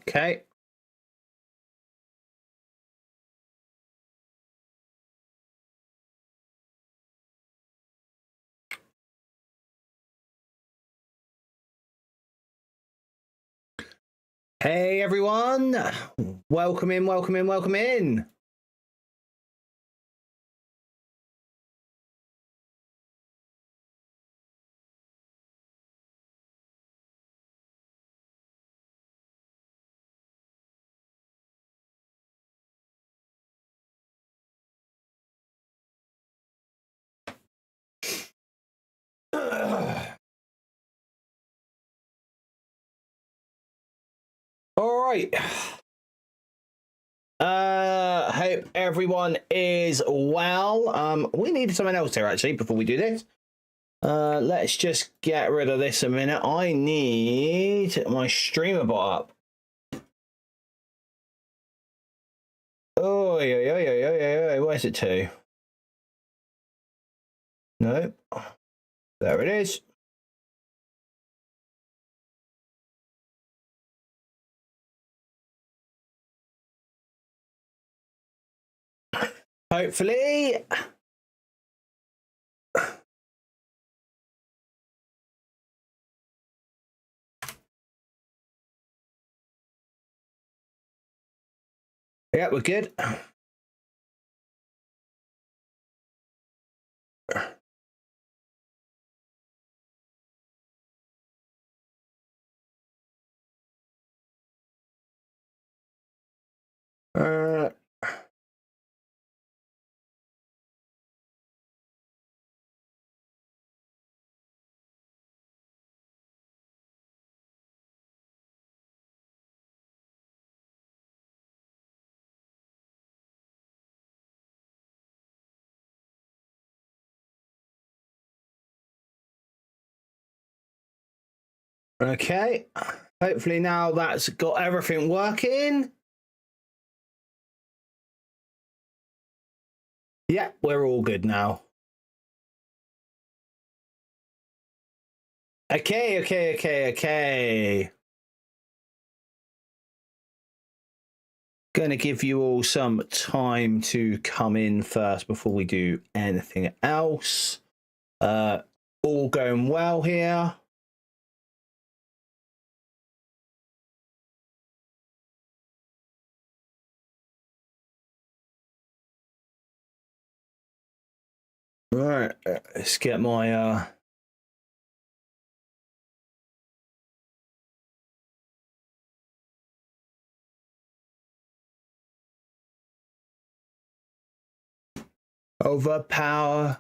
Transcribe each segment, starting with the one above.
Okay. Hey everyone, welcome in, welcome in, welcome in. All right. Hope everyone is well. We needed something else here actually before we do this. Let's just get rid of this a minute. I need my streamer bot up. Oh, yeah. Where's it to? No. There it is. Hopefully. Yeah, we're good. Okay. Hopefully now that's got everything working. Yeah, we're all good now. Okay. Gonna give you all some time to come in first before we do anything else. All going well here. Right, let's get my overpower.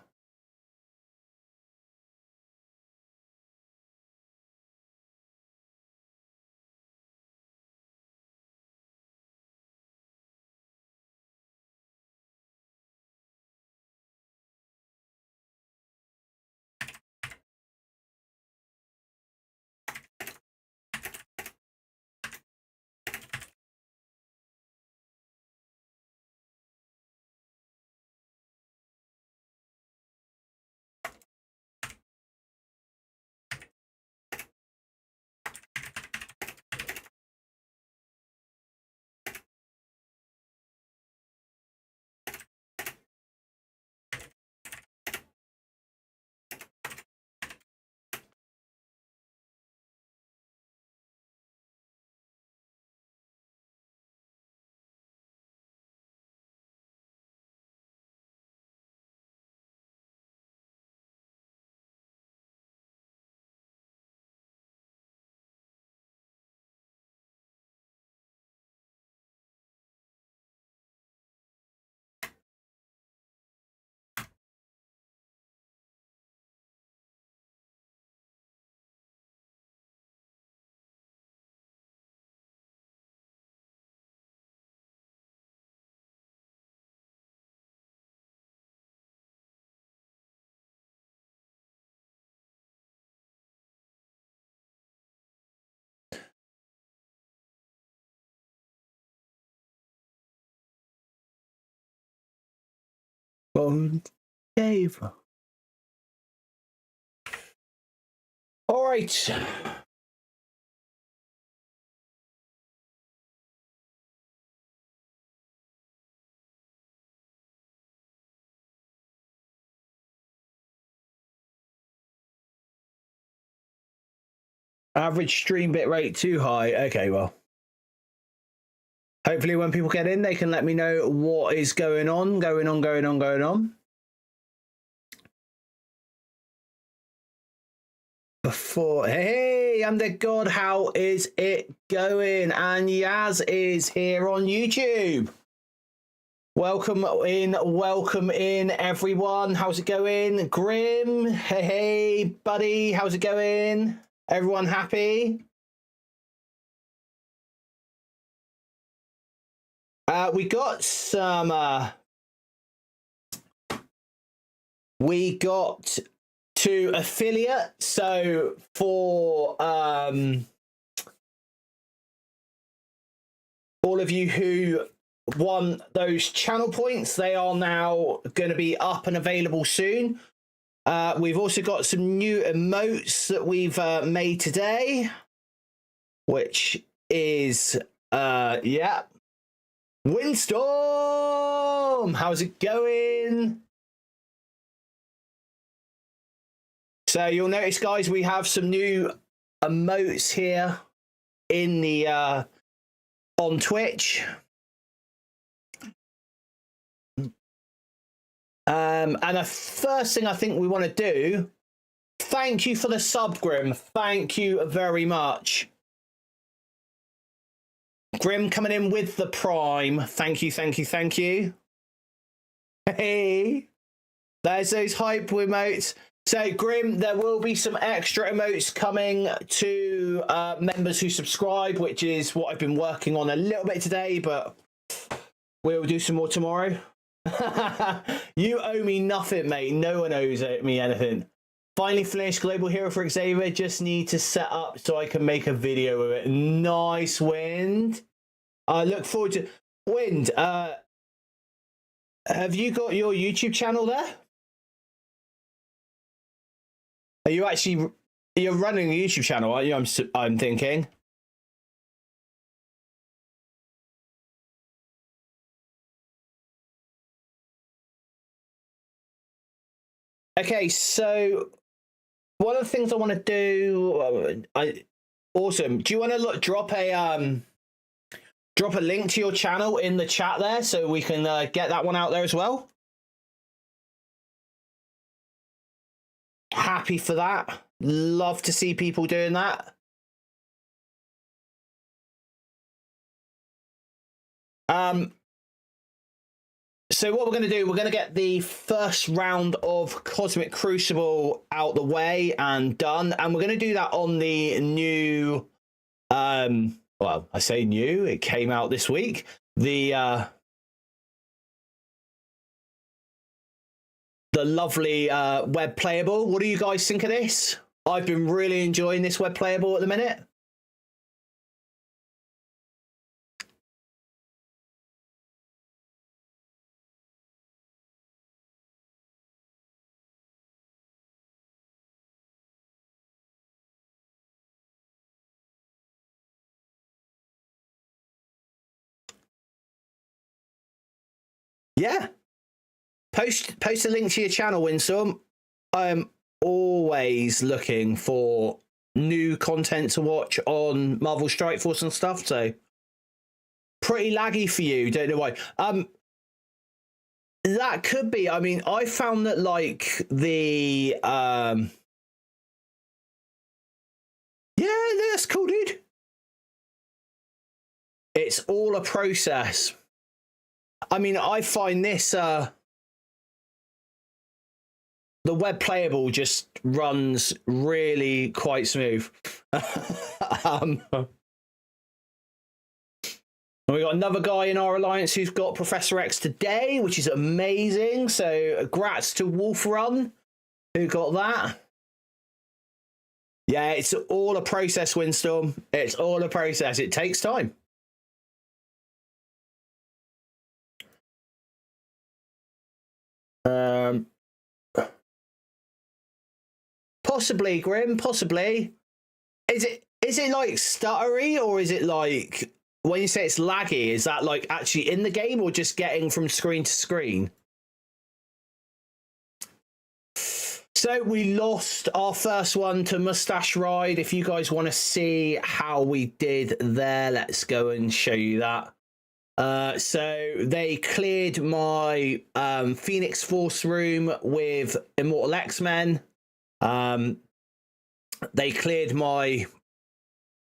Dave. All right. Average stream bit rate too high. Okay, well. Hopefully when people get in, they can let me know what is going on. Before, hey, I'm the God, how is it going? And Yaz is here on YouTube. Welcome in, everyone. How's it going? Grim, hey, buddy, how's it going? Everyone happy? We got some, we got to affiliate. So for all of you who won those channel points, they are now going to be up and available soon. We've also got some new emotes that we've made today, which is yeah, Windstorm, how's it going? So you'll notice, guys, we have some new emotes here in the on Twitch. And the first thing I think we want to do, thank you for the sub, Grim. Thank you very much. Grim coming in with the Prime. Thank you. Hey, there's those hype emotes. So, Grim, there will be some extra emotes coming to members who subscribe, which is what I've been working on a little bit today, but we'll do some more tomorrow. You owe me nothing, mate. No one owes me anything. Finally finished Global Hero for Xavier. Just need to set up so I can make a video of it. Nice, Wind. I look forward to... Wind, have you got your YouTube channel there? Are you actually... You're running a YouTube channel, aren't you? I'm thinking. Okay, so one of the things I want to do, awesome. Do you want to drop a link to your channel in the chat there so we can get that one out there as well? Happy for that. Love to see people doing that. So what we're going to do, we're going to get the first round of Cosmic Crucible out the way and done. And we're going to do that on the new, well, I say new, it came out this week. The lovely web playable. What do you guys think of this? I've been really enjoying this web playable at the minute. Yeah. Post a link to your channel, Winsome. I'm always looking for new content to watch on Marvel Strike Force and stuff, so pretty laggy for you, don't know why. That could be. I mean, I found that like the yeah, that's cool, dude. It's all a process. I mean, I find this the web playable just runs really quite smooth. We got another guy in our alliance who's got Professor X today, which is amazing. So, grats to Wolf Run, who got that. Yeah, it's all a process, Windstorm. It's all a process. It takes time. Possibly, Grim. Possibly. Is it like stuttery, or is it like when you say it's laggy? Is that like actually in the game, or just getting from screen to screen? So we lost our first one to Mustache Ride. If you guys want to see how we did there, let's go and show you that. So they cleared my Phoenix Force room with Immortal X-Men. They cleared my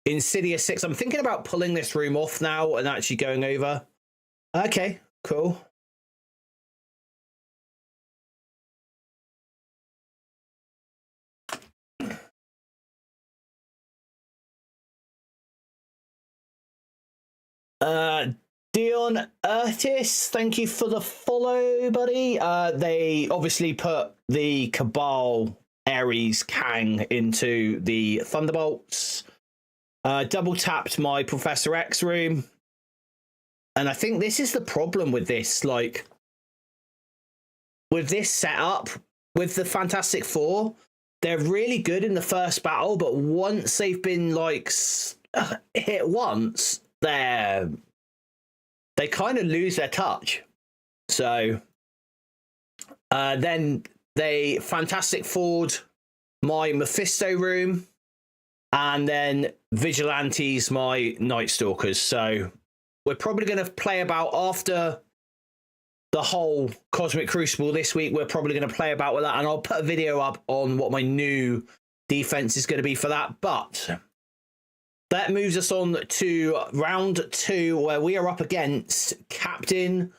Insidious 6. I'm thinking about pulling this room off now and actually going over. Okay, cool. Dion Ertis, thank you for the follow, buddy. They obviously put the Cabal Ares Kang into the Thunderbolts. Double tapped my Professor X room. And I think this is the problem with this, like, with this setup, with the Fantastic Four, they're really good in the first battle, but once they've been, like, hit once, they kind of lose their touch. So then they Fantastic Four'd my Mephisto room, and then Vigilantes my Night Stalkers. So we're probably going to play about, after the whole Cosmic Crucible this week, we're probably going to play about with that, and I'll put a video up on what my new defense is going to be for that. But that moves us on to round 2, where we are up against Captain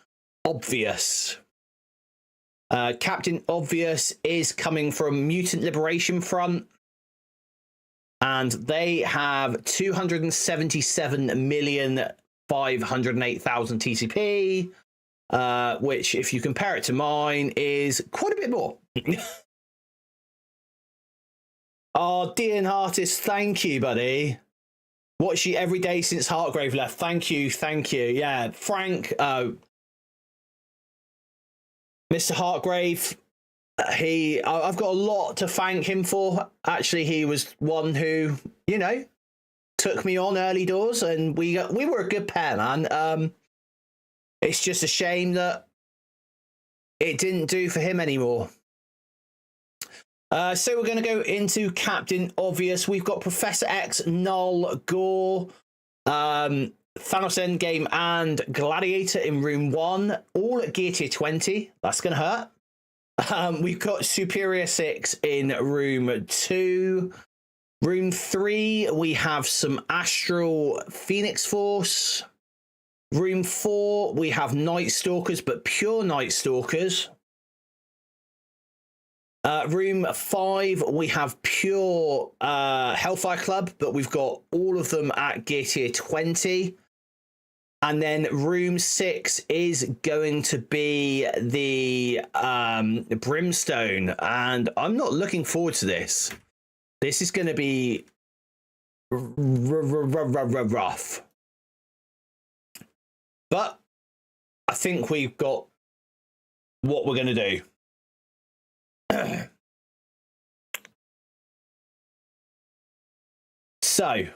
Obvious. Captain Obvious is coming from Mutant Liberation Front, and they have 277,508,000 TCP, which, if you compare it to mine, is quite a bit more. Oh, Dean Hartis, thank you, buddy. Watch you every day since Heartgrave left. Thank you, thank you. Yeah, Frank, Mr. Heartgrave, I've got a lot to thank him for. Actually, he was one who, you know, took me on early doors, and we were a good pair, man. It's just a shame that it didn't do for him anymore. So we're going to go into Captain Obvious. We've got Professor X, Null, Gore, Thanos Endgame, and Gladiator in room 1, all at gear tier 20. That's going to hurt. We've got Superior 6 in room 2. Room 3, we have some Astral Phoenix Force. Room 4, we have Night Stalkers, but pure Night Stalkers. Room 5, we have pure Hellfire Club, but we've got all of them at gear tier 20. And then room 6 is going to be the Brimstone, and I'm not looking forward to this. This is going to be rough. But I think we've got what we're going to do. So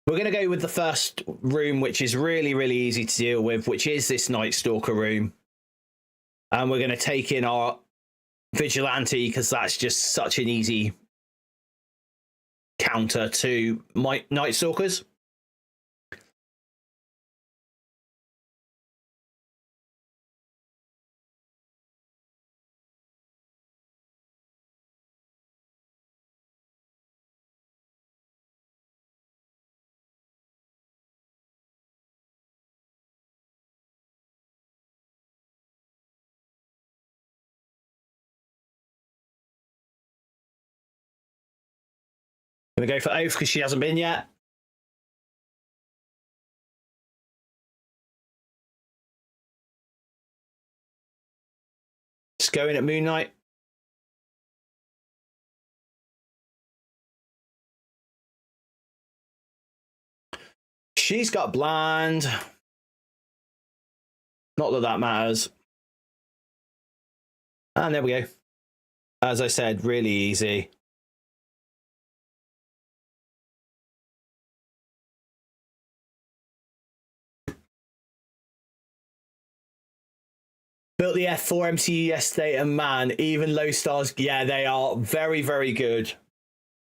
we're going to go with the first room, which is really, really easy to deal with, which is this Night Stalker room. And we're going to take in our Vigilante, because that's just such an easy counter to my Night Stalkers. Gonna go for Oath because she hasn't been yet. Just go in at Moon Knight. She's got Bland. Not that that matters. And there we go. As I said, really easy. Built the F4 MCU yesterday, and man, even low stars, yeah, they are very, very good.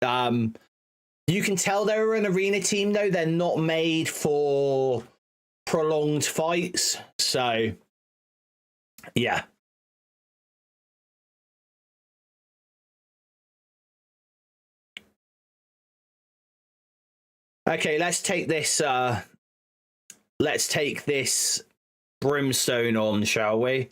You can tell they're an arena team, though. They're not made for prolonged fights. So, yeah. Okay, let's take this. Let's take this Brimstone on, shall we?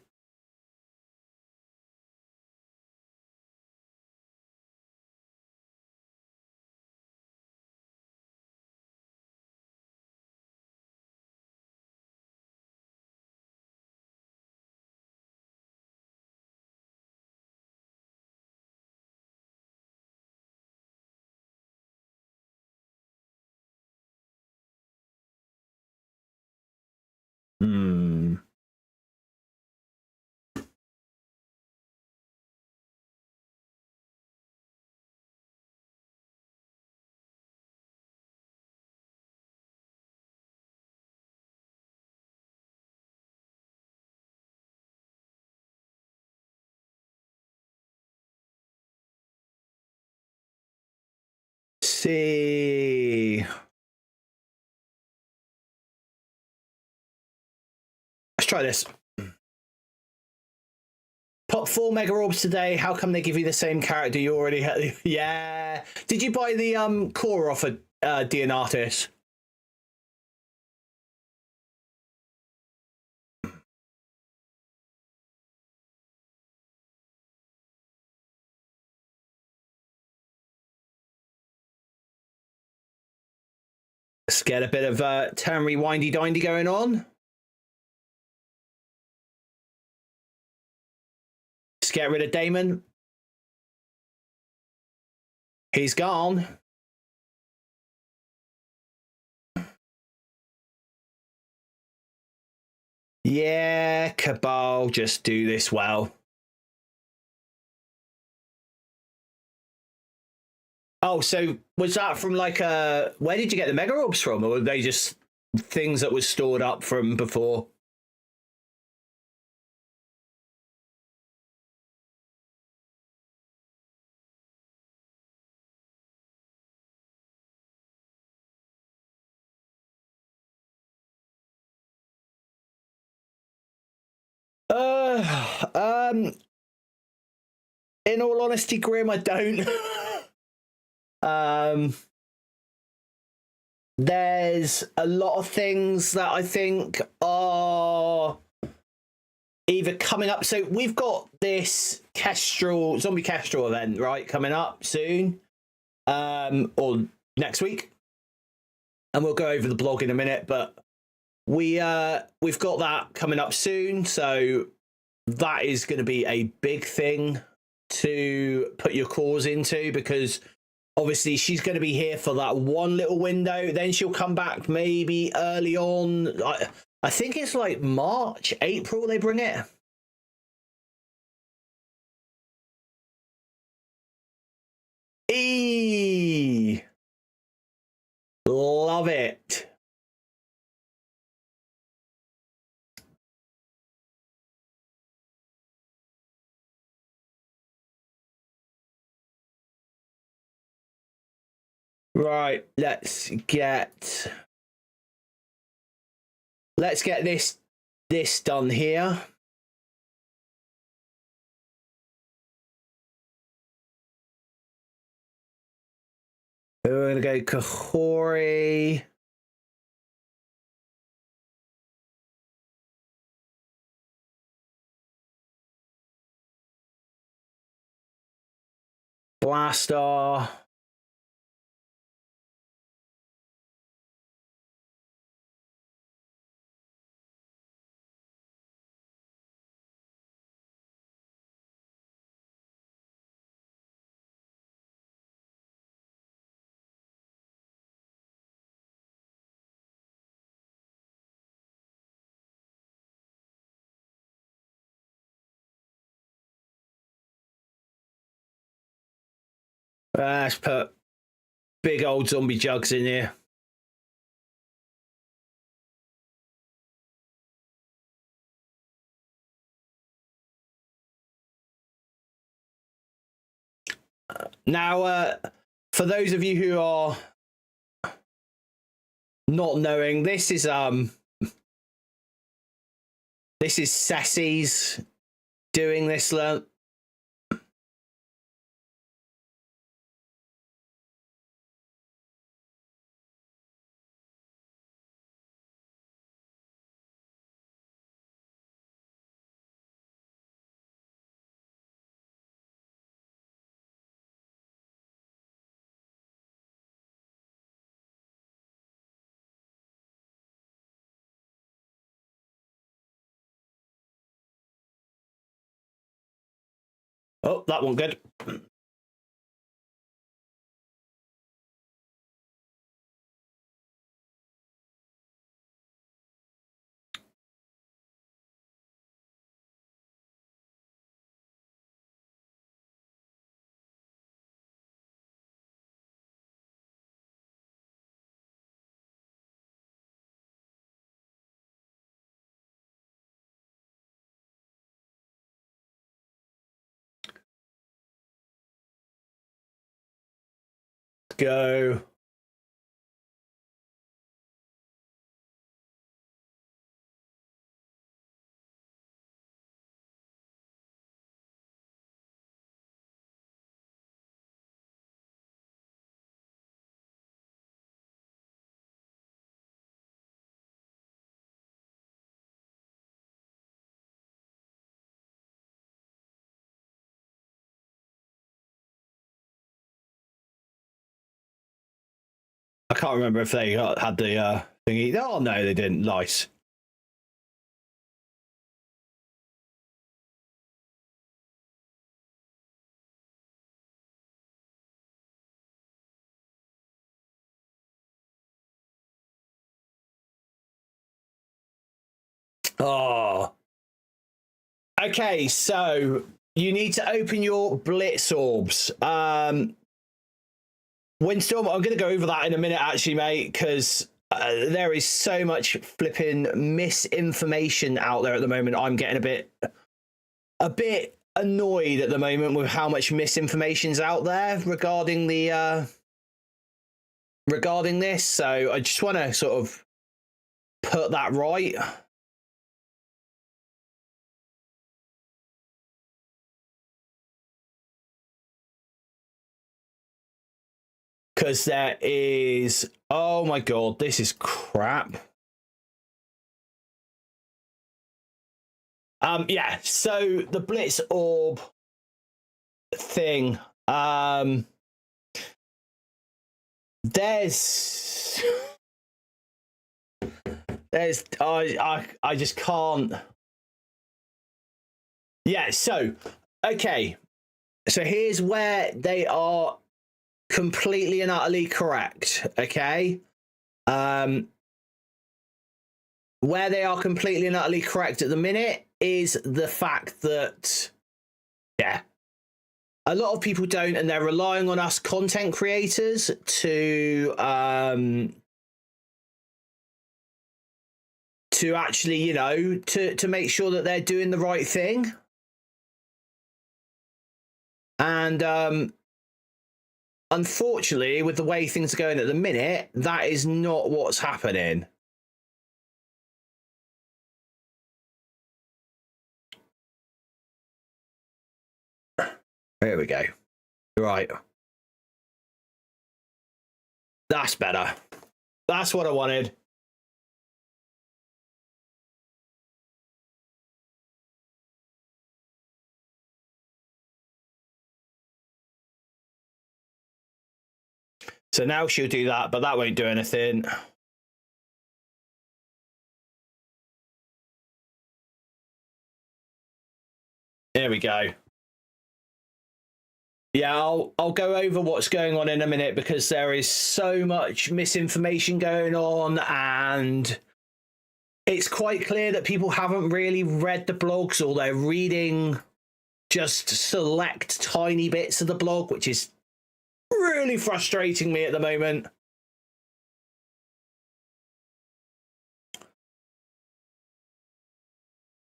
Hmm. See. Let's try this. Pop 4 Mega Orbs today. How come they give you the same character you already had? Yeah. Did you buy the core off of Dianatis? Let's get a bit of Tamry windy dindy going on. Let's get rid of Damon. He's gone. Yeah, Cabal, just do this well. Oh, so was that from like a... Where did you get the Mega Orbs from? Or were they just things that was stored up from before? In all honesty, Grim, I don't. There's a lot of things that I think are either coming up. So we've got this Kestrel, Zombie Kestrel event, right, coming up soon, or next week, and we'll go over the blog in a minute. But we've got that coming up soon, so that is going to be a big thing to put your cores into, because obviously she's going to be here for that one little window, then she'll come back maybe early on. I think it's like March, April they bring it. Love it. Right, let's get this done here. We're gonna go Kahori. Blaster. Let's put big old zombie jugs in here. Now, for those of you who are not knowing, this is Sessy's doing this. Oh, that one good. Go. I can't remember if they had the thingy. Oh no, they didn't. Nice. Oh. Okay, so you need to open your blitz orbs. Windstorm, I'm going to go over that in a minute, actually, mate, because there is so much flipping misinformation out there at the moment. I'm getting a bit annoyed at the moment with how much misinformation's out there regarding the regarding this. So I just want to sort of put that right. Because there is, oh my god, this is crap. Yeah, so the Blitz Orb thing, there's I just can't. Yeah, so okay, so here's where they are completely and utterly correct. Okay, where they are completely and utterly correct at the minute is the fact that, yeah, a lot of people don't, and they're relying on us content creators to actually, you know, to make sure that they're doing the right thing. And unfortunately, with the way things are going at the minute, that is not what's happening. There we go. Right. That's better. That's what I wanted. So now she'll do that, but that won't do anything. There we go. Yeah, I'll go over what's going on in a minute, because there is so much misinformation going on, and it's quite clear that people haven't really read the blogs, or they're reading just select tiny bits of the blog, which is really frustrating me at the moment.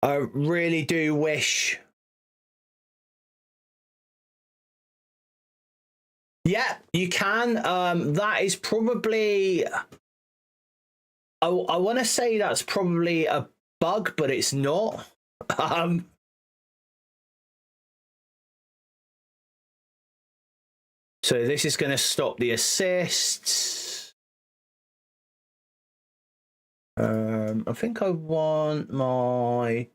I really do wish. Yeah, you can. That is probably. I want to say that's probably a bug, but it's not. So this is going to stop the assists. I think I want my.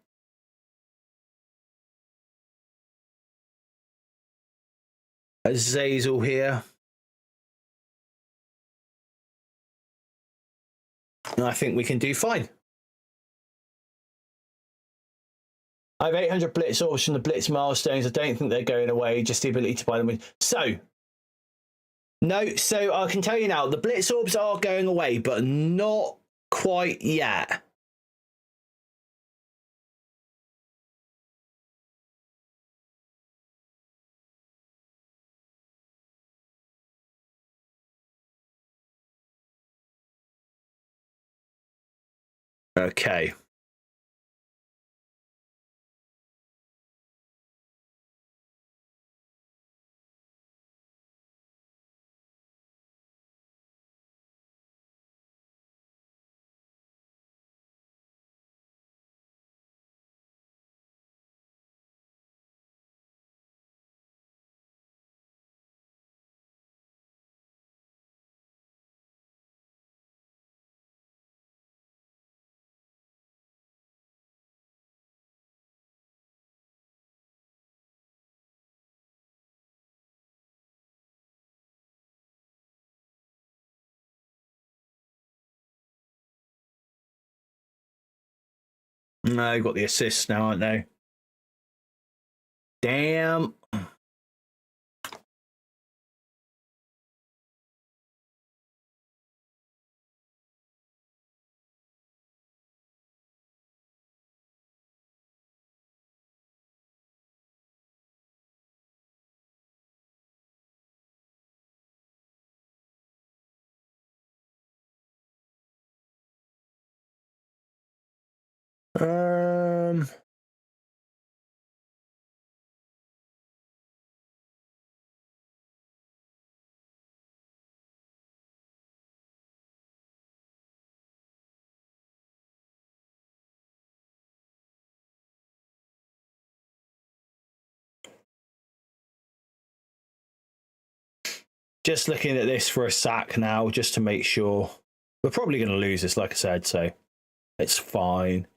Azazel here. And I think we can do fine. I have 800 blitz orbs from the blitz milestones. I don't think they're going away, just the ability to buy them with. So, no, so I can tell you now, the blitz orbs are going away, but not quite yet. Okay. No, got the assists now, aren't they? Damn. Um. Just looking at this for a sack now, just to make sure. We're probably going to lose this, like I said, so it's fine.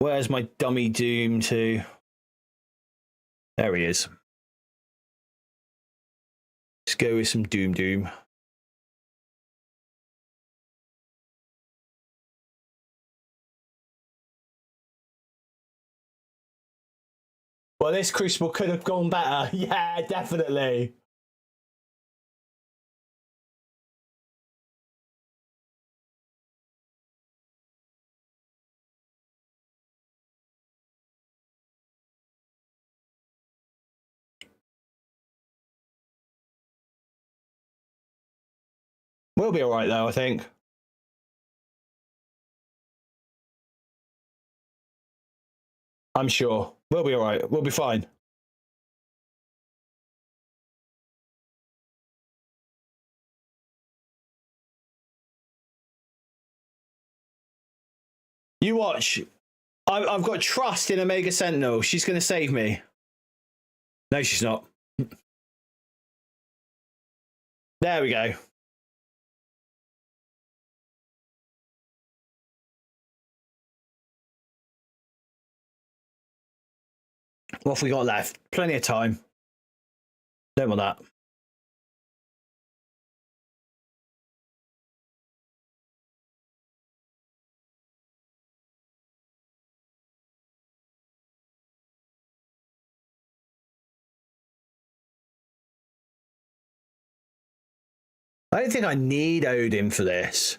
Where's my dummy Doom to? There he is. Let's go with some Doom. Well, this Crucible could have gone better. Yeah, definitely. We'll be all right, though, I think. I'm sure. We'll be all right. We'll be fine. You watch. I've got trust in Omega Sentinel. She's going to save me. No, she's not. There we go. What have we got left? Plenty of time. Don't want that. I don't think I need Odin for this.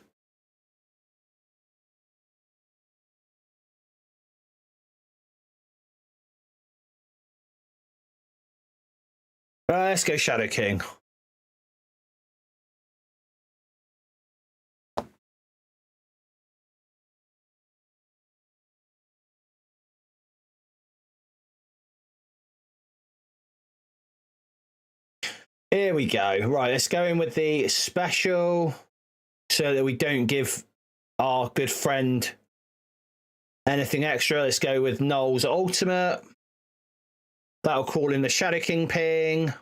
Let's go Shadow King. Here we go. Right, let's go in with the special so that we don't give our good friend anything extra. Let's go with Noel's ultimate. That'll call in the Shadow King ping.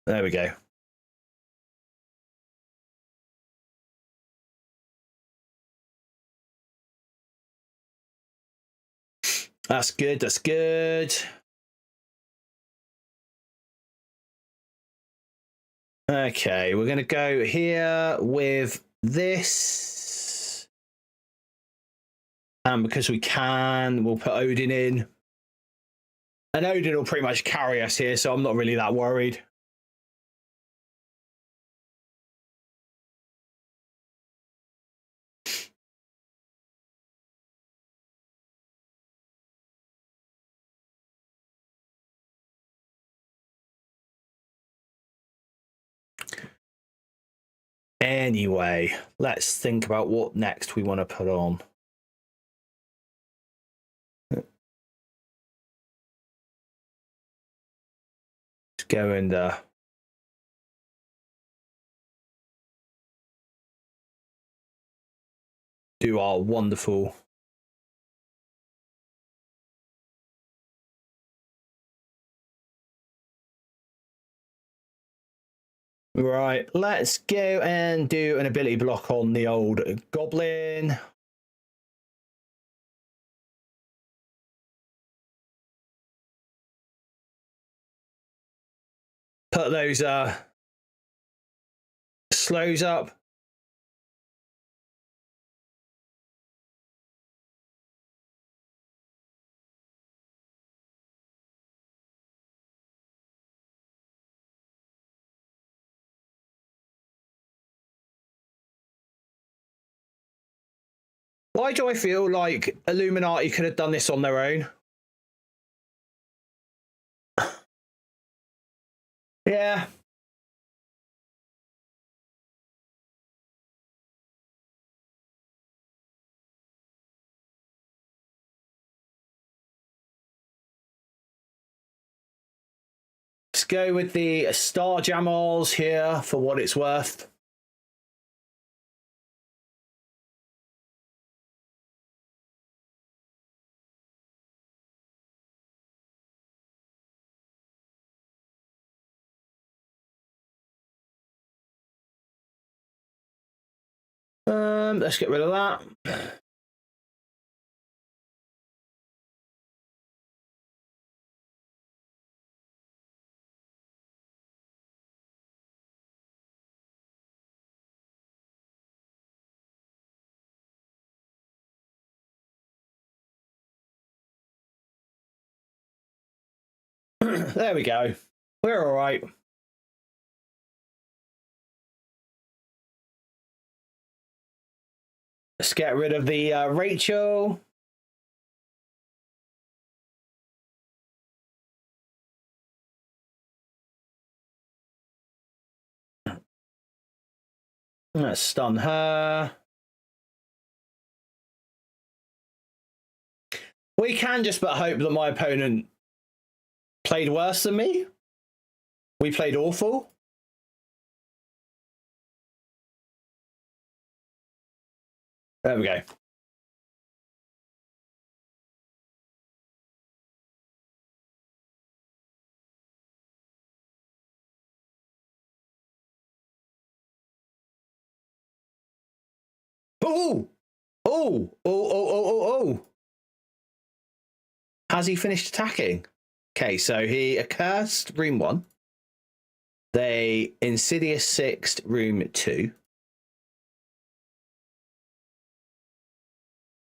There we go. That's good. That's good. Okay, we're going to go here with this. And because we can, we'll put Odin in. And Odin will pretty much carry us here, so I'm not really that worried. Anyway, let's think about what next we want to put on. Let's go and do our wonderful right. Let's go and do an ability block on the old goblin. Put those slows up. Why do I feel like Illuminati could have done this on their own? Yeah. Let's go with the Star Jammers here for what it's worth. Let's get rid of that. There we go. We're all right. Let's get rid of the Rachel. Let's stun her. We can just but hope that my opponent played worse than me. We played awful. There we go. Oh, oh, oh, oh, oh, oh, oh. Has he finished attacking? Okay, so he accursed room 1. They Insidious 6'd room 2.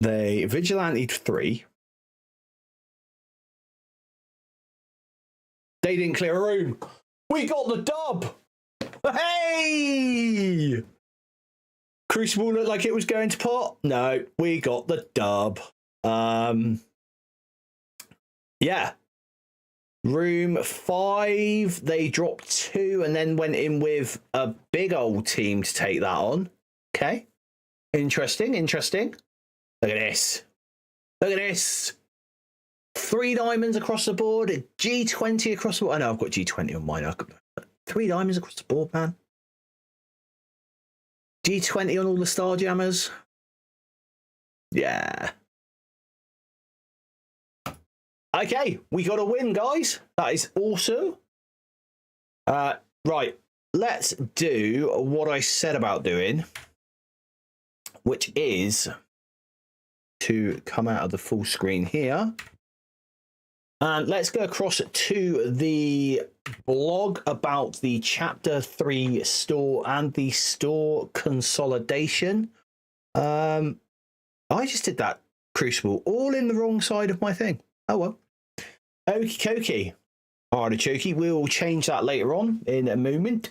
They Vigilante 3. They didn't clear a room. We got the dub. Hey! Crucible looked like it was going to pot. No, we got the dub. Yeah. Room 5, they dropped 2 and then went in with a big old team to take that on. Okay. Interesting, interesting. Look at this. Look at this. 3 diamonds across the board. A G20 across the board. I know I've got G20 on mine. 3 diamonds across the board, man. G20 on all the Starjammers. Yeah. Okay, we got a win, guys. That is awesome. Right, let's do what I said about doing, which is to come out of the full screen here. And let's go across to the blog about the Chapter 3 store and the store consolidation. I just did that, Crucible, all in the wrong side of my thing. Oh, well. Okie dokie. Artichoke. We'll change that later on in a moment.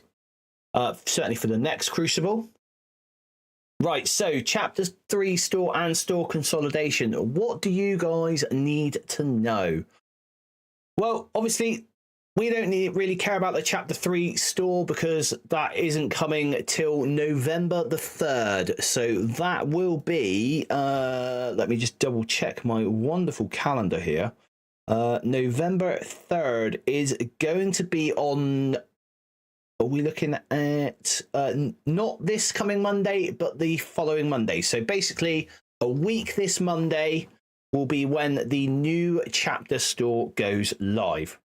Certainly for the next Crucible. Right, so Chapter 3 store and store consolidation. What do you guys need to know? Well, obviously, we don't really care about the Chapter 3 store because that isn't coming till November the 3rd. So that will be, let me just double check my wonderful calendar here. November 3rd is going to be on, are we looking at, not this coming Monday, but the following Monday. So basically, a week this Monday will be when the new chapter store goes live.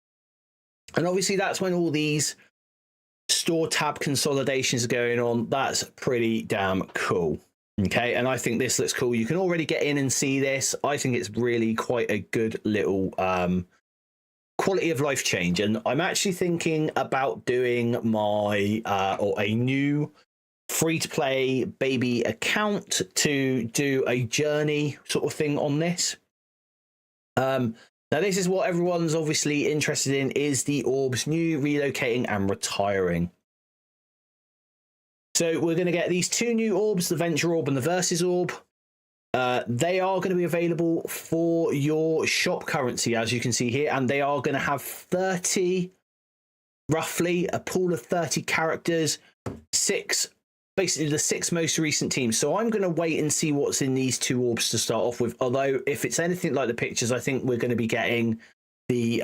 And obviously that's when all these store tab consolidations are going on. That's pretty damn cool. Okay, and I think this looks cool. You can already get in and see this. I think it's really quite a good little quality of life change. And I'm actually thinking about doing my or a new free-to-play baby account to do a journey sort of thing on this. Now this is what everyone's obviously interested in, is the orbs, new, relocating and retiring. So we're going to get these 2 new orbs, the Venture Orb and the Versus Orb. They are going to be available for your shop currency, as you can see here, and they are going to have 30, roughly, a pool of 30 characters, 6, basically the 6 most recent teams. So I'm going to wait and see what's in these 2 orbs to start off with, although if it's anything like the pictures, I think we're going to be getting the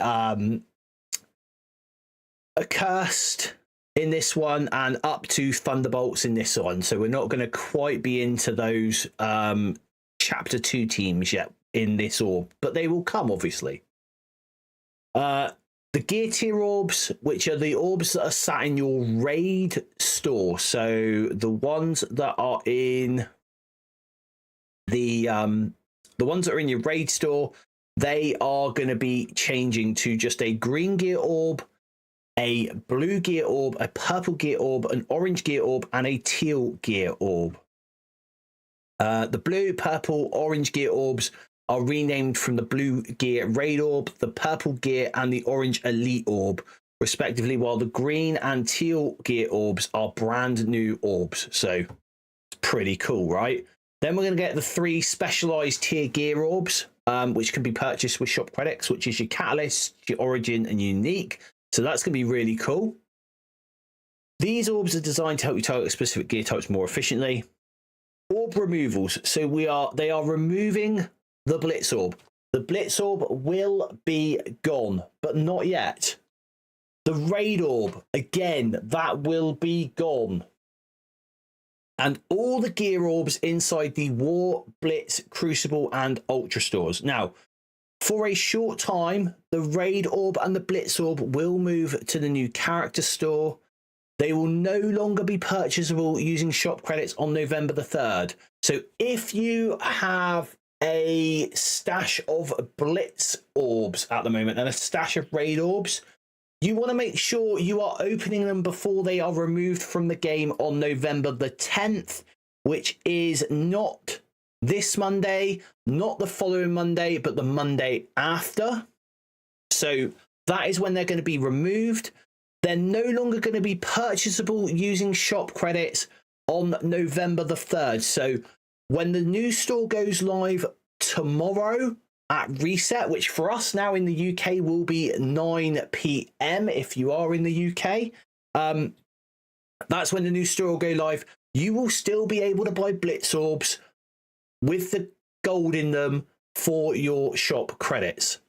Accursed in this one and up to Thunderbolts in this one. So we're not going to quite be into those Chapter 2 teams yet in this orb, but they will come, obviously. The gear tier orbs, which are the orbs that are sat in your raid store. So the ones that are in the ones that are in your raid store, they are going to be changing to just a green gear orb, a blue gear orb, a purple gear orb, an orange gear orb, and a teal gear orb. The blue, purple, orange gear orbs are renamed from the blue gear raid orb, the purple gear, and the orange elite orb, respectively, while the green and teal gear orbs are brand new orbs. So it's pretty cool, right? Then we're going to get the 3 specialized tier gear orbs, which can be purchased with shop credits, which is your Catalyst, your Origin, and Unique. So that's going to be really cool. These orbs are designed to help you target specific gear types more efficiently. Orb removals. So they are removing the Blitz Orb. The Blitz Orb will be gone, but not yet. The Raid Orb, again, that will be gone. And all the gear orbs inside the War, Blitz, Crucible, and Ultra stores. Now, for a short time, the Raid Orb and the Blitz Orb will move to the new character store. They will no longer be purchasable using shop credits on November the 3rd. So if you have a stash of Blitz Orbs at the moment and a stash of Raid Orbs, you want to make sure you are opening them before they are removed from the game on November the 10th, which is not this Monday, not the following Monday, but the Monday after. So that is when they're going to be removed. They're no longer going to be purchasable using shop credits on November the 3rd. So when the new store goes live tomorrow at reset, which for us now in the UK will be 9 p.m. if you are in the UK, that's when the new store will go live. You will still be able to buy Blitz Orbs with the gold in them for your shop credits.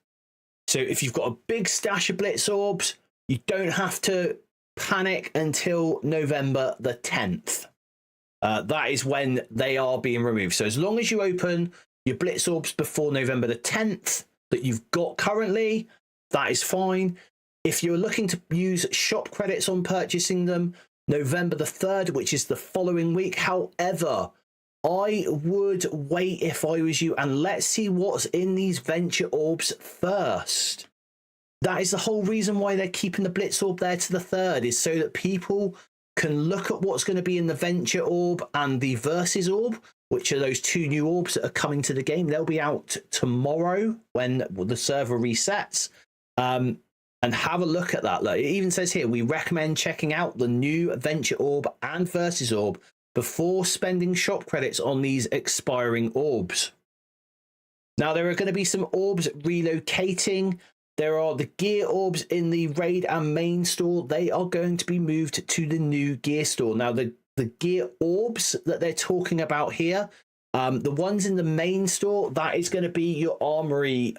So if you've got a big stash of Blitz Orbs, you don't have to panic until November the 10th. That is when they are being removed. So as long as you open your Blitz Orbs before November the 10th that you've got currently, that is fine. If you're looking to use shop credits on purchasing them, November the 3rd, which is the following week. However, I would wait if I was you, and let's see what's in these Venture Orbs first. That is the whole reason why they're keeping the Blitz Orb there to the 3rd, is so that people can look at what's going to be in the Venture Orb and the Versus Orb, which are those two new orbs that are coming to the game. They'll be out tomorrow when the server resets. And have a look at that. Like, it even says here, we recommend checking out the new Venture Orb and Versus Orb before spending shop credits on these expiring orbs. Now, there are going to be some orbs relocating. There are the gear orbs in the raid and main store. They are going to be moved to the new gear store. Now, the gear orbs that they're talking about here, the ones in the main store, that is going to be your Armory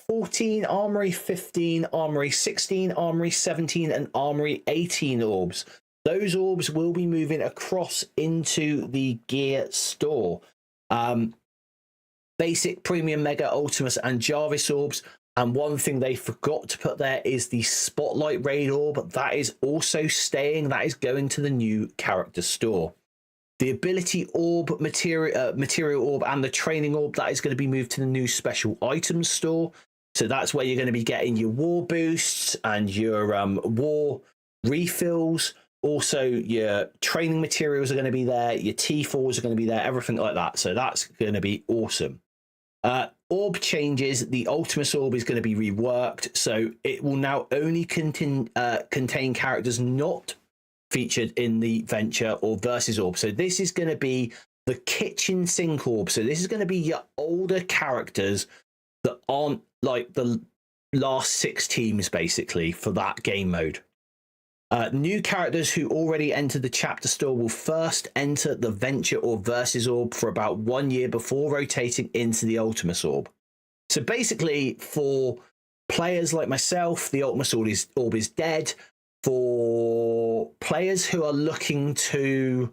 14, Armory 15, Armory 16, Armory 17, and Armory 18 orbs. Those orbs will be moving across into the gear store. Basic, Premium, Mega, Ultimus, and Jarvis orbs. And one thing they forgot to put there is the Spotlight Raid orb. That is also staying. That is going to the new character store. The ability orb, material orb, and the training orb, that is going to be moved to the new special items store. So that's where you're going to be getting your war boosts and your war refills. Also, your training materials are going to be there. Your T4s are going to be there. Everything like that. So that's going to be awesome. Orb changes. The Ultimus orb is going to be reworked. So it will now only contain characters not featured in the Venture or Versus orb. So this is going to be the kitchen sink orb. So this is going to be your older characters that aren't like the last 6 teams, basically, for that game mode. New characters who already entered the chapter store will first enter the Venture or Versus orb for about 1 year before rotating into the Ultimus orb. So basically, for players like myself, the Ultimus orb is dead. For players who are looking to,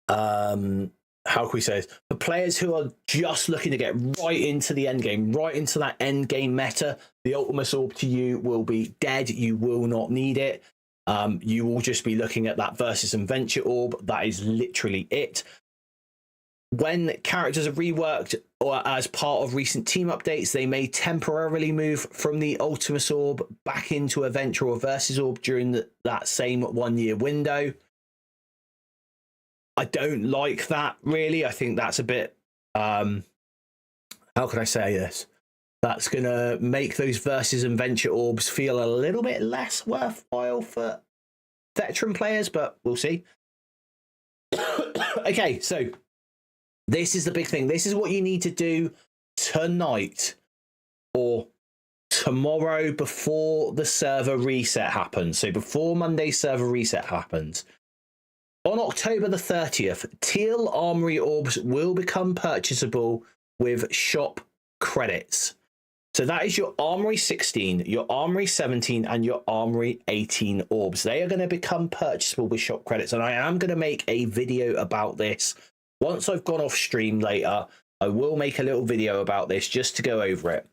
how can we say this? For players who are just looking to get right into the end game, right into that end game meta, the Ultimus orb to you will be dead. You will not need it. You will just be looking at that Versus and Venture orb. That is literally it. When characters are reworked or as part of recent team updates, they may temporarily move from the Ultimus orb back into a Venture or Versus orb during that same 1 year window. I don't like that, really. I think that's a bit, how can I say this? That's going to make those Versus and Venture orbs feel a little bit less worthwhile for veteran players, but we'll see. Okay, so this is the big thing. This is what you need to do tonight or tomorrow before the server reset happens. So before Monday's server reset happens. On October the 30th, teal Armory orbs will become purchasable with shop credits. So that is your Armory 16, your Armory 17, and your Armory 18 orbs. They are going to become purchasable with shop credits. And I am going to make a video about this. Once I've gone off stream later, I will make a little video about this just to go over it.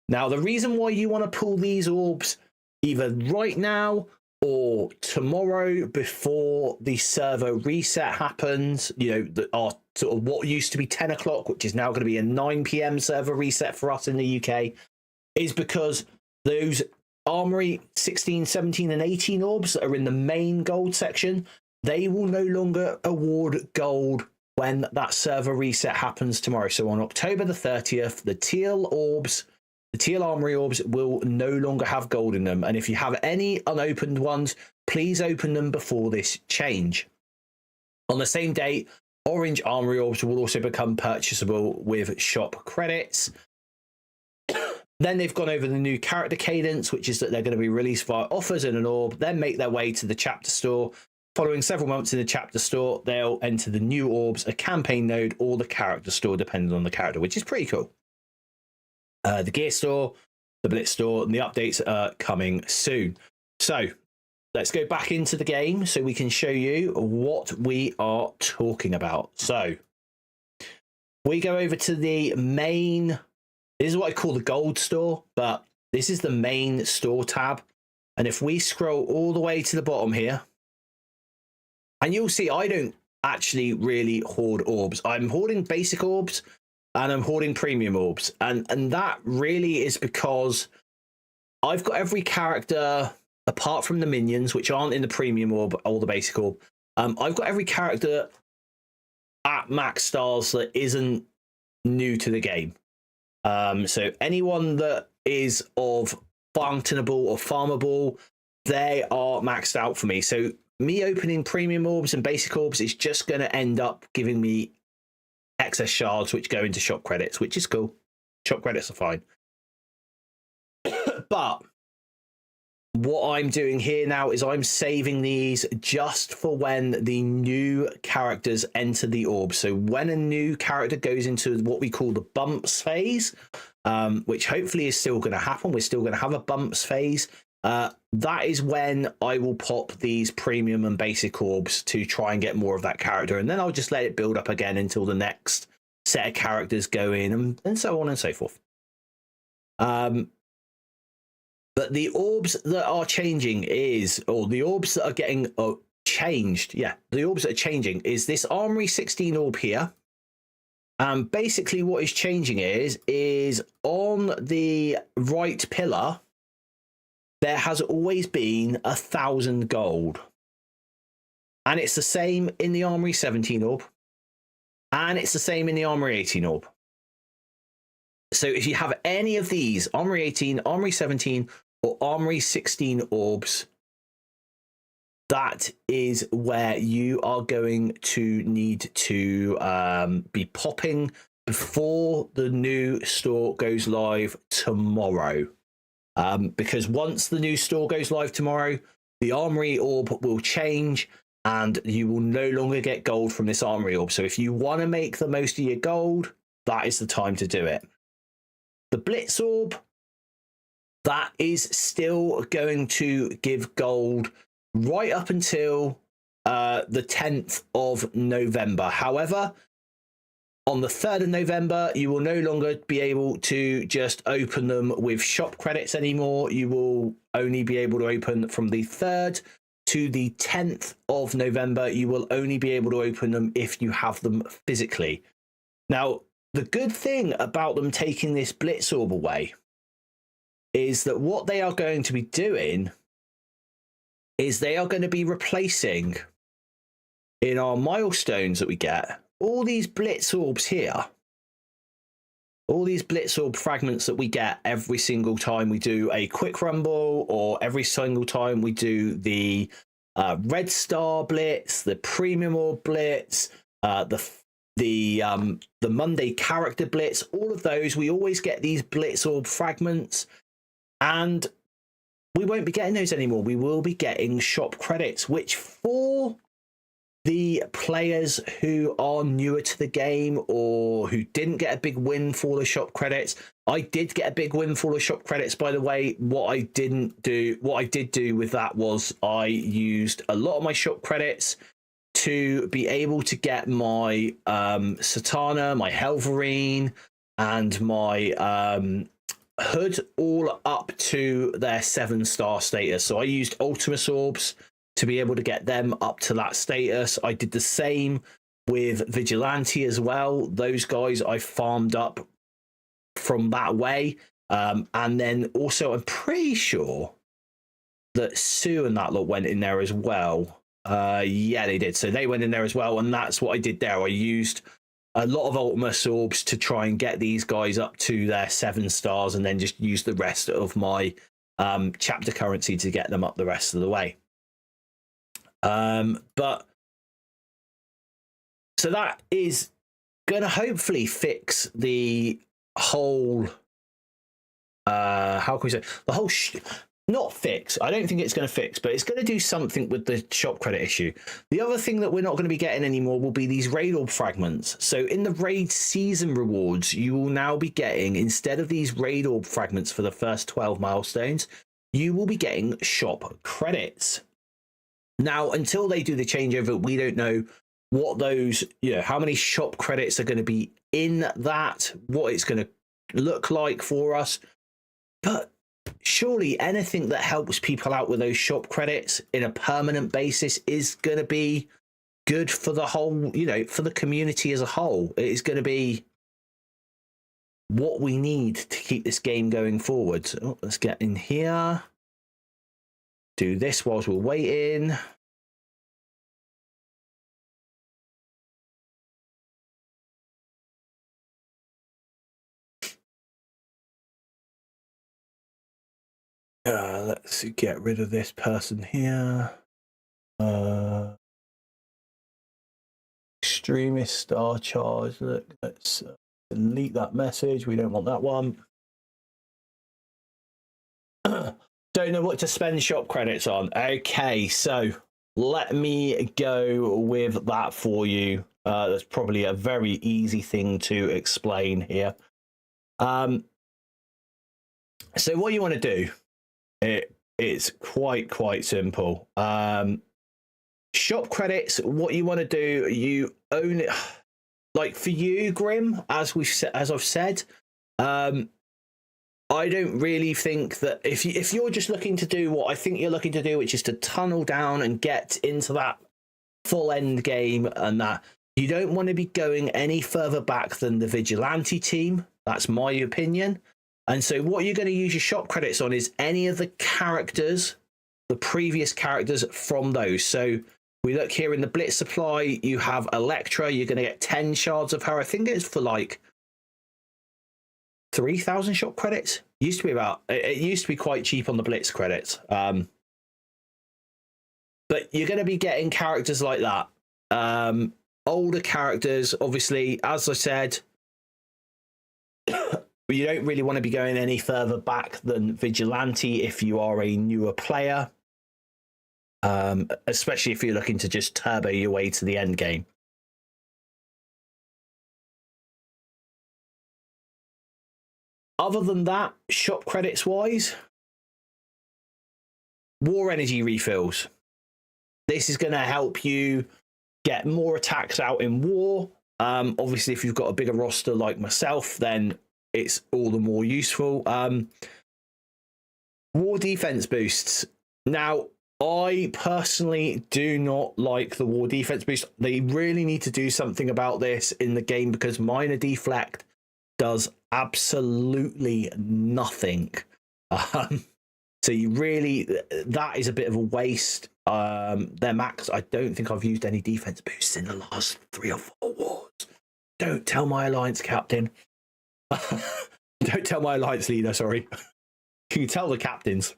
Now, the reason why you want to pull these orbs either right now or tomorrow before the server reset happens, you know, our sort of what used to be 10 o'clock, which is now going to be a 9 p.m. server reset for us in the UK, is because those Armory 16, 17, and 18 orbs that are in the main gold section, they will no longer award gold when that server reset happens tomorrow. So on October the 30th, the teal orbs, the teal Armory orbs will no longer have gold in them. And if you have any unopened ones, please open them before this change. On the same date, orange armory orbs will also become purchasable with shop credits. Then they've gone over the new character cadence, which is that they're going to be released via offers in an orb, then make their way to the chapter store. Following several months in the chapter store, they'll enter the new orbs, a campaign node, or the character store, depending on the character, which is pretty cool. The gear store, the Blitz store, and the updates are coming soon. So let's go back into the game so we can show you what we are talking about. So we go over to the main. This is what I call the gold store, but this is the main store tab. And if we scroll all the way to the bottom here, and you'll see I don't actually really hoard orbs. I'm hoarding basic orbs and I'm hoarding premium orbs. And that really is because I've got every character, apart from the minions, which aren't in the premium orb or the basic orb. I've got every character at max stars that isn't new to the game. So anyone that is of fountainable or farmable, they are maxed out for me. So me opening premium orbs and basic orbs is just going to end up giving me excess shards, which go into shop credits, which is cool. Shop credits are fine. But what I'm doing here now is I'm saving these just for when the new characters enter the orb. So when a new character goes into what we call the bumps phase, which hopefully is still going to happen. We're still going to have a bumps phase. That is when I will pop these premium and basic orbs to try and get more of that character. And then I'll just let it build up again until the next set of characters go in and so on and so forth. But the orbs that are changing is, or the orbs that are getting changed, the orbs that are changing is this Armory 16 orb here. Basically what is changing is on the right pillar, there has always been 1,000 gold. And it's the same in the Armory 17 orb. And it's the same in the Armory 18 orb. So if you have any of these, Armory 18, Armory 17, or Armory 16 orbs, that is where you are going to need to be popping before the new store goes live tomorrow. Because once the new store goes live tomorrow, the Armory orb will change and you will no longer get gold from this Armory orb. So if you want to make the most of your gold, that is the time to do it. The Blitz orb, that is still going to give gold right up until the 10th of November. However, on the 3rd of November, you will no longer be able to just open them with shop credits anymore. You will only be able to open from the 3rd to the 10th of November. You will only be able to open them if you have them physically. Now, the good thing about them taking this Blitz orb away is that what they are going to be doing is they are going to be replacing in our milestones that we get all these Blitz orbs here, all these Blitz orb fragments that we get every single time we do a quick rumble or every single time we do the red star blitz, the premium orb blitz, the Monday character blitz, all of those, we always get these Blitz orb fragments. And we won't be getting those anymore. We will be getting shop credits, which for the players who are newer to the game or who didn't get a big windfall of shop credits. I did get a big windfall of shop credits, by the way. What I did do with that was I used a lot of my shop credits to be able to get my Satana, my Helverine, and my Hood all up to their 7-star status. So I used Ultimus orbs to be able to get them up to that status. I did the same with Vigilante as well. Those guys I farmed up from that way. And then also I'm pretty sure that Sue and that lot went in there as well. Yeah, they did. So they went in there as well. And that's what I did there. I used a lot of Ultimus orbs to try and get these guys up to their 7 stars and then just use the rest of my chapter currency to get them up the rest of the way. But So that is going to hopefully fix the whole, how can we say, the whole, not fix, I don't think it's going to fix, but it's going to do something with the shop credit issue. The other thing that we're not going to be getting anymore will be these raid orb fragments. So in the raid season rewards, you will now be getting, instead of these raid orb fragments for the first 12 milestones, you will be getting shop credits. Now, until they do the changeover, we don't know what those, how many shop credits are going to be in that, what it's going to look like for us. But surely anything that helps people out with those shop credits in a permanent basis is going to be good for the whole, for the community as a whole. It is going to be what we need to keep this game going forward. So, let's get in here. Do this whilst we're waiting. Let's get rid of this person here. Extremist star charge. Look, let's delete that message. We don't want that one. Don't know what to spend shop credits on. Okay, so let me go with that for you. That's probably a very easy thing to explain here. So what you want to do, it's quite simple. Shop credits, what you want to do, you own it. Like for you, Grim, as I've said, I don't really think that if you're just looking to do what I think you're looking to do, which is to tunnel down and get into that full end game, and that you don't want to be going any further back than the Vigilante team. That's my opinion. And so what you're going to use your shop credits on is any of the characters, the previous characters from those. So we look here in the Blitz supply, you have Electra. You're going to get 10 shards of her. I think it's for like 3,000 shop credits. It used to be quite cheap on the Blitz credits. But you're going to be getting characters like that. Older characters, obviously, as I said, you don't really want to be going any further back than Vigilante if you are a newer player, especially if you're looking to just turbo your way to the end game. Other than that, shop credits wise, war energy refills. This is going to help you get more attacks out in war. Obviously, if you've got a bigger roster like myself, then it's all the more useful. War defense boosts. Now, I personally do not like the war defense boost. They really need to do something about this in the game because minor deflect does absolutely nothing. So you really, that is a bit of a waste. Their max, I don't think I've used any defense boosts in the last 3 or 4 wars. Don't tell my alliance captain. Don't tell my alliance leader, sorry. You can tell the captains.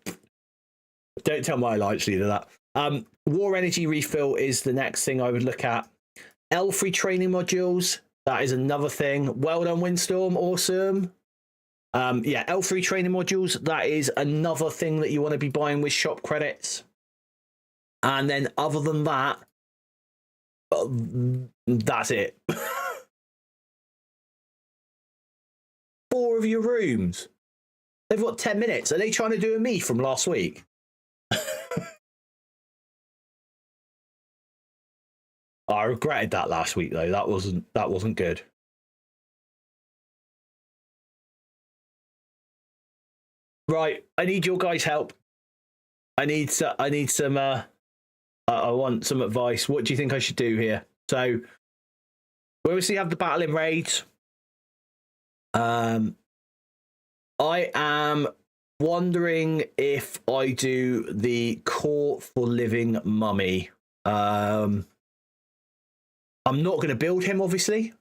Don't tell my alliance leader that. War energy refill is the next thing I would look at. L3 training modules, that is another thing. Well done, Windstorm, awesome. Yeah, L3 training modules, that is another thing that you want to be buying with shop credits. And then other than that, that's it. 4 of your rooms. They've got 10 minutes. Are they trying to do a me from last week? I regretted that last week though. That wasn't good. Right, I need your guys' help. I need some. I want some advice. What do you think I should do here? So we obviously have the battle in raids. I am wondering if I do the Court for Living Mummy. I'm not going to build him, obviously.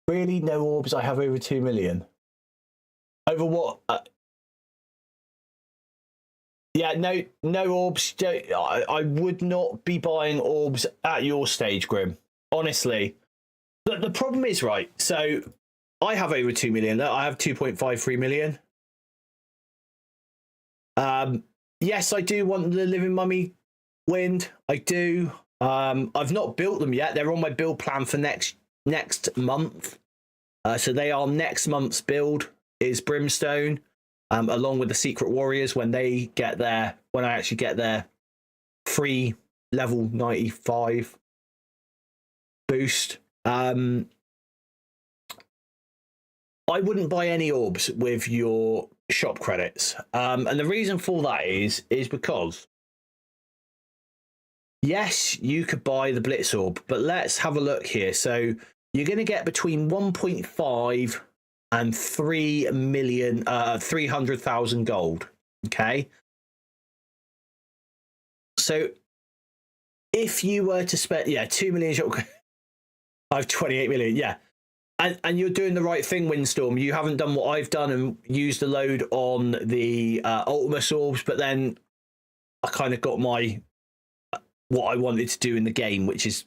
Really? No orbs? I have over 2 million. Over what? Yeah, no orbs. I would not be buying orbs at your stage, Grim. Honestly. The problem is, right, so I have over 2 million. I have 2.53 million. Yes, I do want the Living Mummy Wind. I do. I've not built them yet. They're on my build plan for next month. So they are next month's build is Brimstone, along with the Secret Warriors when I actually get their free level 95 boost. I wouldn't buy any orbs with your shop credits. And the reason for that is because yes, you could buy the Blitz orb, but let's have a look here. So you're going to get between 1.5 and 3 million, 300,000 gold. Okay. So if you were to spend, 2 million, I have 28 million. Yeah. And you're doing the right thing, Windstorm. You haven't done what I've done and used a load on the Ultimus orbs, but then I kind of got what I wanted to do in the game, which is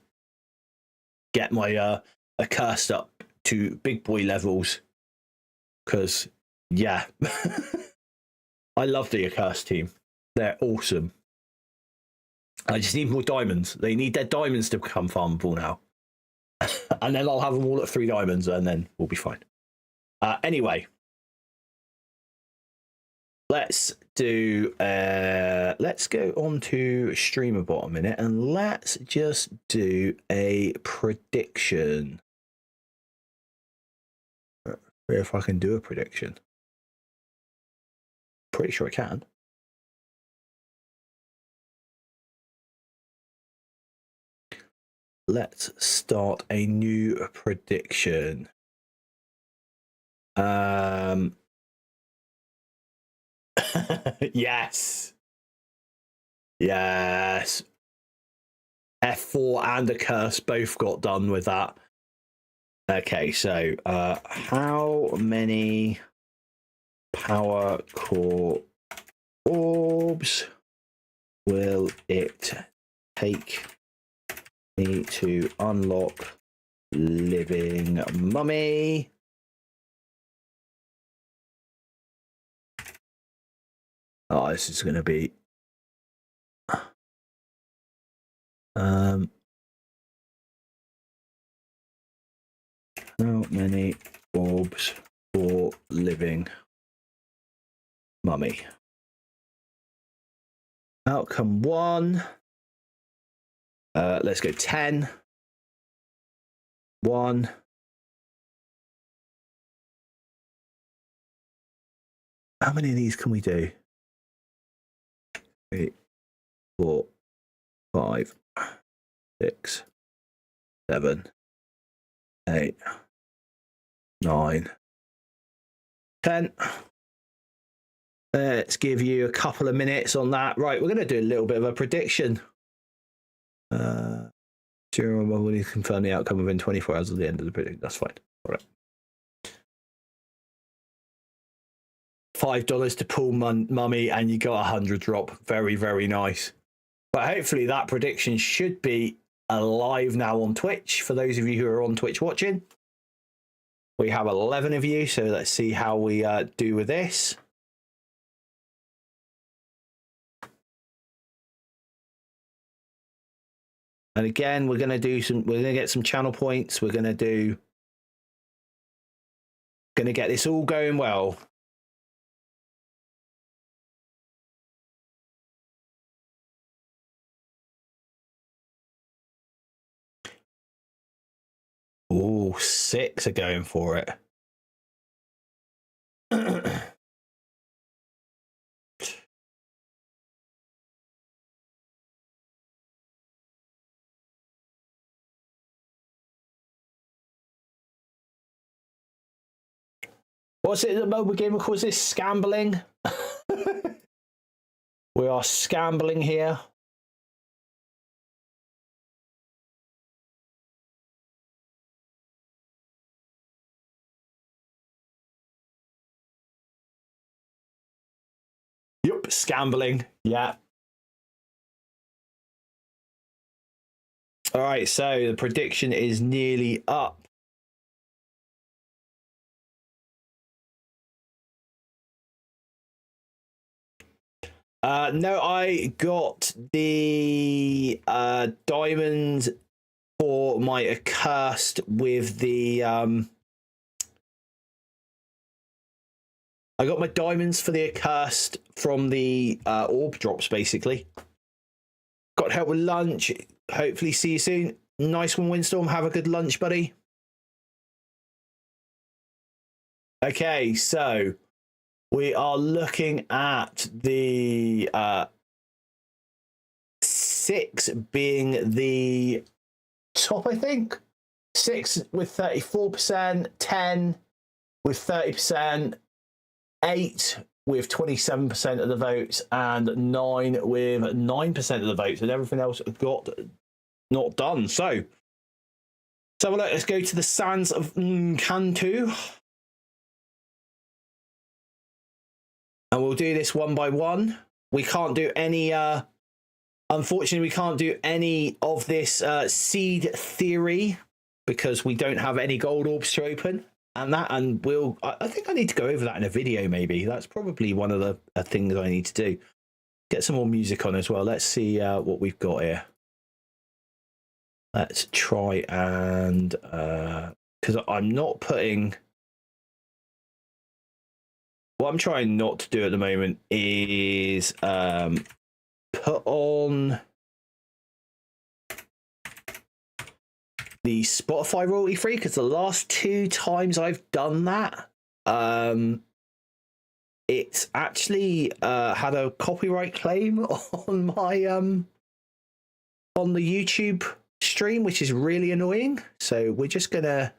get my accursed up to big boy levels. Because, yeah, I love the accursed team. They're awesome. I just need more diamonds. They need their diamonds to become farmable now. And then I'll have them all at 3 diamonds and then we'll be fine. Anyway, let's go on to StreamerBot a minute and let's just do a prediction. If I can do a prediction. Pretty sure I can. Let's start a new prediction. Yes. Yes. F4 and a curse both got done with that. Okay, so how many power core orbs will it take me to unlock Living Mummy? Oh, this is going to be how many orbs for Living Mummy? Outcome 1. Let's go 10. 1. How many of these can we do? 3, 4, 5, 6, 7, 8, 9, 10. Let's give you a couple of minutes on that. Right, we're going to do a little bit of a prediction. Will you confirm the outcome within 24 hours of the end of the prediction? That's fine. All right. $5 to pull Mummy, and you got 100 drop. Very, very nice. But hopefully that prediction should be alive now on Twitch. For those of you who are on Twitch watching, we have 11 of you. So let's see how we do with this. And again, we're going to get some channel points. We're going to get this all going well. Oh, 6 are going for it. What's it the mobile gamer calls this? Scambling? We are scambling here. Yep. Nope. Scambling. Yeah. All right. So the prediction is nearly up. No, I got the diamonds for my accursed with the I got my diamonds for the accursed from the orb drops, basically. Got help with lunch. Hopefully see you soon. Nice one, Windstorm. Have a good lunch, buddy. Okay, so we are looking at the 6 being the top, I think. 6 with 34%, 10 with 30%, 8 with 27% of the votes, and 9 with 9% of the votes, and everything else got not done. So let's have a look. Let's go to the Sands of Cantu. And we'll do this one by one. We can't do any, unfortunately, we can't do any of this seed theory because we don't have any gold orbs to open. And I think I need to go over that in a video, maybe. That's probably one of the things I need to do. Get some more music on as well. Let's see what we've got here. Let's try and, because I'm not putting... What I'm trying not to do at the moment is put on the Spotify royalty free, because the last 2 times I've done that, it's actually had a copyright claim on my on the YouTube stream, which is really annoying. So we're just gonna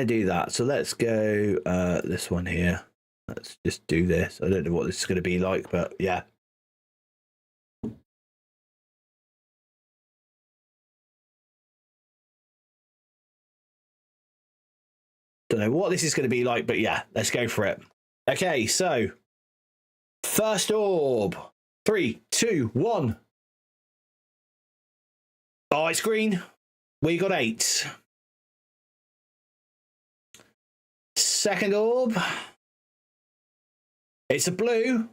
do that. So let's go this one here. Let's just do this. I don't know what this is going to be like, but yeah. Don't know what this is going to be like, but yeah, let's go for it. Okay, so first orb. 3, 2, 1. Oh, it's green. We got 8. Second orb. It's a blue.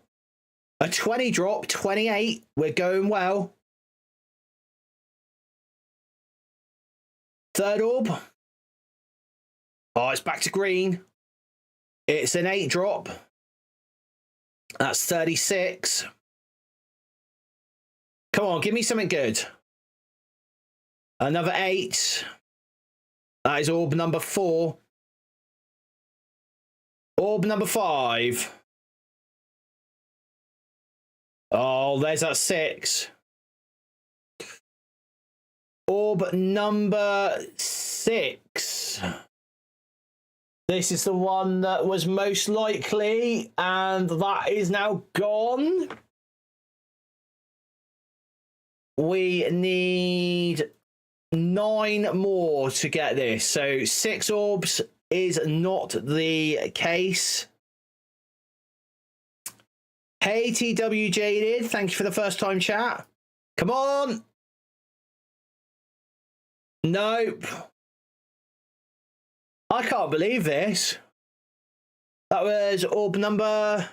A 20 drop, 28. We're going well. Third orb. Oh, it's back to green. It's an 8 drop. That's 36. Come on, give me something good. Another 8. That is orb number 4. Orb number 5. Oh, there's that 6. Orb number 6. This is the one that was most likely, and that is now gone. We need 9 more to get this. So 6 orbs is not the case. Hey, TW Jaded, thank you for the first time chat. Come on. Nope. I can't believe this. That was orb number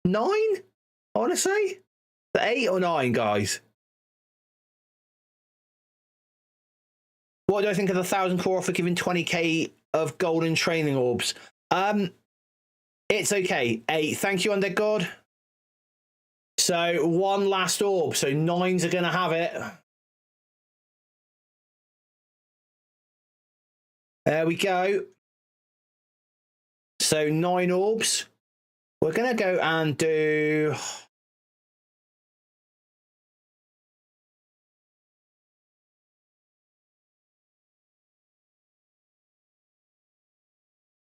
9, I want to say. The 8 or 9, guys. What do I think of the 1,000 core for giving 20k of golden training orbs? It's okay. 8. Thank you, Undead God. So 1 last orb. So 9s are going to have it. There we go. So 9 orbs. We're going to go and do...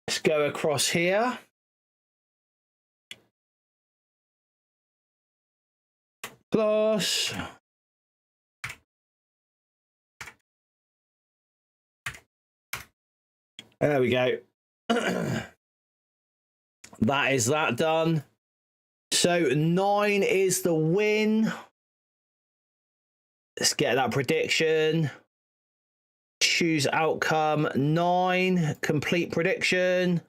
Let's go across here. Plus. There we go. That is that done. So 9 is the win. Let's get that prediction. Choose outcome. 9. Complete prediction.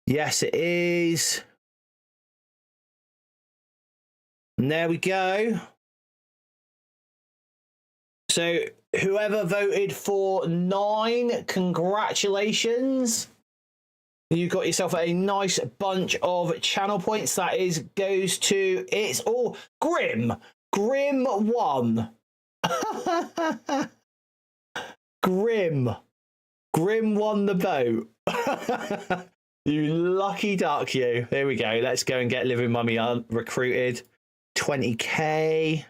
Yes, it is. And there we go. So whoever voted for 9, congratulations. You got yourself a nice bunch of channel points. That goes to, it's all Grim. Grim won. Grim won the vote. You lucky duck, you. There we go. Let's go and get Living Mummy recruited. 20k.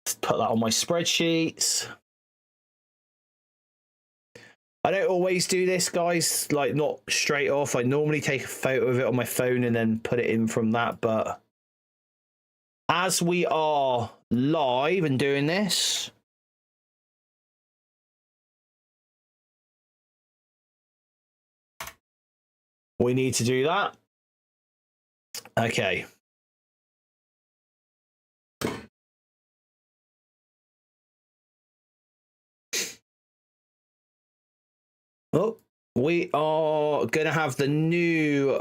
Let's put that on my spreadsheets. I don't always do this, guys, like not straight off. I normally take a photo of it on my phone and then put it in from that. But as we are live and doing this, we need to do that. Okay. Oh, we are going to have the new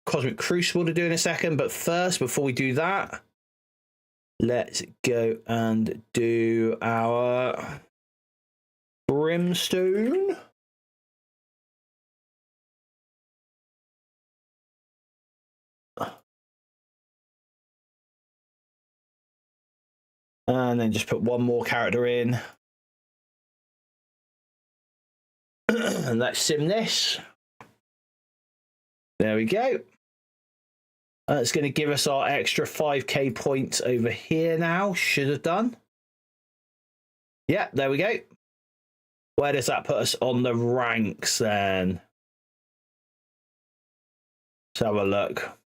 Cosmic Crucible to do in a second. But first, before we do that, let's go and do our Brimstone. And then just put one more character in. And let's sim this. There we go. It's going to give us our extra 5k points over here now. Should have done. Yeah, there we go. Where does that put us on the ranks then? Let's have a look.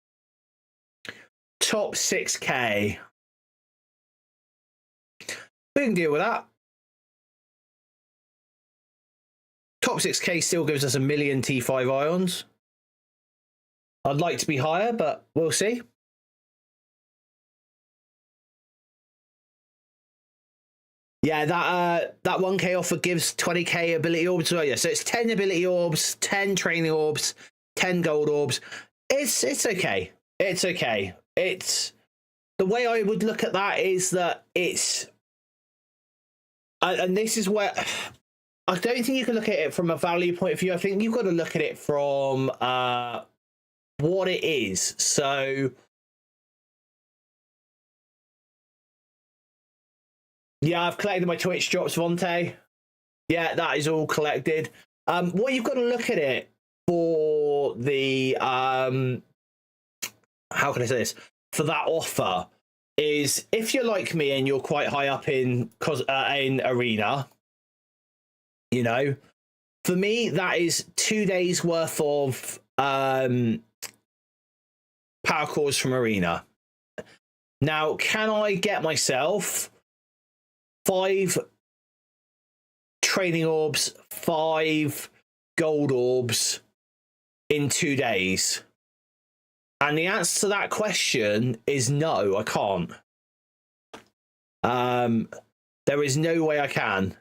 Top 6k. We can deal with that. Top 6k still gives us 1 million T5 ions. I'd like to be higher, but we'll see. Yeah, that 1k offer gives 20k ability orbs. Oh, yeah, so it's 10 ability orbs, 10 training orbs, 10 gold orbs. It's okay. It's okay. It's the way I would look at that is that it's, and this is where I don't think you can look at it from a value point of view. I think you've got to look at it from what it is. So yeah, I've collected my Twitch drops, Vontae. Yeah, that is all collected. What you've got to look at it for the how can I say this? For that offer is if you're like me and you're quite high up in arena, you know, for me that is 2 days worth of power cores from arena. Now, can I get myself 5 training orbs, 5 gold orbs in 2 days? And the answer to that question is no, I can't. There is no way I can.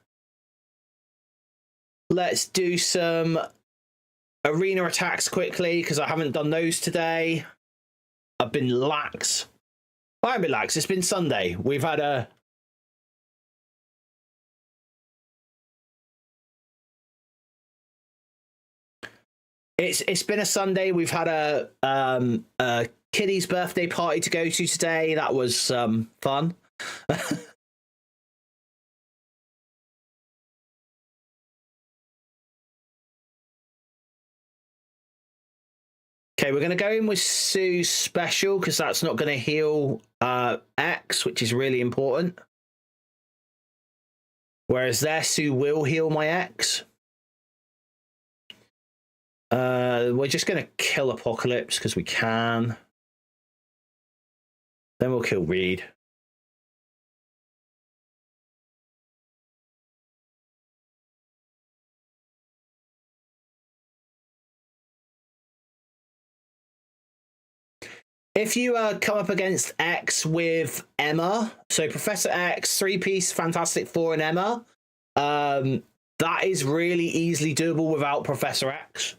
Let's do some arena attacks quickly because I haven't done those today. I've been lax. I'm relaxed. It's been Sunday. We've had a It's been a Sunday. We've had a kiddie's birthday party to go to today. That was fun. Okay, we're going to go in with Sue's special because that's not going to heal X, which is really important. Whereas there, Sue will heal my X. We're just going to kill Apocalypse because we can. Then we'll kill Reed. If you come up against X with Emma, so Professor X, 3-piece Fantastic Four and Emma, that is really easily doable without Professor X.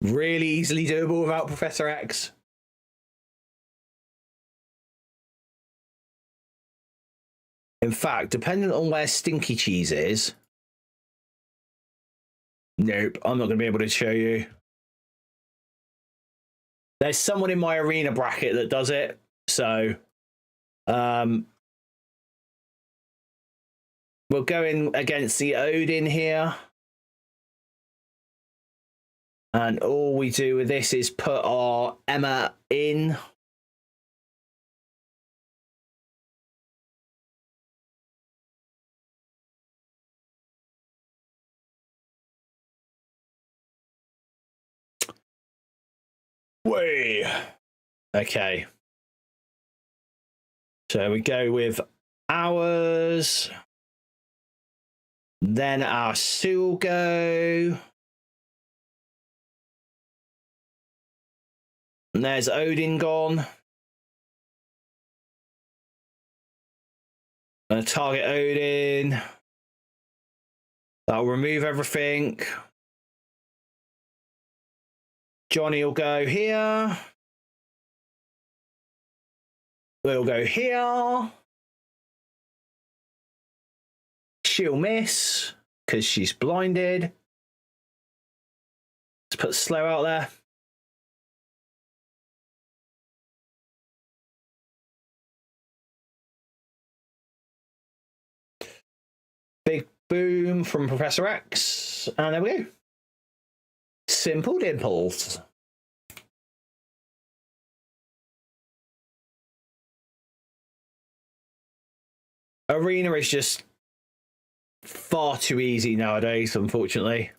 Really easily doable without Professor X. In fact, depending on where Stinky Cheese is, nope, I'm not going to be able to show you. There's someone in my arena bracket that does it, so we'll go in against the Odin here. And all we do with this is put our Emma in. Way. Okay. So we go with ours. Then our Sue will go. And there's Odin gone. Gonna target Odin. That'll remove everything. Johnny will go here. We'll go here. She'll miss because she's blinded. Let's put slow out there. Big boom from Professor X. And there we go. Simple dimples. Arena is just far too easy nowadays, unfortunately.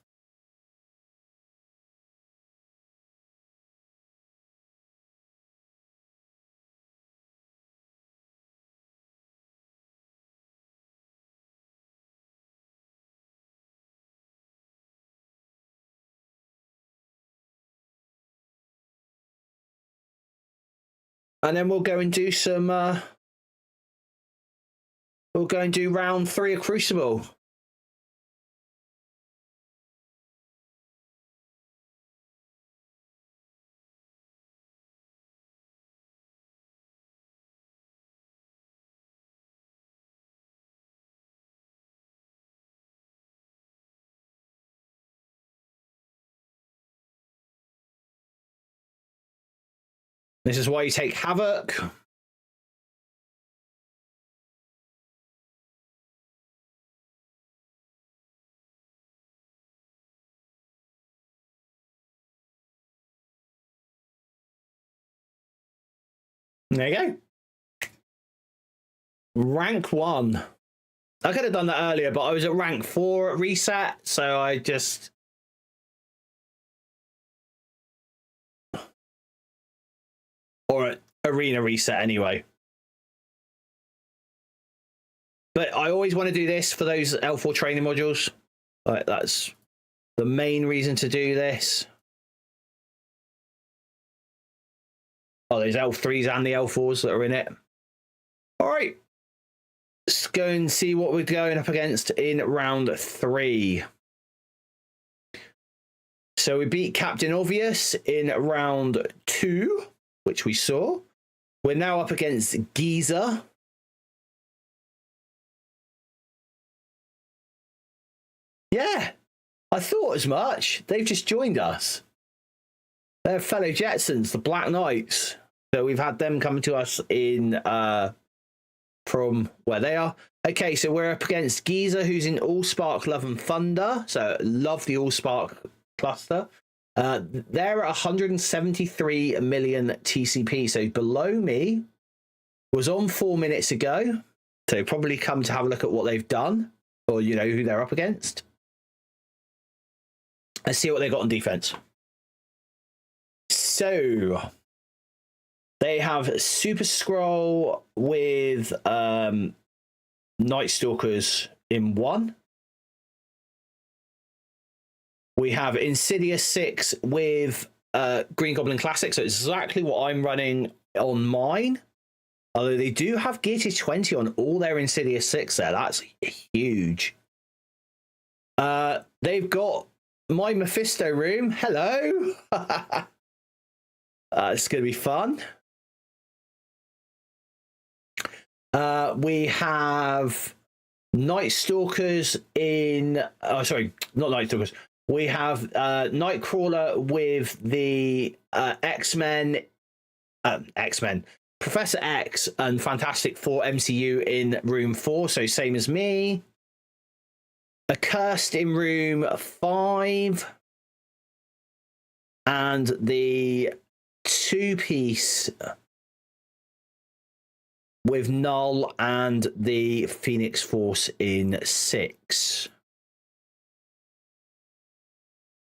And then we'll go and do some we'll go and do round 3 of Crucible. This is why you take Havoc. There you go. Rank 1. I could have done that earlier, but I was at rank 4 at reset, so I just... Or at arena reset anyway. But I always want to do this for those L4 training modules. Like, that's the main reason to do this. Oh, there's L3s and the L4s that are in it. All right. Let's go and see what we're going up against in round 3. So we beat Captain Obvious in round 2, which we saw. We're now up against Giza. Yeah, I thought as much. They've just joined us. They're fellow Jetsons, the Black Knights. So we've had them come to us in from where they are. Okay, so we're up against Giza, who's in Allspark, Love and Thunder. So love the Allspark cluster. They're at 173 million TCP. So below me, was on 4 minutes ago. So probably come to have a look at what they've done, or you know who they're up against. Let's see what they got on defense. So they have Super Scroll with Night Stalkers in 1. We have Insidious 6 with Green Goblin Classic, so it's exactly what I'm running on mine. Although they do have gear to 20 on all their Insidious 6 there. That's huge. They've got my Mephisto room. Hello. It's going to be fun. We have Night Stalkers in... Oh, sorry, not Night Stalkers. We have Nightcrawler with the X-Men... X-Men. Professor X and Fantastic Four MCU in room 4, so same as me. Accursed in room 5. And the 2-piece with Null and the Phoenix Force in 6.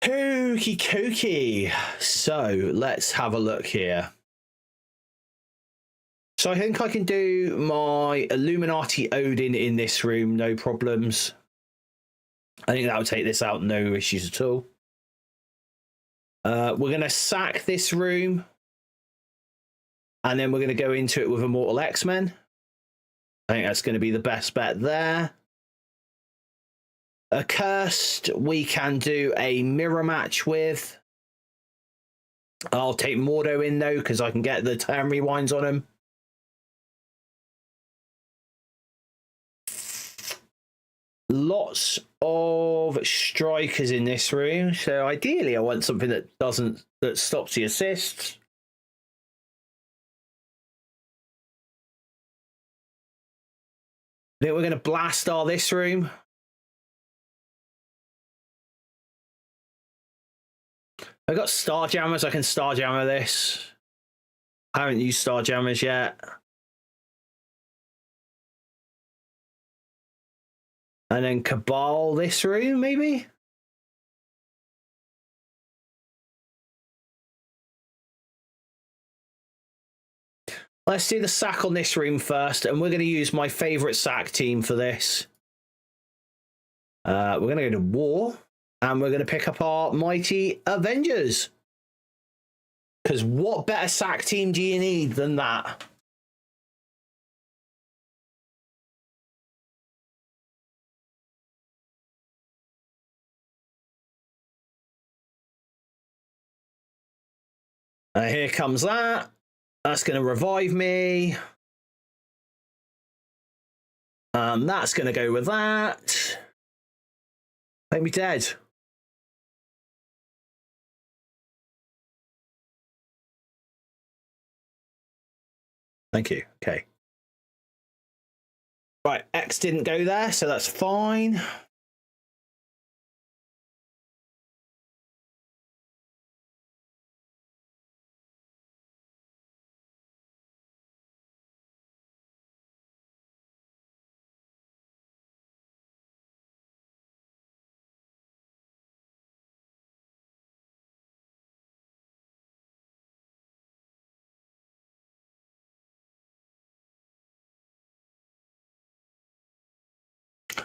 Hokey cokey. So let's have a look here. So I think I can do my Illuminati Odin in this room, no problems. I think that'll take this out, no issues at all. We're going to sack this room. And then we're going to go into it with Immortal X-Men. I think that's going to be the best bet there. Accursed, we can do a mirror match with. I'll take Mordo in, though, because I can get the turn rewinds on him. Lots of strikers in this room. So ideally, I want something that stops the assists. I think we're going to blast this room. I've got Starjammers. I can Starjammer this. I haven't used Starjammers yet. And then Cabal this room, maybe? Let's do the sack on this room first, and we're going to use my favourite sack team for this. We're going to go to War, and we're going to pick up our mighty Avengers. Because what better sack team do you need than that? Here comes that. That's going to revive me. That's going to go with that. Make me dead. Thank you. Okay. Right, X didn't go there, so that's fine.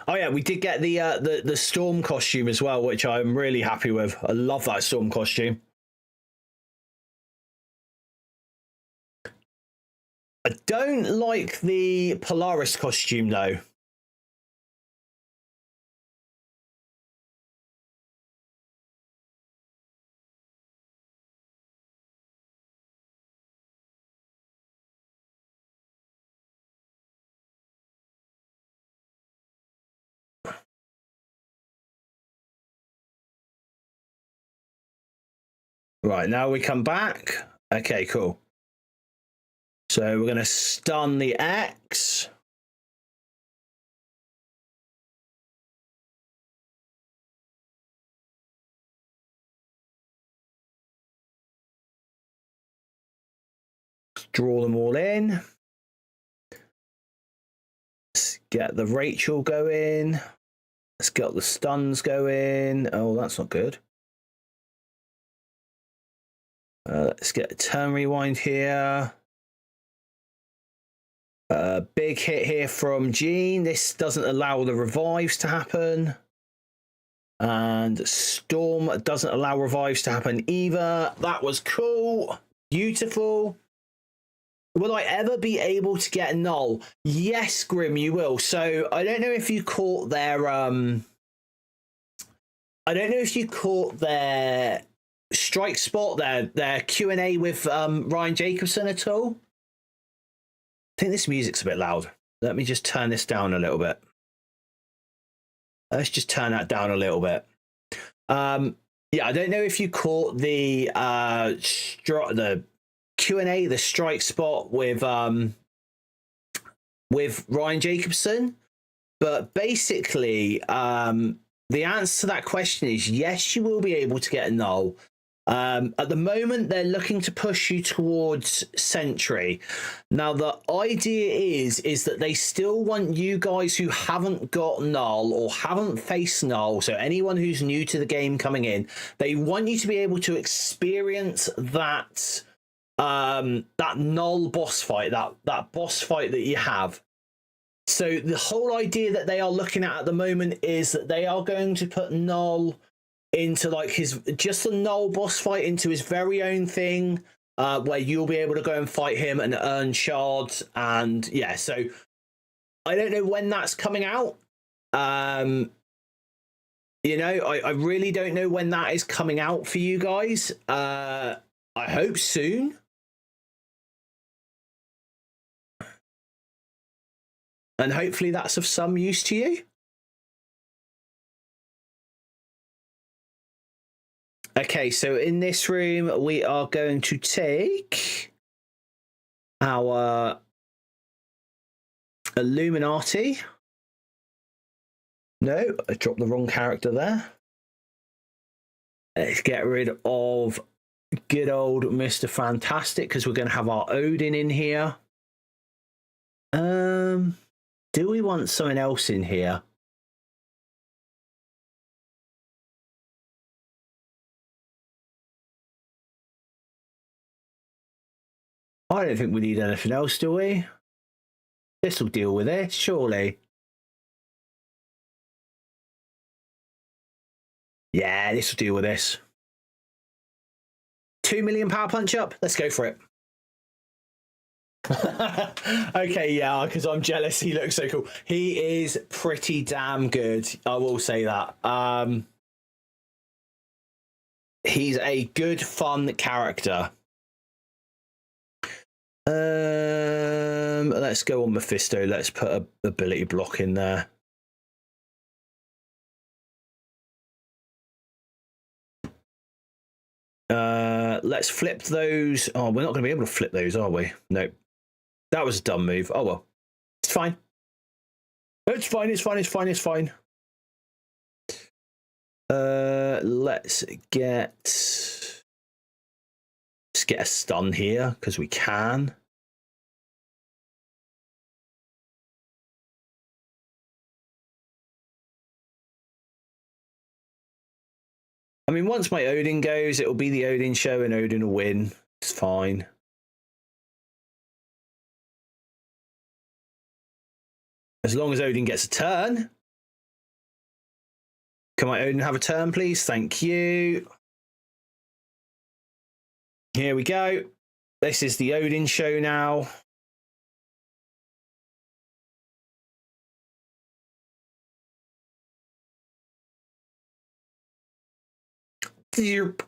Oh yeah, we did get the Storm costume as well, which I'm really happy with. I love that Storm costume. I don't like the Polaris costume though. Right, now we come back. Okay, cool. So we're going to stun the X. Draw them all in. Let's get the Rachel going. Let's get the stuns going. Oh, that's not good. Let's get a turn rewind here. Big hit here from Jean. This doesn't allow the revives to happen. And Storm doesn't allow revives to happen either. That was cool. Beautiful. Will I ever be able to get Null? Yes, Grim, you will. So I don't know if you caught their strike spot, their Q&A with Ryan Jacobson at all. I think this music's a bit loud. Let me just turn this down a little bit. Let's just turn that down a little bit. Yeah, I don't know if you caught the Q&A, the strike spot with Ryan Jacobson, but basically the answer to that question is yes, you will be able to get a Null. At the moment, they're looking to push you towards Sentry. Now, the idea is that they still want you guys who haven't got Null or haven't faced Null, so anyone who's new to the game coming in, they want you to be able to experience that Null boss fight, that boss fight that you have. So the whole idea that they are looking at the moment is that they are going to put Null into like just a Null boss fight into his very own thing, where you'll be able to go and fight him and earn shards. And yeah, so I don't know when that's coming out. You know, I really don't know when that is coming out for you guys. I hope soon. And hopefully that's of some use to you. Okay, so in this room, we are going to take our Illuminati. No, I dropped the wrong character there. Let's get rid of good old Mr. Fantastic, because we're going to have our Odin in here. Do we want someone else in here? I don't think we need anything else, do we? This will deal with it, surely. Yeah, this will deal with this. 2 million power punch up. Let's go for it. Okay, yeah, because I'm jealous. He looks so cool. He is pretty damn good. I will say that. He's a good, fun character. Let's go on Mephisto. Let's put a ability block in there. Let's flip those. Oh, we're not going to be able to flip those, are we? No. That was a dumb move. Oh, well. It's fine. It's fine, it's fine, it's fine, it's fine. Let's get a stun here, because we can. I mean, once my Odin goes, it'll be the Odin show and Odin will win. It's fine. As long as Odin gets a turn. Can my Odin have a turn, please? Thank you. Here we go. This is the Odin show now. Doop.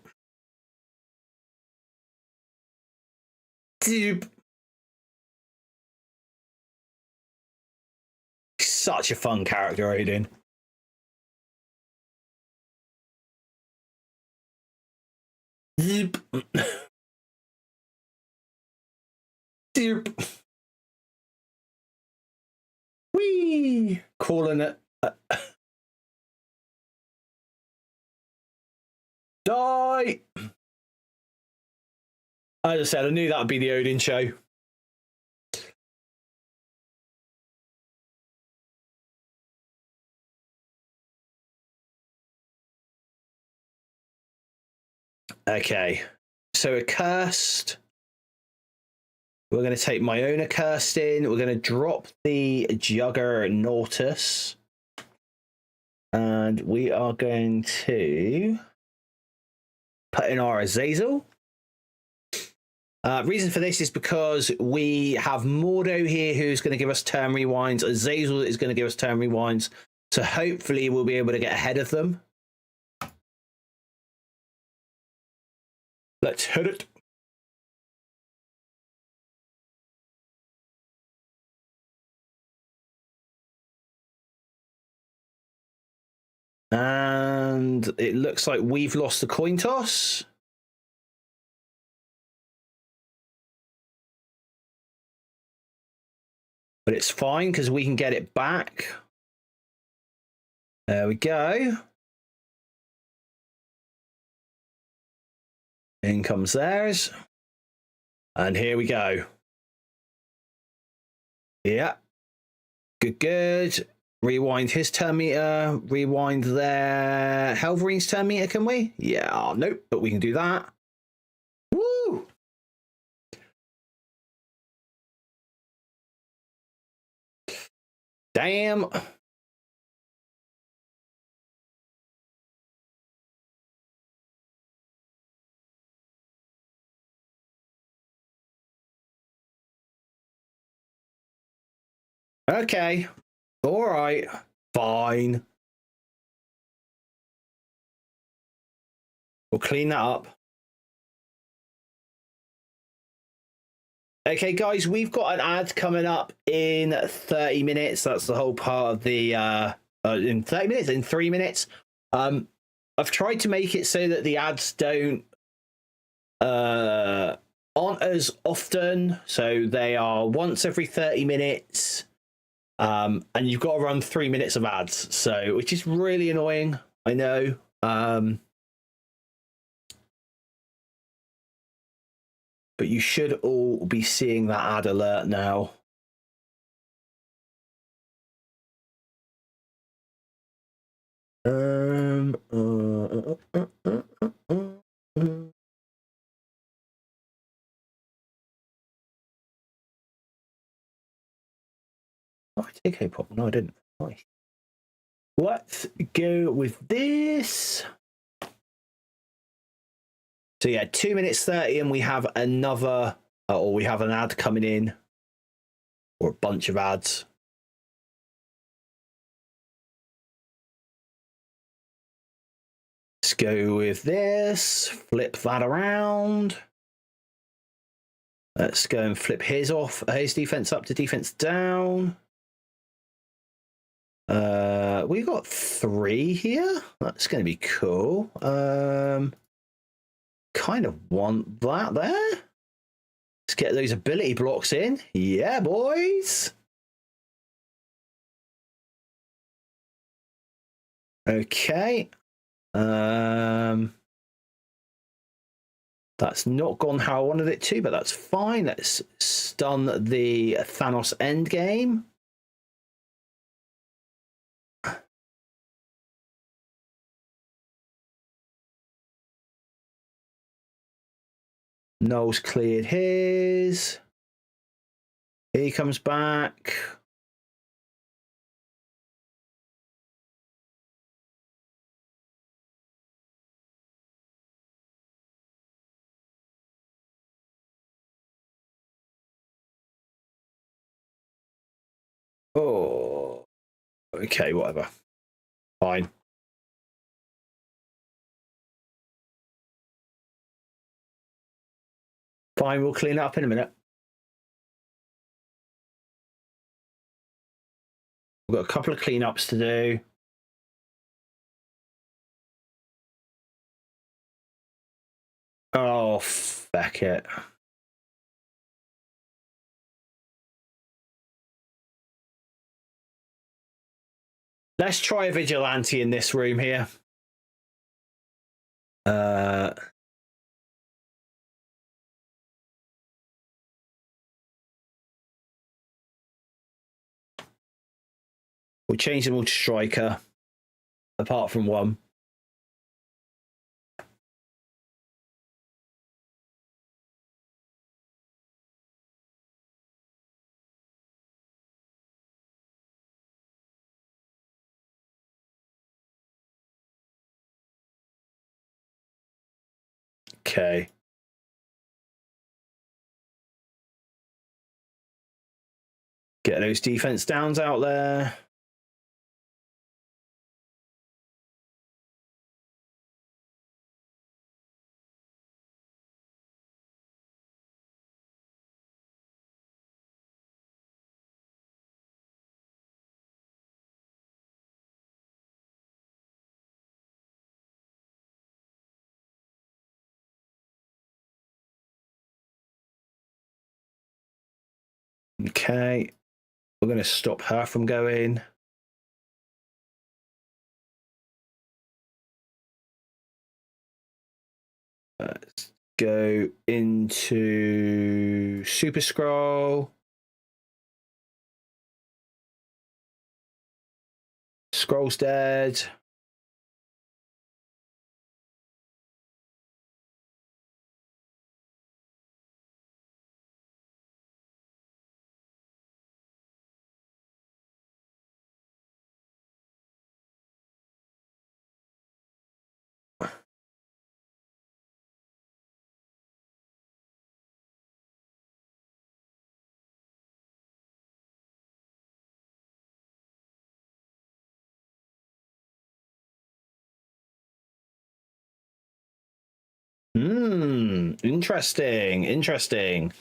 Doop. Such a fun character, Odin. Doop. Doop. Whee! Calling it. Die! As I said, I knew that would be the Odin show. Okay, so accursed. We're going to take my own accursed in. We're going to drop the Juggernautus. And we are going to put in our Azazel. Reason for this is because we have Mordo here who's going to give us turn rewinds. Azazel is going to give us turn rewinds. So hopefully we'll be able to get ahead of them. Let's hit it. And it looks like we've lost the coin toss. But it's fine because we can get it back. There we go. In comes theirs. And here we go. Yeah. Good, good. Rewind his turn meter. Rewind their Helverine's turn meter, can we? Yeah, oh, nope, but we can do that. Woo! Damn. Okay. All right. Fine. We'll clean that up. Okay, guys, we've got an ad coming up in 30 minutes. That's the whole part of the in 30 minutes, in 3 minutes. I've tried to make it so that the ads don't aren't as often. So they are once every 30 minutes. And you've got to run 3 minutes of ads, so which is really annoying. I know. But you should all be seeing that ad alert now. Oh, I did K-pop. No, I didn't. Nice. Let's go with this. So yeah, 2 minutes 30, and we have another, or we have an ad coming in, or a bunch of ads. Let's go with this. Flip that around. Let's go and flip his off. His defense up to defense down. We got 3 here. That's going to be cool. Kind of want that there. Let's get those ability blocks in. Yeah, boys. Okay. That's not gone how I wanted it to, but that's fine. Let's stun the Thanos endgame. Noel's cleared his. He comes back. Oh, okay, whatever. Fine. Fine, we'll clean it up in a minute. We've got a couple of cleanups to do. Oh, feck it. Let's try a vigilante in this room here. We'll change them all to striker, apart from one. Okay. Get those defense downs out there. Okay. We're going to stop her from going. Let's go into Super Scroll. Scroll's dead. Interesting. Interesting.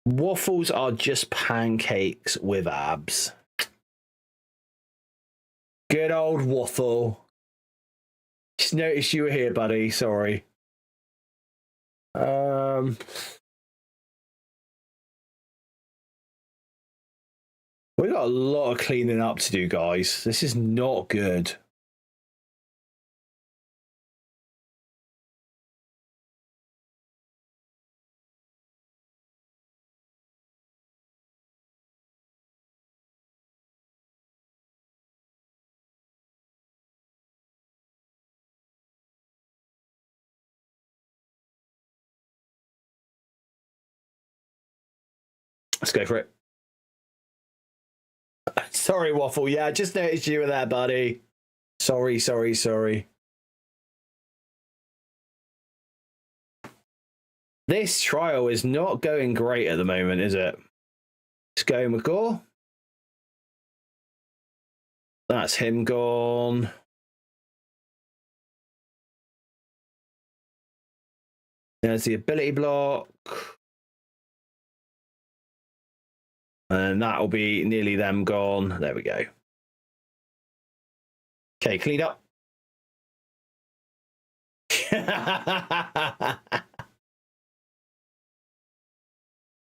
Waffles are just pancakes with abs. Good old Waffle. Just noticed you were here, buddy. Sorry. We got a lot of cleaning up to do, guys. This is not good. Let's go for it. Sorry, Waffle. Yeah, I just noticed you were there, buddy. Sorry. This trial is not going great at the moment, is it? Let's go, McCaw. That's him gone. There's the ability block. And that'll be nearly them gone. There we go. Okay, clean up.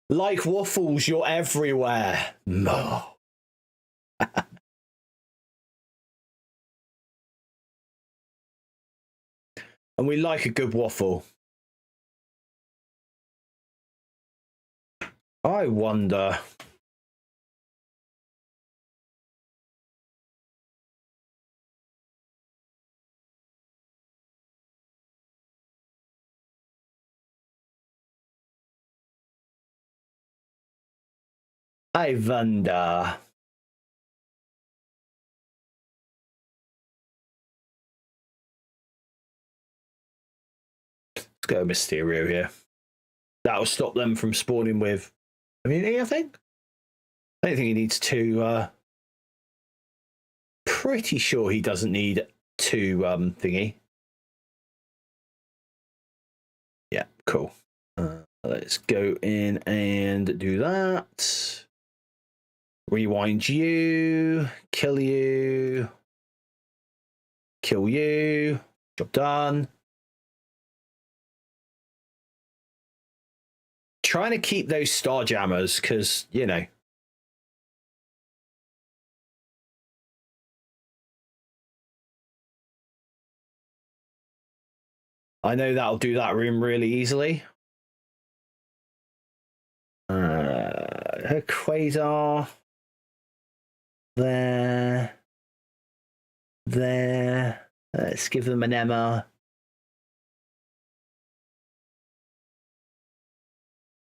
Like Waffles, you're everywhere. No. And we like a good waffle. I wonder. I wonder. Let's go Mysterio here. That'll stop them from spawning with immunity, I think. I don't think he needs two. Pretty sure he doesn't need two thingy. Yeah, cool. Let's go in and do that. Rewind you, kill you, kill you. Job done. Trying to keep those star jammers because, you know. I know that'll do that room really easily. Her Quasar. There. Let's give them an Emma.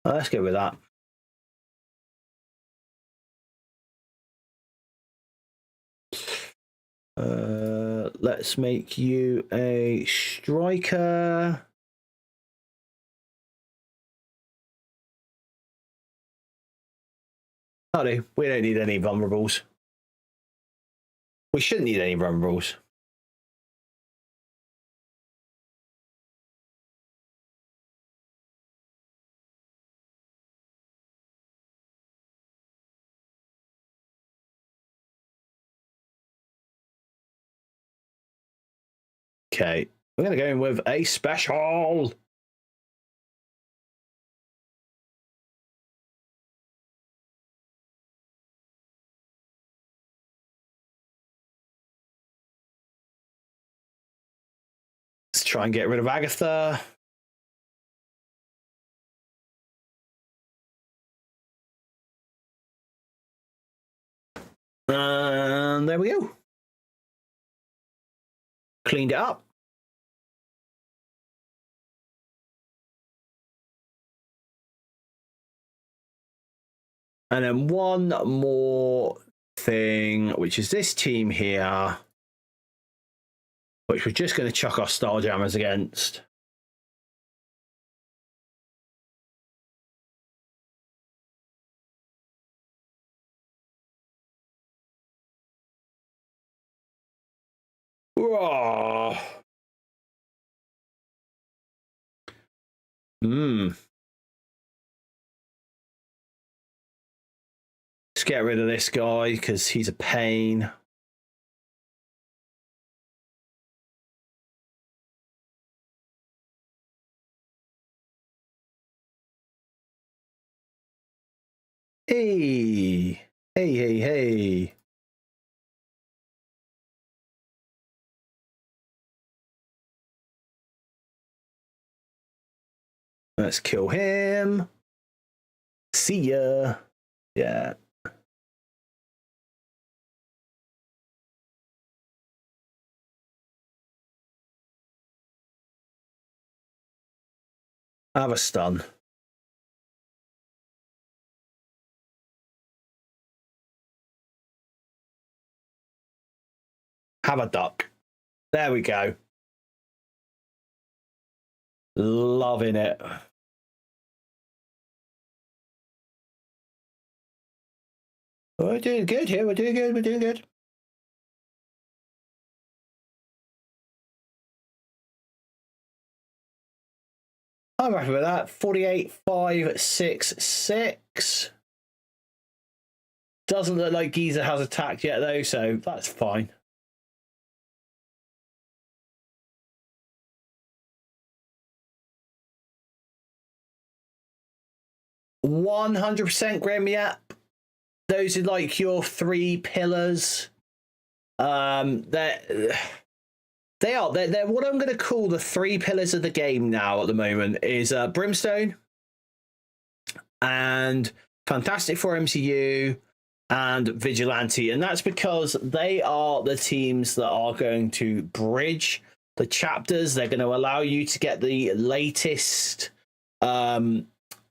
Let's go with that. Let's make you a striker. Oh, we don't need any vulnerables. We shouldn't need any vulnerables. Okay, we're going to go in with a special. Let's try and get rid of Agatha. And there we go. Cleaned it up. And then one more thing, which is this team here, which we're just going to chuck our Starjammers against. Whoa. Let's get rid of this guy because he's a pain. Hey. Hey. Let's kill him. See ya. Yeah. Have a stun. Have a duck. There we go. Loving it. We're doing good here. We're doing good. I'm happy with that. 48,566. Doesn't look like Giza has attacked yet, though, so that's fine. %100% Grim, yeah. Those are like your three pillars. They are. They're what I'm going to call the three pillars of the game now at the moment is Brimstone and Fantastic Four MCU and Vigilante. And that's because they are the teams that are going to bridge the chapters. They're going to allow you to get the latest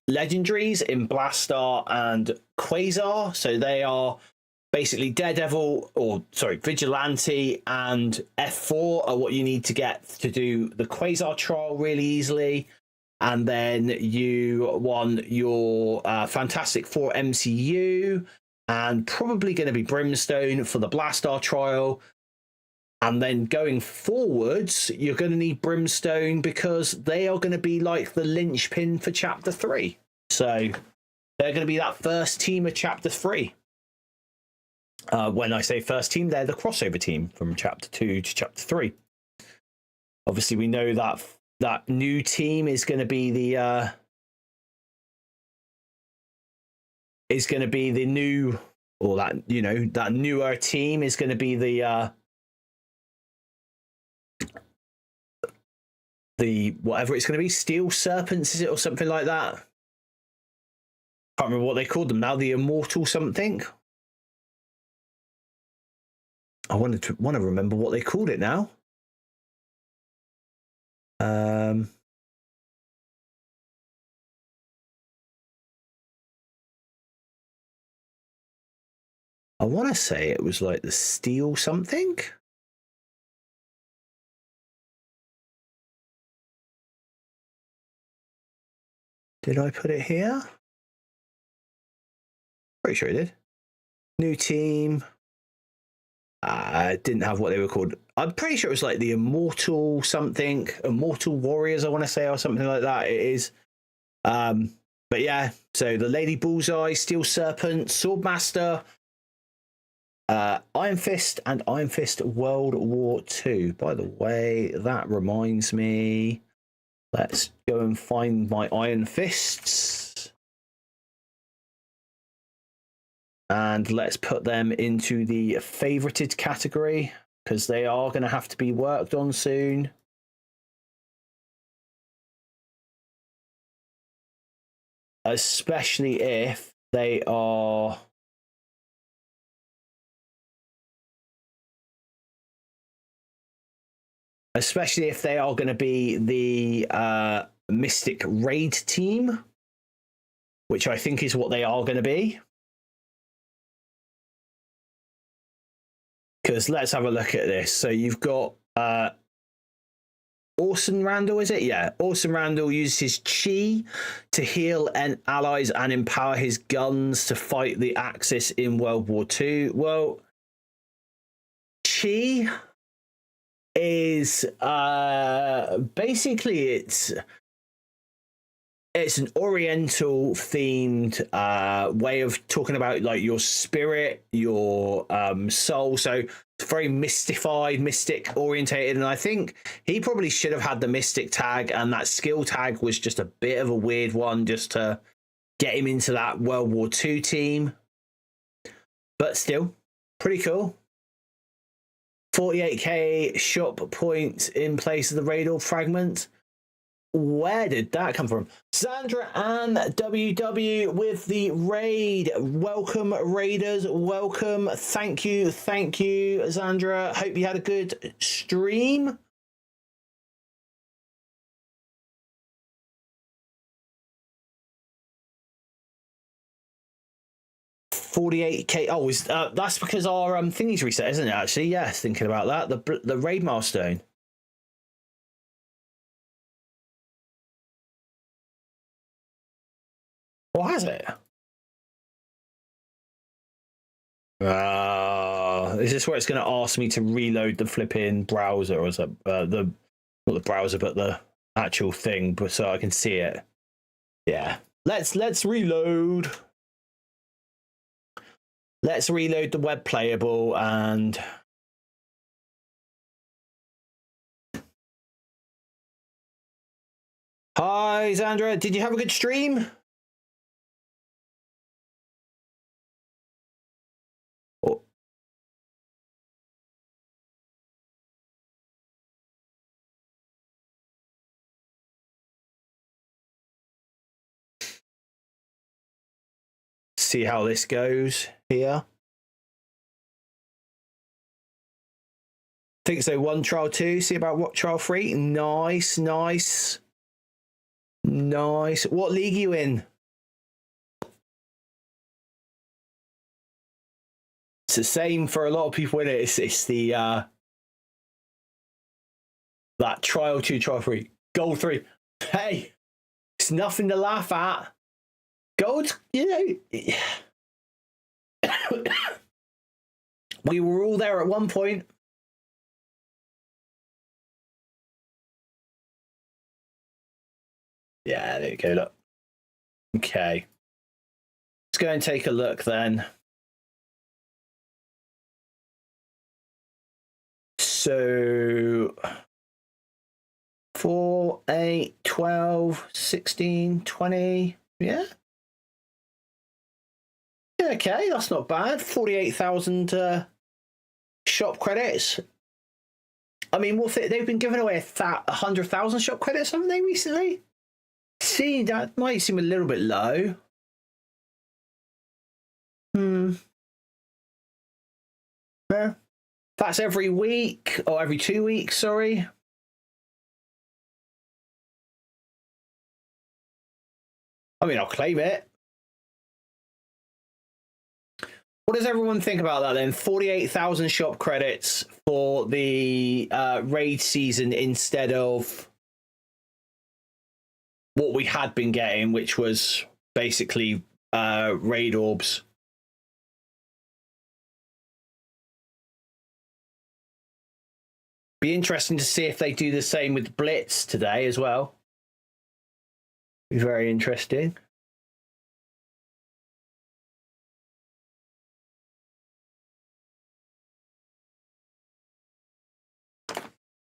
legendaries in Blastar and Quasar. So they are basically Daredevil, or sorry, Vigilante and F4 are what you need to get to do the Quasar trial really easily. And then you won your Fantastic Four MCU and probably going to be Brimstone for the Blastar trial. And then going forwards, you're going to need Brimstone because they are going to be like the linchpin for Chapter 3. So they're going to be that first team of Chapter 3. When I say first team, they're the crossover team from Chapter 2 to Chapter 3. Obviously, we know that that new team is going to be the new, or that, you know, that newer team is going to be the whatever it's going to be, Steel Serpents, is it, or something like that? Can't remember what they called them now. The Immortal something. I want to remember what they called it now. I want to say it was like the Steel something. Did I put it here? Pretty sure I did. New team. Didn't have what they were called. I'm pretty sure it was like the Immortal something, Immortal Warriors, I want to say, or something like that. It is. But yeah, so the Lady Bullseye, Steel Serpent, Swordmaster, Iron Fist, and Iron Fist World War II. By the way, that reminds me. Let's go and find my Iron Fists. And let's put them into the favorited category, because they are going to have to be worked on soon. Especially if they are... Especially if they are going to be the Mystic Raid team, which I think is what they are going to be. Because let's have a look at this. So you've got Orson Randall, is it? Yeah. Orson Randall uses his chi to heal allies and empower his guns to fight the Axis in World War II. Well, chi is basically it's an Oriental themed way of talking about like your spirit, your soul. So it's very mystified, mystic orientated. And I think he probably should have had the mystic tag, and that skill tag was just a bit of a weird one just to get him into that World War II team. But still, pretty cool. 48k shop points in place of the Radar fragment. Where did that come from? Sandra and WW with the raid. Welcome, Raiders. Welcome. Thank you, Sandra. Hope you had a good stream. $48k. Oh, that's because our thingy's reset, isn't it? Actually, yes. Thinking about that, the raid milestone. Or has it? Is this where it's going to ask me to reload the flipping browser, or is it not the browser, but the actual thing, but so I can see it? Yeah. Let's reload. Let's reload the web playable and. Hi, Sandra. Did you have a good stream? See how this goes here. Think so. 1 trial 2. See about what trial 3. Nice. What league are you in? It's the same for a lot of people in it. It's the that trial 2, trial 3, gold 3. Hey, it's nothing to laugh at. Gold, you know. We were all there at one point. Yeah, there you go. Look. Okay. Let's go and take a look then. So 4, 8, 12, 16, 20. Yeah. Okay, that's not bad. 48,000 shop credits. I mean, they've been giving away 100,000 shop credits, haven't they, recently? See, that might seem a little bit low. Yeah. That's every week, or every 2 weeks, sorry. I mean, I'll claim it. What does everyone think about that then? 48,000 shop credits for the raid season instead of what we had been getting, which was basically raid orbs. Be interesting to see if they do the same with Blitz today as well. Be very interesting.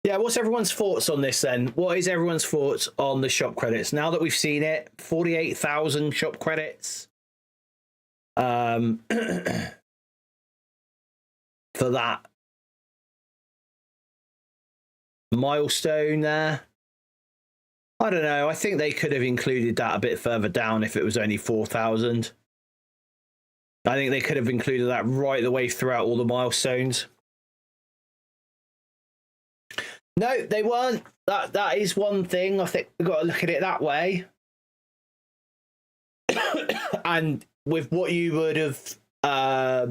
Yeah, what's everyone's thoughts on this then? What is everyone's thoughts on the shop credits? Now that we've seen it, 48,000 shop credits. For that milestone there. I don't know. I think they could have included that a bit further down if it was only 4,000. I think they could have included that right the way throughout all the milestones. No, they weren't. That is one thing. I think we've got to look at it that way. And with what you would have, how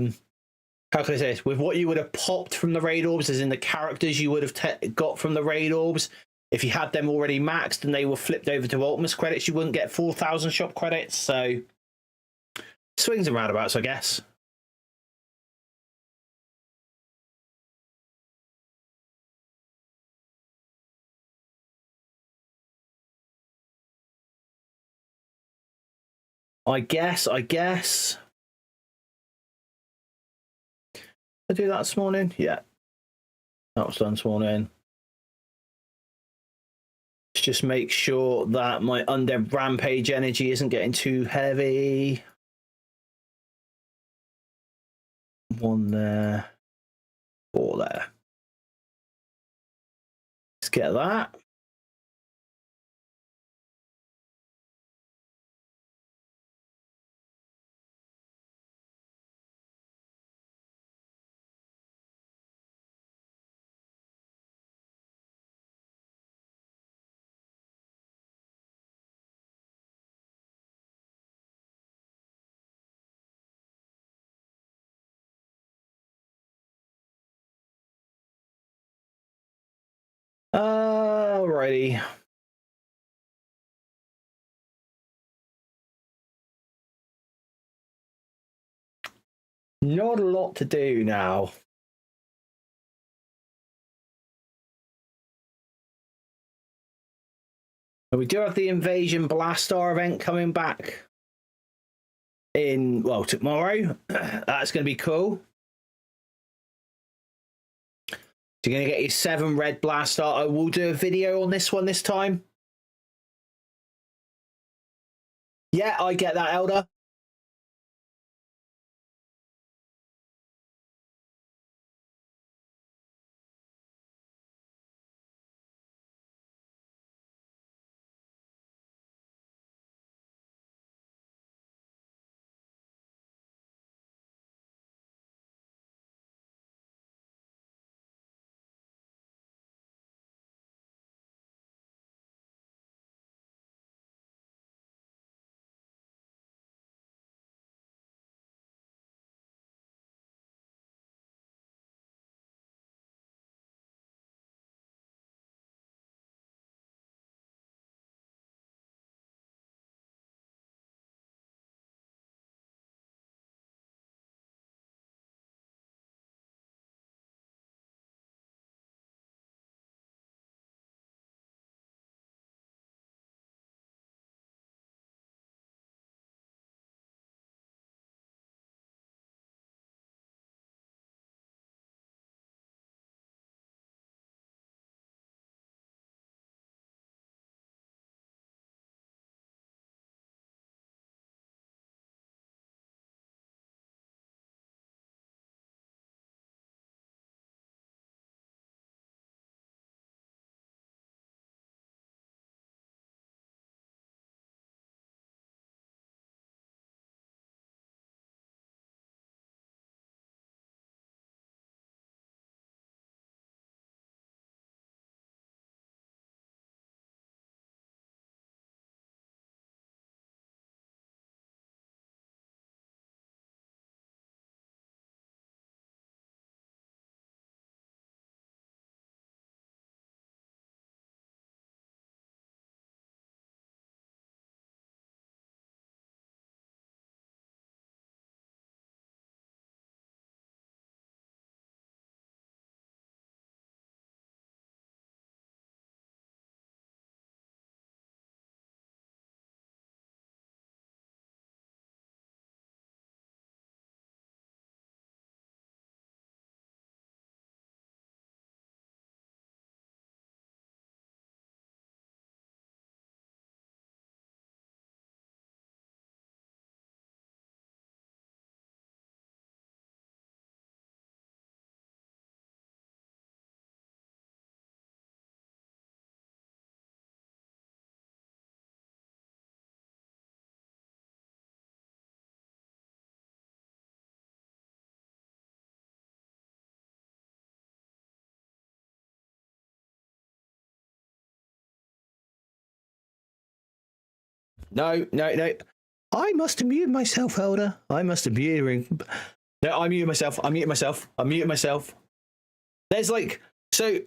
can I say this? With what you would have popped from the raid orbs, as in the characters you would have got from the raid orbs, if you had them already maxed and they were flipped over to Ultimus credits, you wouldn't get 4,000 shop credits. So swings and roundabouts, I guess. I guess. I do that this morning. Yeah, that was done this morning. Let's just make sure that my undead rampage energy isn't getting too heavy. One there, 4 there. Let's get that. Alrighty. Not a lot to do now. We do have the Invasion Blastar event coming back in, well, tomorrow. That's going to be cool. So you're going to get your 7 red Blastar. I will do a video on this one this time. Yeah, I get that, Elder. no. I must have muted myself, Elder. I must have muted. No, I muted myself. I'm muting myself. There's like, so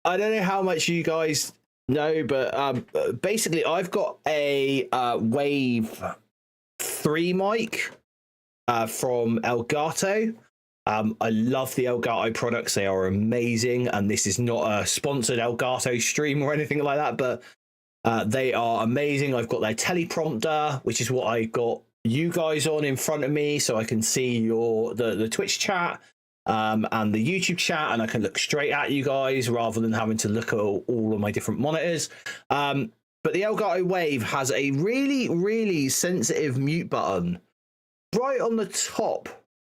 I don't know how much you guys know, but basically I've got a Wave 3 mic from Elgato. I love the Elgato products. They are amazing. And this is not a sponsored Elgato stream or anything like that, but they are amazing. I've got their teleprompter, which is what I got you guys on in front of me, so I can see the Twitch chat and the YouTube chat, and I can look straight at you guys rather than having to look at all of my different monitors. But the Elgato Wave has a really, really sensitive mute button right on the top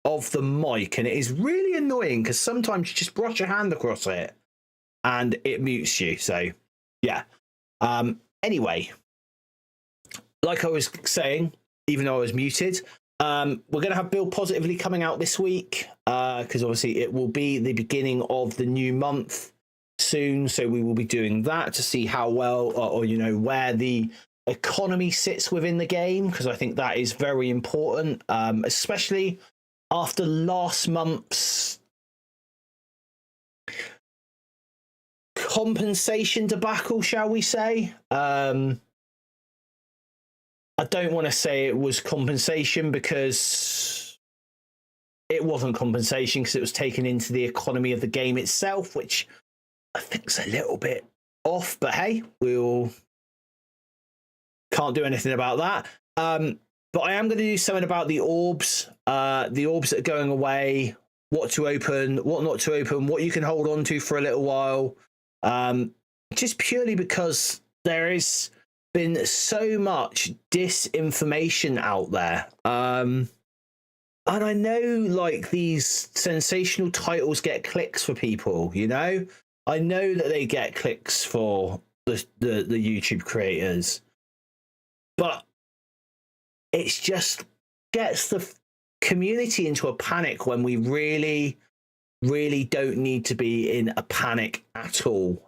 of the mic, and it is really annoying because sometimes you just brush your hand across it and it mutes you. So yeah. Anyway, like I was saying, even though I was muted, we're going to have Build Positively coming out this week because obviously it will be the beginning of the new month soon. So we will be doing that to see how well or you know, where the economy sits within the game, because I think that is very important, especially after last month's compensation debacle, shall we say. I don't want to say it was compensation because it wasn't compensation, because it was taken into the economy of the game itself, which I think's a little bit off, but hey, we'll can't do anything about that. But I am going to do something about the orbs that are going away, what to open, what not to open, what you can hold on to for a little while. Just purely because there has been so much disinformation out there. And I know like these sensational titles get clicks for people, you know? I know that they get clicks for the YouTube creators. But it's just gets the community into a panic when we really, really don't need to be in a panic at all.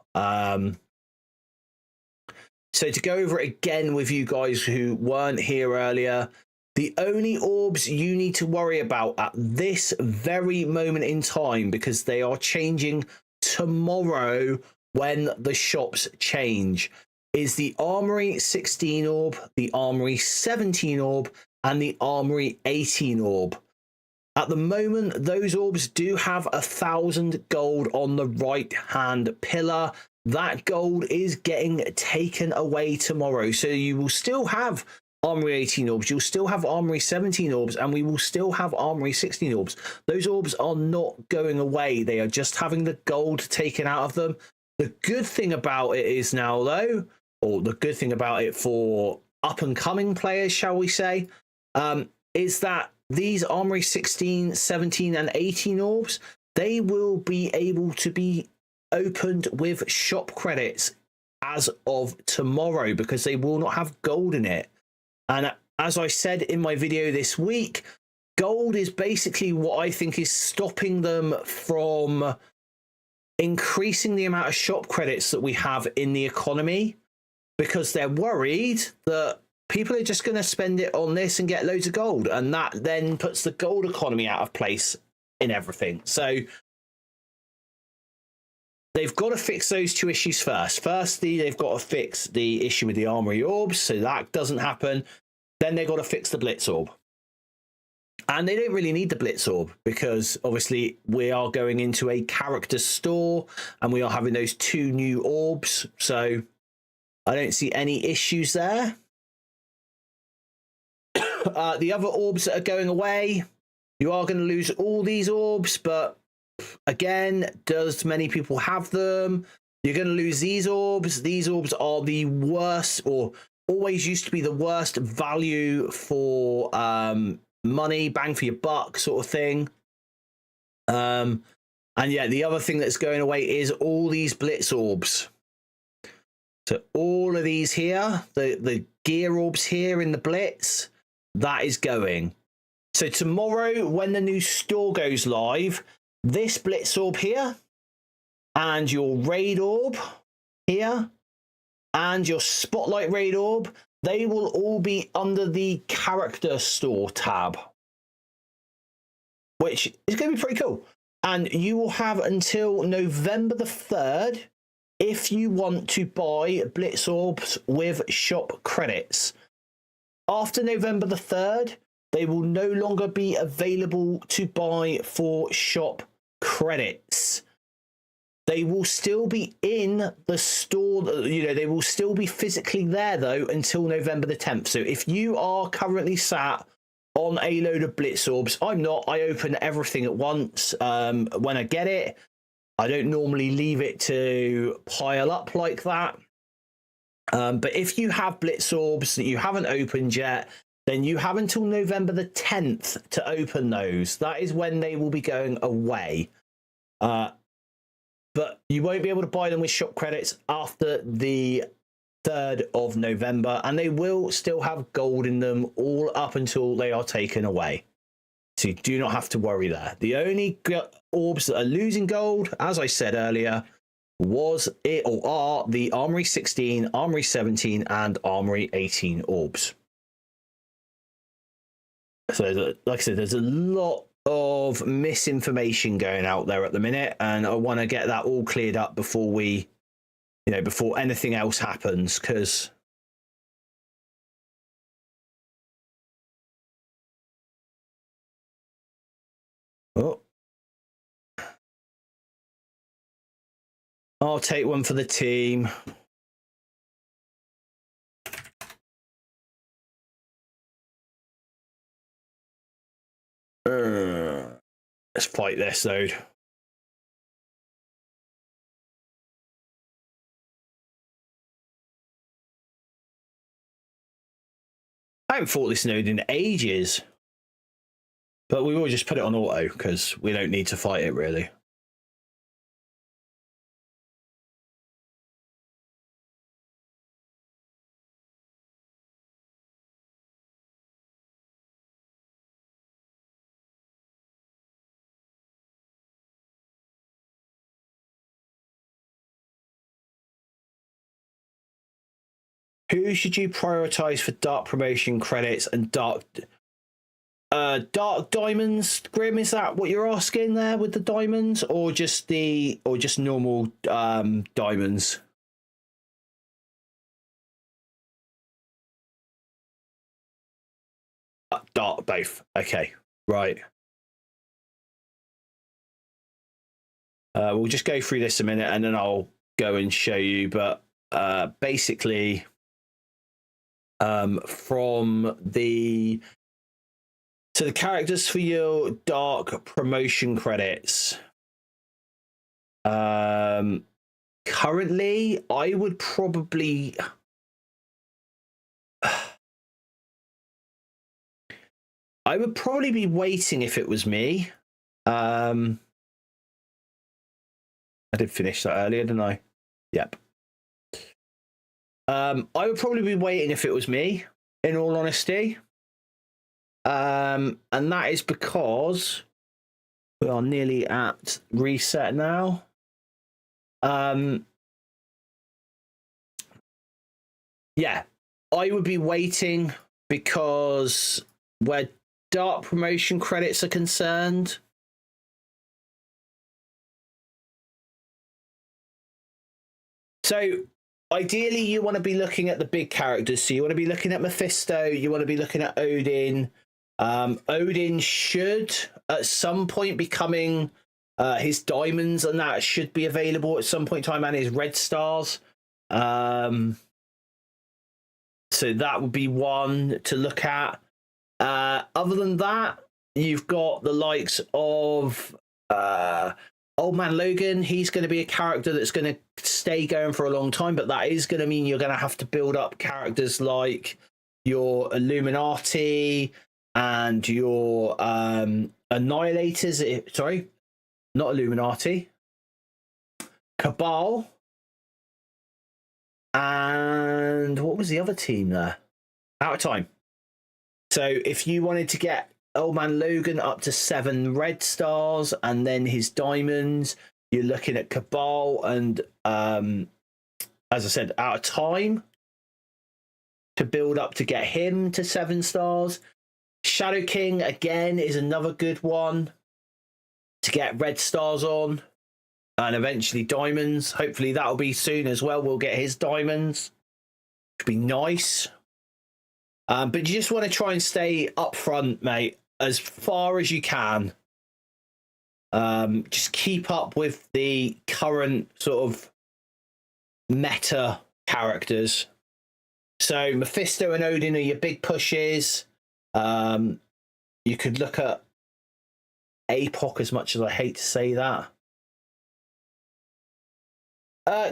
So to go over it again with you guys who weren't here earlier, the only orbs you need to worry about at this very moment in time, because they are changing tomorrow when the shops change, is the Armory 16 orb, the Armory 17 orb, and the Armory 18 orb. At the moment, those orbs do have 1,000 gold on the right-hand pillar. That gold is getting taken away tomorrow. So you will still have Armory 18 orbs, you'll still have Armory 17 orbs, and we will still have Armory 16 orbs. Those orbs are not going away. They are just having the gold taken out of them. The good thing about it is now, though, or the good thing about it for up-and-coming players, shall we say, is that these Armory 16, 17, and 18 orbs, they will be able to be opened with shop credits as of tomorrow, because they will not have gold in it. And as I said in my video this week, gold is basically what I think is stopping them from increasing the amount of shop credits that we have in the economy, because they're worried that people are just going to spend it on this and get loads of gold, and that then puts the gold economy out of place in everything. So they've got to fix those two issues first. Firstly, they've got to fix the issue with the Armory orbs, so that doesn't happen. Then they've got to fix the Blitz orb. And they don't really need the Blitz orb, because obviously we are going into a character store and we are having those two new orbs. So I don't see any issues there. The other orbs that are going away, you are going to lose all these orbs, but again, does many people have them? You're going to lose these orbs. These orbs are the worst, or always used to be the worst value for money, bang for your buck sort of thing. And yeah, the other thing that's going away is all these Blitz orbs. So all of these here, the gear orbs here in the Blitz, that is going. So tomorrow, when the new store goes live, this Blitz orb here, and your raid orb here, and your spotlight raid orb, they will all be under the character store tab, which is going to be pretty cool. And you will have until November the 3rd if you want to buy Blitz Orbs with shop credits. After November the 3rd, they will no longer be available to buy for shop credits. They will still be in the store, they will still be physically there though until November the 10th. So if you are currently sat on a load of Blitz Orbs, I'm not, I open everything at once when I get it. I don't normally leave it to pile up like that. But if you have Blitz Orbs that you haven't opened yet, then you have until November the 10th to open those. That is when they will be going away. But you won't be able to buy them with shop credits after the 3rd of November, and they will still have gold in them all up until they are taken away. So you do not have to worry there. The only orbs that are losing gold, as I said earlier, are the Armory 16, Armory 17, and Armory 18 orbs. So, like I said, there's a lot of misinformation going out there at the minute, and I want to get that all cleared up before we, before anything else happens, because I'll take one for the team. Let's fight this, dude. I haven't fought this node in ages, but we will just put it on auto because we don't need to fight it really. Who should you prioritize for dark promotion credits and dark diamonds? Grim, is that what you're asking there with the diamonds, or just normal diamonds? Dark, both. Okay, right. We'll just go through this a minute and then I'll go and show you. But basically, from the characters for your dark promotion credits, currently I would probably be waiting if it was me. I did finish that earlier, didn't I? Yep. I would probably be waiting if it was me, in all honesty. And that is because we are nearly at reset now. Yeah, I would be waiting because where dark promotion credits are concerned, so ideally you want to be looking at the big characters. So you want to be looking at Mephisto, you want to be looking at Odin. Odin should at some point be coming, his diamonds and that should be available at some point in time, and his red stars. So that would be one to look at. Other than that, you've got the likes of Old Man Logan. He's going to be a character that's going to stay going for a long time, but that is going to mean you're going to have to build up characters like your Illuminati and your Annihilators. Sorry, not Illuminati. Cabal. And what was the other team there? Out of time. So if you wanted to get Old Man Logan up to 7 red stars and then his diamonds, you're looking at Cabal and, as I said, Out of Time. to build up to get him to 7 stars. Shadow King, again, is another good one to get red stars on. And eventually diamonds. Hopefully that'll be soon as well. We'll get his diamonds. Which would be nice. But you just want to try and stay up front, mate, as far as you can. Just keep up with the current sort of meta characters. So Mephisto and Odin are your big pushes. You could look at APOC, as much as I hate to say that.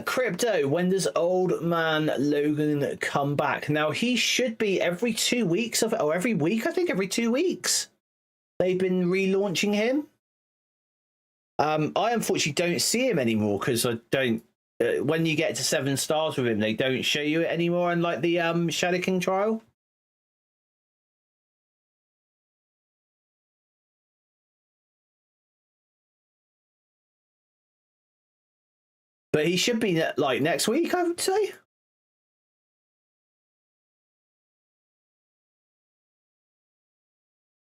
Crypto, when does Old Man Logan come back? Now, he should be every 2 weeks, or every week, I think every 2 weeks. They've been relaunching him. I unfortunately don't see him anymore because I don't. When you get to 7 stars with him, they don't show you it anymore, unlike the Shadow King trial. But he should be like next week, I would say.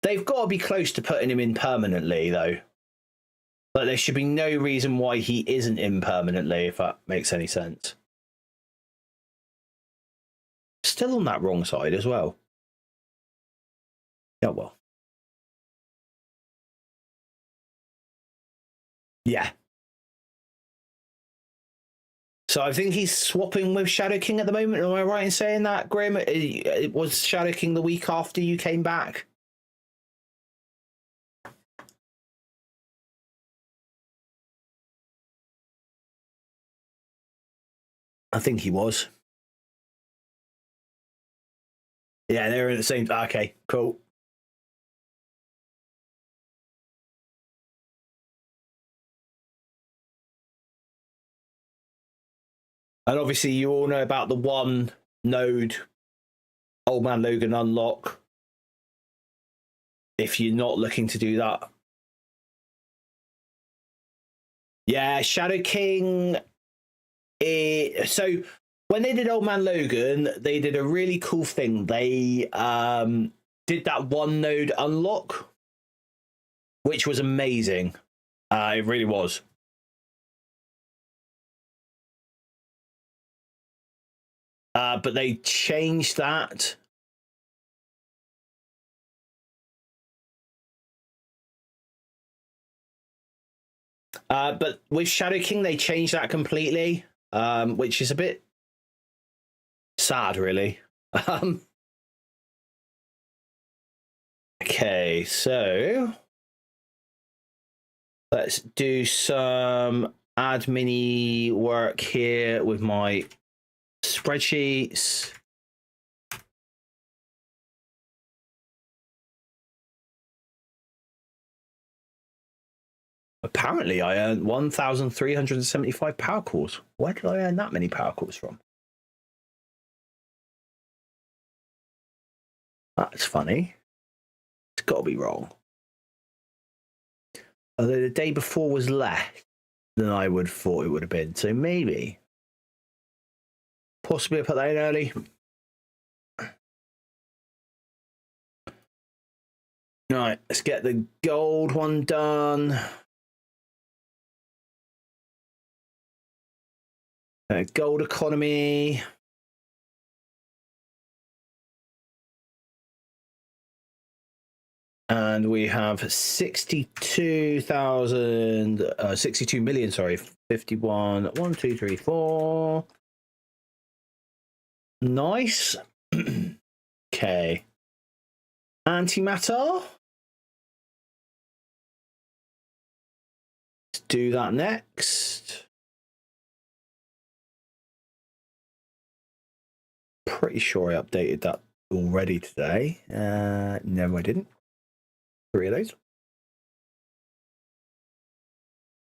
They've got to be close to putting him in permanently, though. But there should be no reason why he isn't in permanently, if that makes any sense. Still on that wrong side as well. Oh, well. Yeah. So I think he's swapping with Shadow King at the moment. Am I right in saying that, Grim? It was Shadow King the week after you came back? I think he was. Yeah, they were in the same. Okay, cool. And obviously, you all know about the 1 node Old Man Logan unlock. If you're not looking to do that. Yeah, Shadow King. So when they did Old Man Logan, they did a really cool thing. They did that 1 node unlock, which was amazing. It really was. But they changed that. But with Shadow King, they changed that completely, which is a bit sad, really. Okay, so let's do some admin work here with my spreadsheets. Apparently, I earned 1,375 power cores. Where did I earn that many power cores from? That's funny. It's got to be wrong. Although the day before was less than I would thought it would have been. So maybe. Possibly I put that in early. Right, let's get the gold one done. Gold economy. And we have 62,000, 62 million, sorry, 51, 1, 2, 3, 4. Nice. Okay. Antimatter. Let's do that next. Pretty sure I updated that already today. No, I didn't. 3 of those.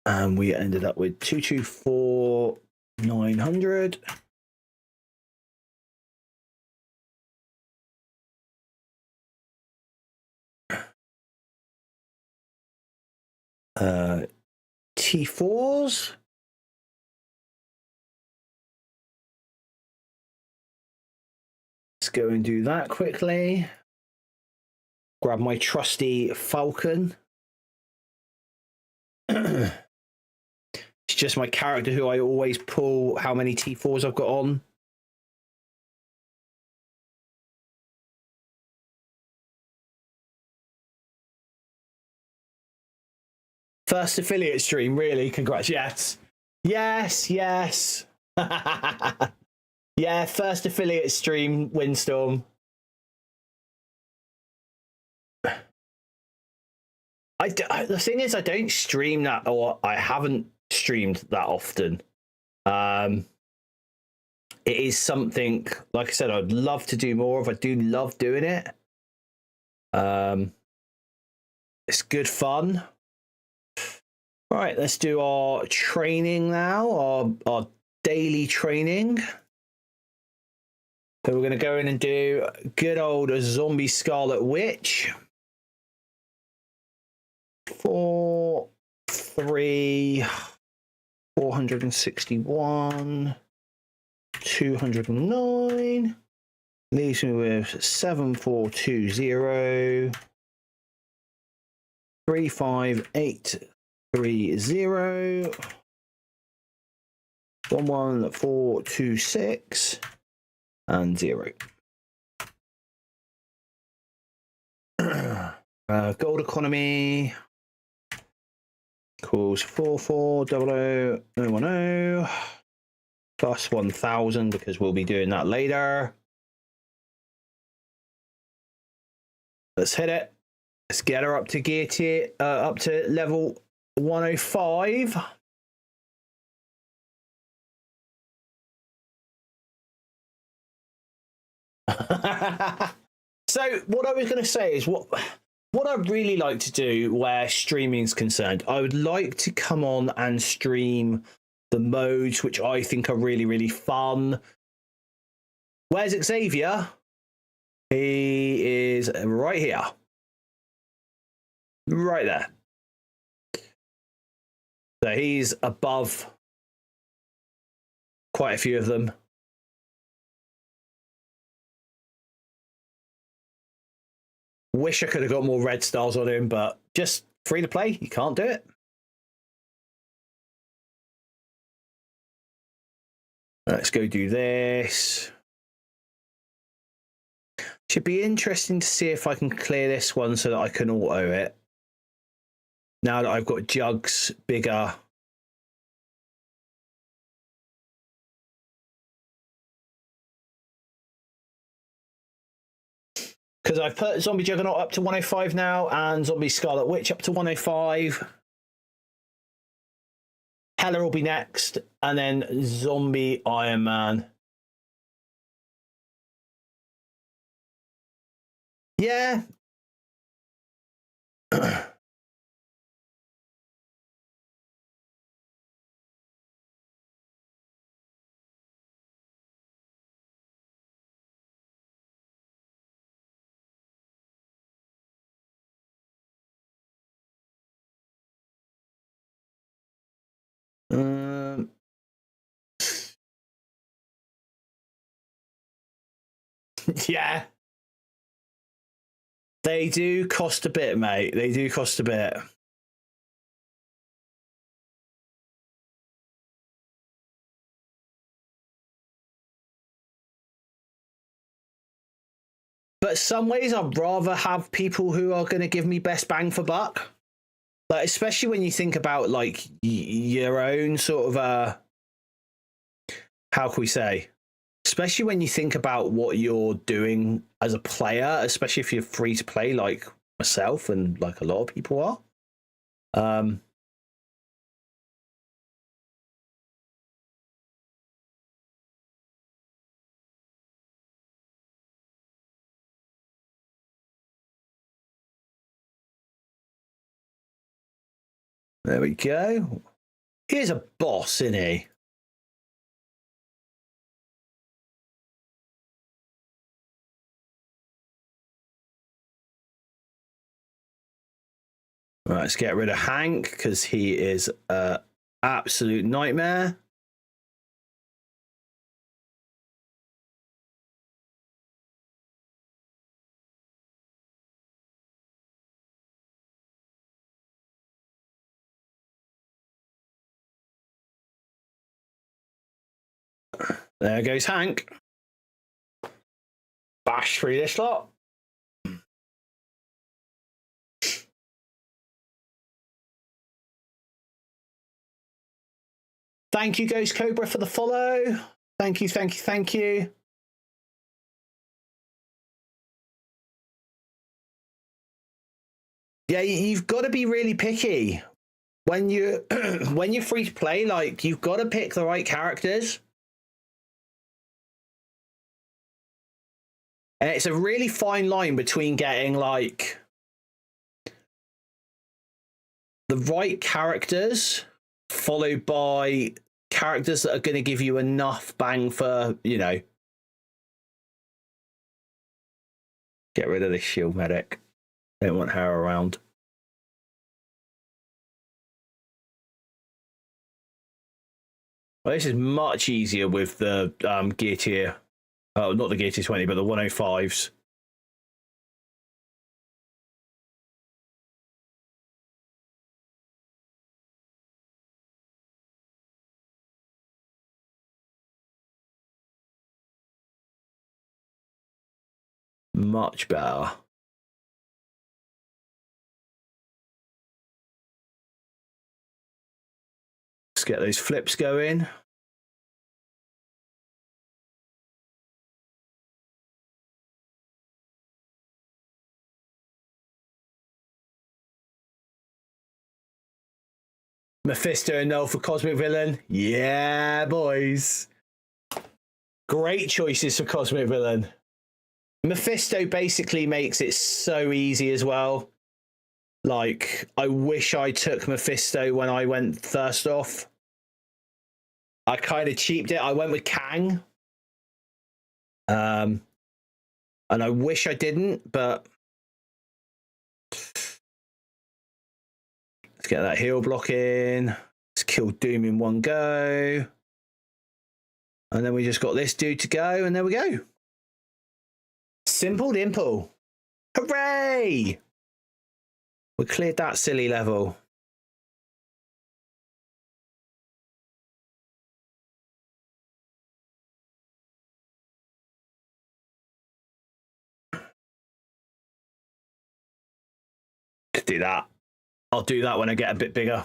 And we ended up with 224,900. T4s. Let's go and do that quickly. Grab my trusty Falcon. It's just my character who I always pull how many T4s I've got on. First affiliate stream, really? Congrats. Yes. Yes, yes. Yeah, first affiliate stream, Windstorm. The thing is, I don't stream that, or I haven't streamed that often. It is something, like I said, I'd love to do more of. I do love doing it. It's good fun. All right, let's do our training now, our daily training. So we're going to go in and do good old Zombie Scarlet Witch. 4, 3, 461, 209. Leaves me with 7420, 35830, 11426, and 0. Gold economy equals 4400010 plus 1000 because we'll be doing that later. Let's hit it. Let's get her up to gear tier, up to level 105. So what I was going to say is what I'd really like to do where streaming is concerned, I would like to come on and stream the modes which I think are really, really fun. Where's Xavier? He is right here. Right there. So he's above quite a few of them. Wish I could have got more red stars on him, but just free to play, you can't do it. Let's go do this. Should be interesting to see if I can clear this one so that I can auto it. Now that I've got jugs bigger. Because I've put Zombie Juggernaut up to 105 now and Zombie Scarlet Witch up to 105. Hela will be next, and then Zombie Iron Man. Yeah. Yeah. They do cost a bit, mate. They do cost a bit. But some ways I'd rather have people who are going to give me best bang for buck. Like, especially when you think about like your own sort of how can we say? Especially when you think about what you're doing as a player, especially if you're free to play like myself and like a lot of people are. There we go. Here's a boss, isn't he? Right, let's get rid of Hank because he is an absolute nightmare. There goes Hank. Bash through this lot. Thank you, Ghost Cobra, for the follow. Thank you, thank you, thank you. Yeah, you've got to be really picky when you when you're free to play. Like, you've got to pick the right characters, and it's a really fine line between getting like the right characters followed by characters that are going to give you enough bang for, you know. Get rid of this shield medic. Don't want her around. Well, this is much easier with the gear tier. Oh, not the gear tier 20, but the 105s. Much better. Let's get those flips going. Mephisto and Null for Cosmic Villain. Yeah, boys. Great choices for Cosmic Villain. Mephisto basically makes it so easy as well. Like, I wish I took Mephisto when I went first off. I kind of cheaped it. I went with Kang. And I wish I didn't, but let's get that heal block in. Let's kill Doom in one go. And then we just got this dude to go, and there we go. Simple dimple. Hooray! We cleared that silly level. Could do that. I'll do that when I get a bit bigger.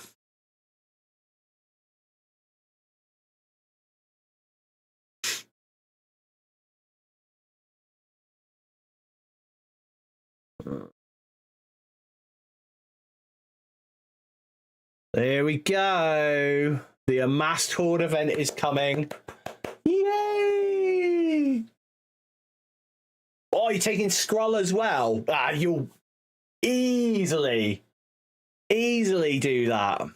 There we go. The Amassed Horde event is coming. Yay! Oh, you're taking Skrull as well? Ah, you'll easily do that.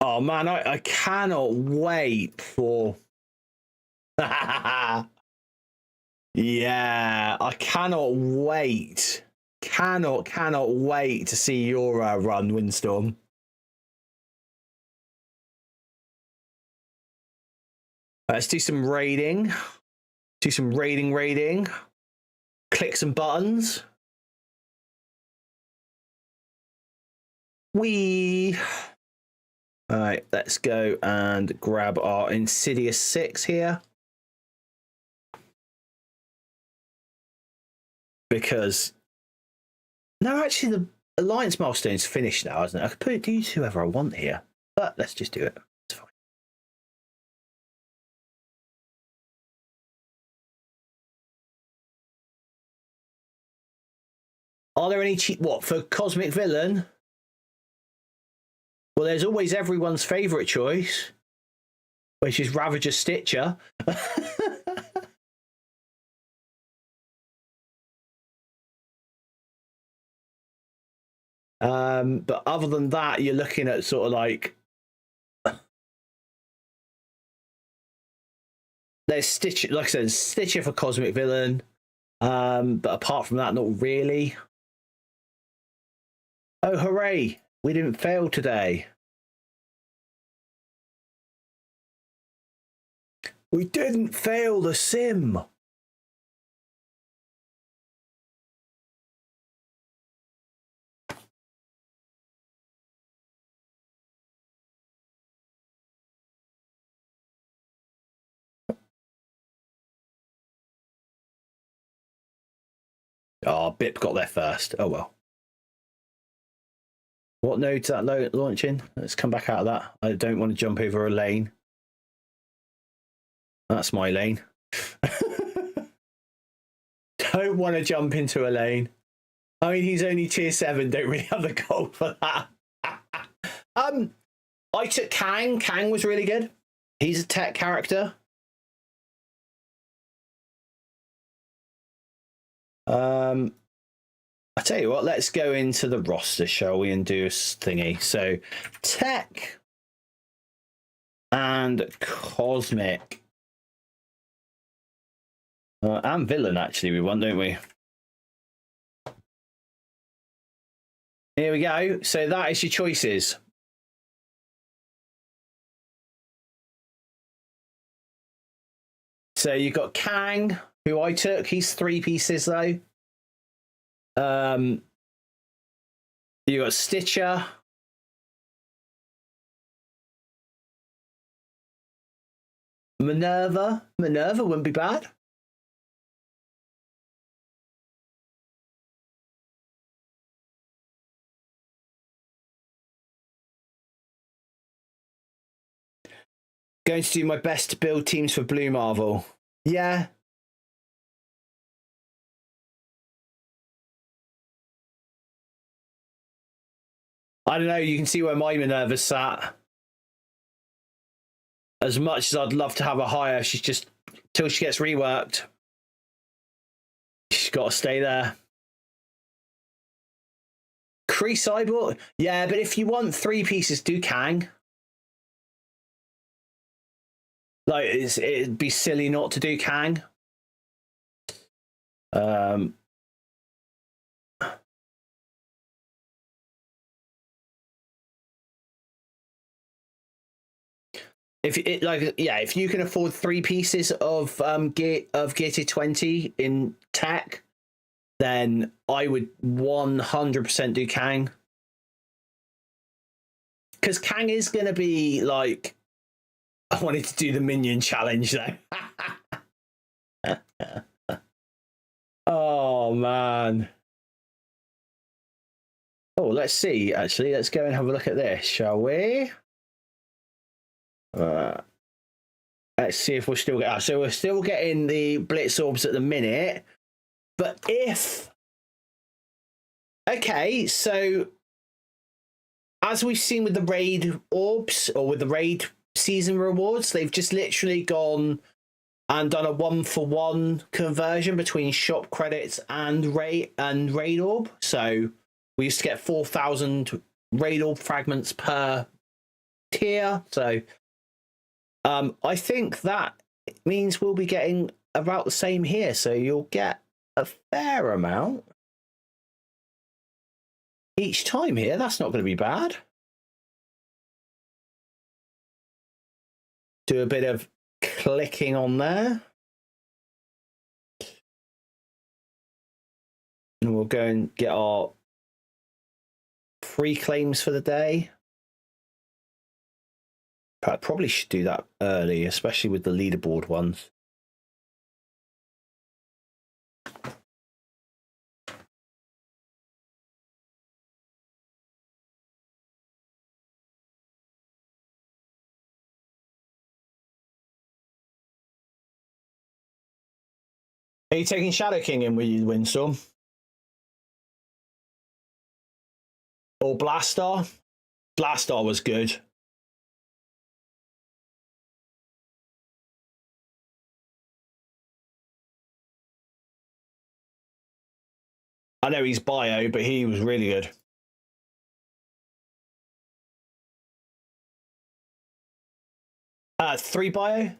Oh man, I cannot wait for yeah, I cannot wait. Cannot wait to see your run, Windstorm. Let's do some raiding. Do some raiding. Click some buttons. All right, let's go and grab our Insidious 6 here. Because no, actually, the Alliance milestone's finished now, isn't it? I could use whoever I want here, but let's just do it. It's fine. Are there any cheap what for Cosmic Villain? Well, there's always everyone's favourite choice, which is Ravager Stitcher. But other than that, you're looking at sort of like there's Stitcher, like I said, Stitcher for Cosmic Villain. But apart from that, not really. Oh, hooray! We didn't fail today. We didn't fail the sim. Oh, BIP got there first. Oh, well. What node's that launch in? Let's come back out of that. I don't want to jump over a lane. That's my lane. Don't want to jump into a lane. I mean, he's only tier 7. Don't really have the goal for that. I took Kang. Kang was really good. He's a tech character. I tell you what, let's go into the roster, shall we, and do a thingy. So, tech and cosmic. And villain, actually, we want, don't we? Here we go. So that is your choices. So you've got Kang, who I took. He's 3 pieces, though. You got Stitcher. Minerva. Minerva wouldn't be bad. Going to do my best to build teams for Blue Marvel. Yeah. I don't know. You can see where my Minerva's sat. As much as I'd love to have her higher, she's just, till she gets reworked, she's got to stay there. Kree Cyborg? Yeah, but if you want 3 pieces, do Kang. Like, it'd be silly not to do Kang. If you can afford 3 pieces of Gear 20 in tech, then I would 100% do Kang. Because Kang is going to be like, I wanted to do the minion challenge though. Oh man. Oh, let's see. Actually, let's go and have a look at this, shall we? Let's see if we're still getting. So we're still getting the Blitz orbs at the minute, but if okay, so as we've seen with the raid orbs or with the raid season rewards, they've just literally gone and done a 1-for-1 conversion between shop credits and raid orb. So we used to get 4,000 raid orb fragments per tier. So I think that means we'll be getting about the same here. So you'll get a fair amount each time here. That's not going to be bad. Do a bit of clicking on there. And we'll go and get our free claims for the day. I probably should do that early, especially with the leaderboard ones. Are you taking Shadow King in with you, Windstorm? Or Blastar? Blastar was good. I know he's bio, but he was really good. Three bio.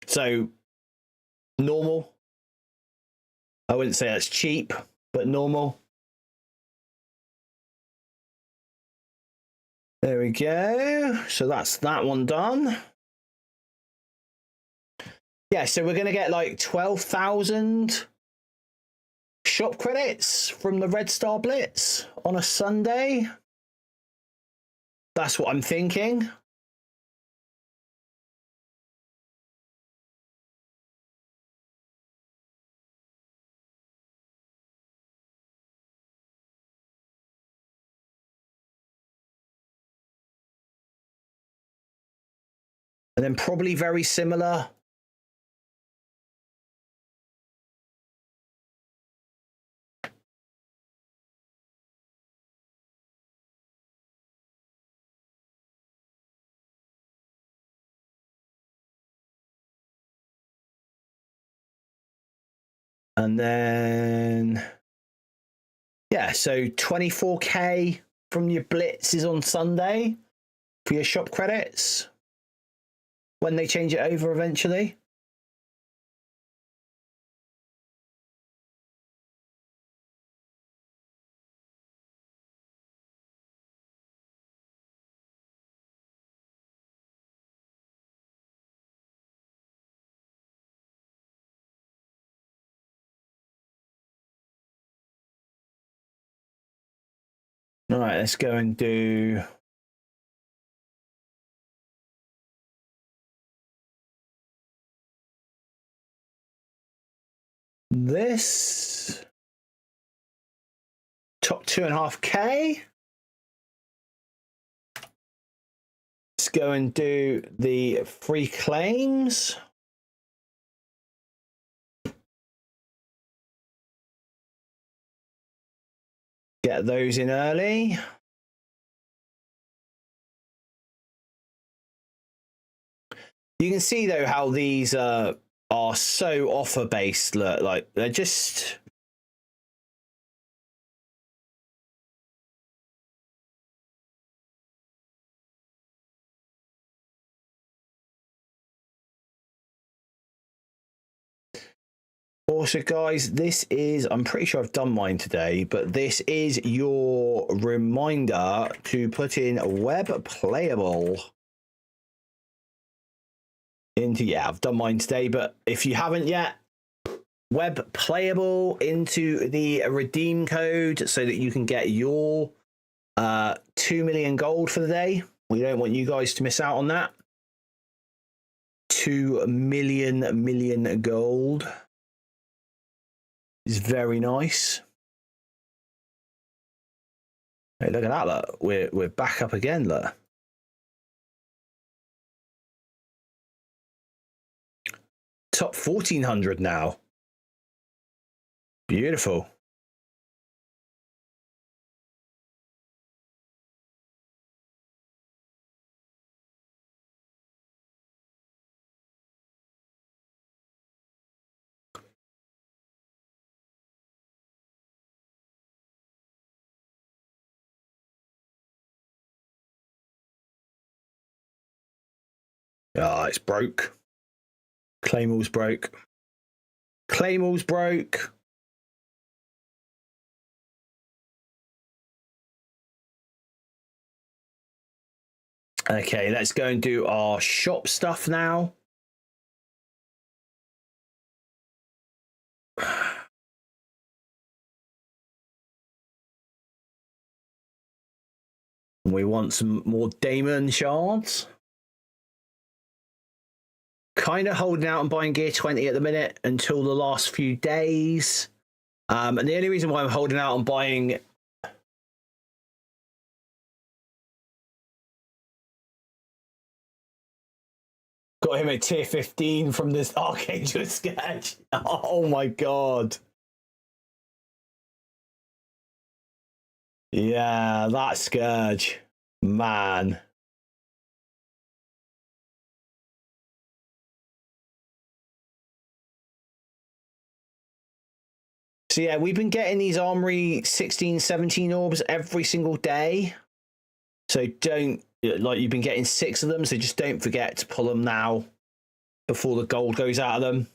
So normal. I wouldn't say that's cheap, but normal. There we go. So that's that one done. Yeah, so we're going to get like 12,000 shop credits from the Red Star Blitz on a Sunday. That's what I'm thinking. And then probably very similar. And then, yeah, so 24k from your blitzes on Sunday for your shop credits when they change it over eventually. All right, let's go and do this. Top 2.5k. Let's go and do the free claims. Get those in early. You can see though how these are so offer based. Look, like they're just. Also, guys, this is, I'm pretty sure I've done mine today, but this is your reminder to put in web playable into, yeah, I've done mine today, but if you haven't yet, web playable into the redeem code so that you can get your 2 million gold for the day. We don't want you guys to miss out on that. 2 million gold is very nice. Hey, look at that! Look, we're back up again. Look, top 1400 now. Beautiful. Ah, it's broke. Claymores broke. Claymores broke. Okay, let's go and do our shop stuff now. We want some more Daemon shards. Kind of holding out and buying gear 20 at the minute until the last few days. And the only reason why I'm holding out on buying got him at tier 15 from this Archangel sketch. Oh my god. Yeah, that Scourge. Man. So yeah, we've been getting these Armory 16, 17 orbs every single day. So don't, like, you've been getting 6 of them, so just don't forget to pull them now before the gold goes out of them.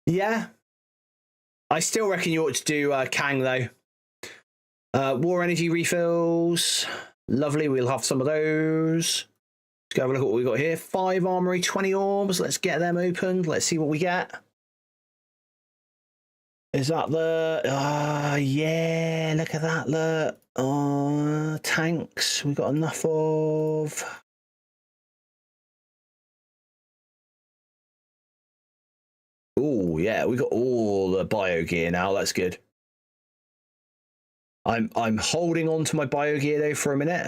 Yeah. I still reckon you ought to do Kang, though. War energy refills. Lovely, we'll have some of those. Let's go have a look at what we've got here. 5 Armory, 20 orbs. Let's get them opened. Let's see what we get. Is that the... yeah, look at that, look. Tanks, we've got enough of... Oh yeah, we got all the bio gear now. That's good. I'm holding on to my bio gear though for a minute.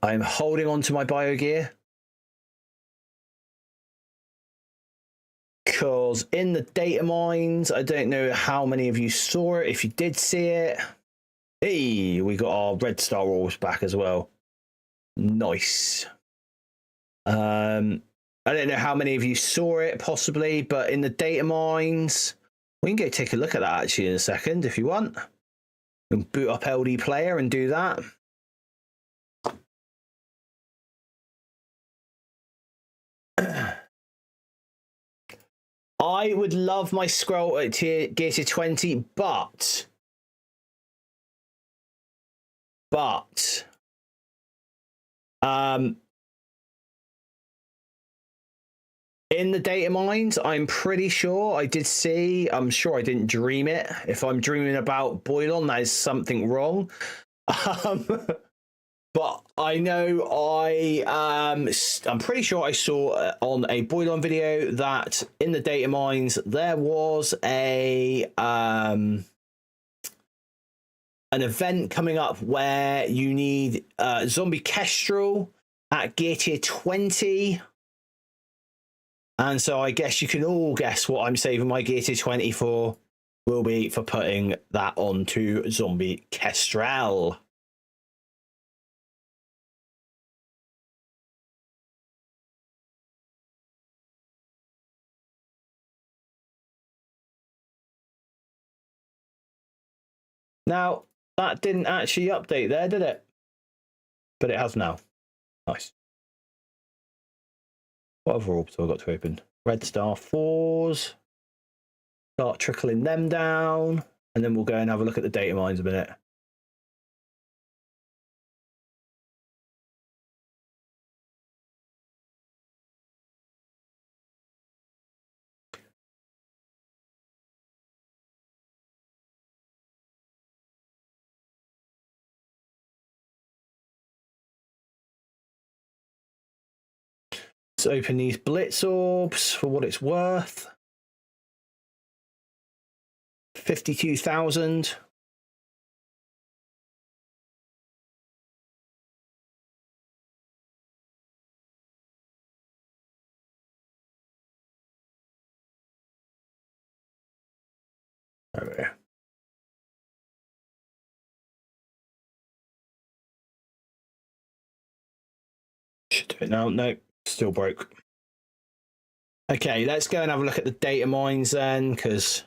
I'm holding on to my bio gear because in the data mines, I don't know how many of you saw it. If you did see it, hey, we got our red star orbs back as well. Nice. I don't know how many of you saw it possibly, but in the data mines, we can go take a look at that actually in a second if you want. You can boot up LD Player and do that. I would love my scroll at gear to 20, but in the data mines, I'm pretty sure I did see, I'm sure I didn't dream it. If I'm dreaming about Boilon, that is something wrong. But I know I'm pretty sure I saw on a Boilon video that in the data mines there was an event coming up where you need Zombie Kestrel at gear tier 20. And so I guess you can all guess what I'm saving my gear tier 20 for will be for putting that onto Zombie Kestrel. Now, that didn't actually update there, did it? But it has now. Nice. What other orbs have I got to open? Red Star 4s. Start trickling them down. And then we'll go and have a look at the data mines a minute. Let's open these Blitz orbs for what it's worth. 52,000. There we go. Should do it now. No, still broke. Okay, let's go and have a look at the data mines then, because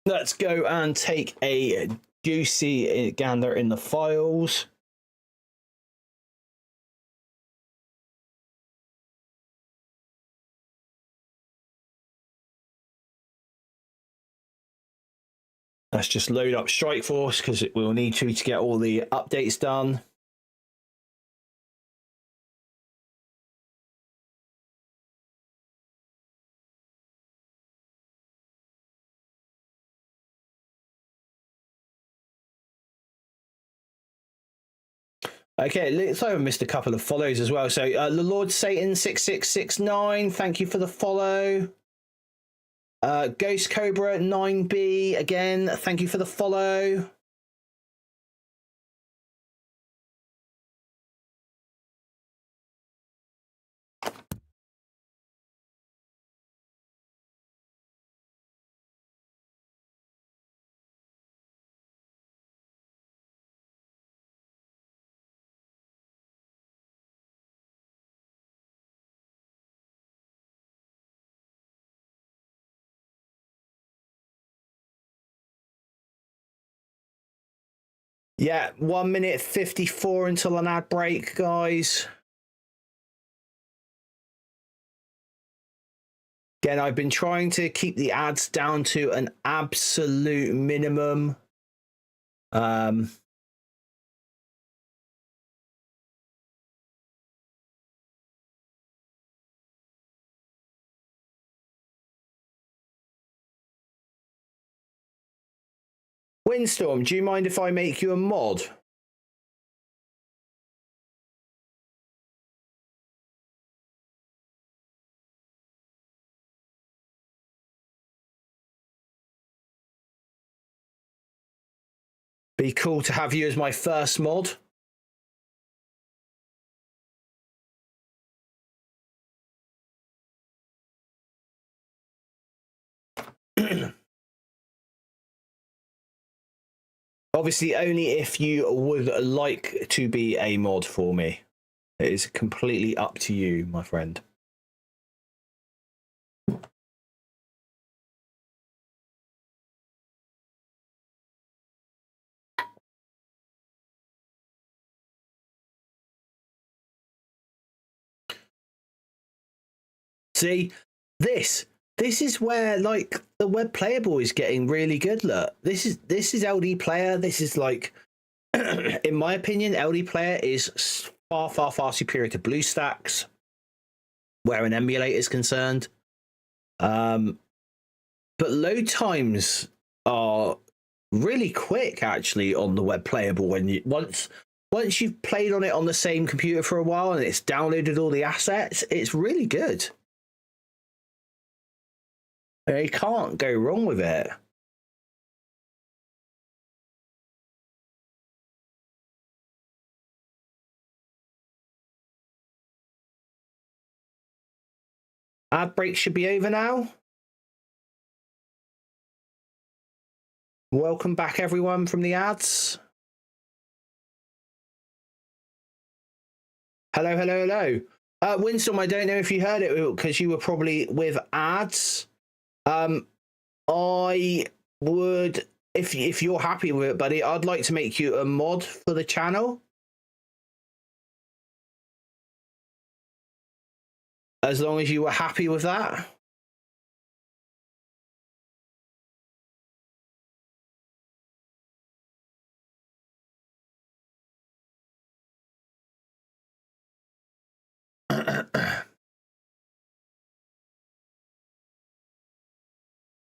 let's go and take a juicy gander in the files. Let's just load up Strike Force because we'll need to get all the updates done. Okay, looks like I've missed a couple of follows as well. So the Lord Satan 6669, thank you for the follow. Ghost Cobra 9B, again, thank you for the follow. Yeah, 1 minute 54 until an ad break, guys. Again, I've been trying to keep the ads down to an absolute minimum. Windstorm, do you mind if I make you a mod? Be cool to have you as my first mod. Obviously, only if you would like to be a mod for me. It is completely up to you, my friend. See, this is where like the web playable is getting really good. Look, this is LD Player. This is like, in my opinion, LD Player is far superior to BlueStacks, where an emulator is concerned. But load times are really quick actually on the web playable when you once you've played on it on the same computer for a while and it's downloaded all the assets. It's really good. You can't go wrong with it. Ad break should be over now. Welcome back, everyone, from the ads. Hello. Winstorm, I don't know if you heard it because you were probably with ads. I would, if you're happy with it, buddy, I'd like to make you a mod for the channel. As long as you were happy with that.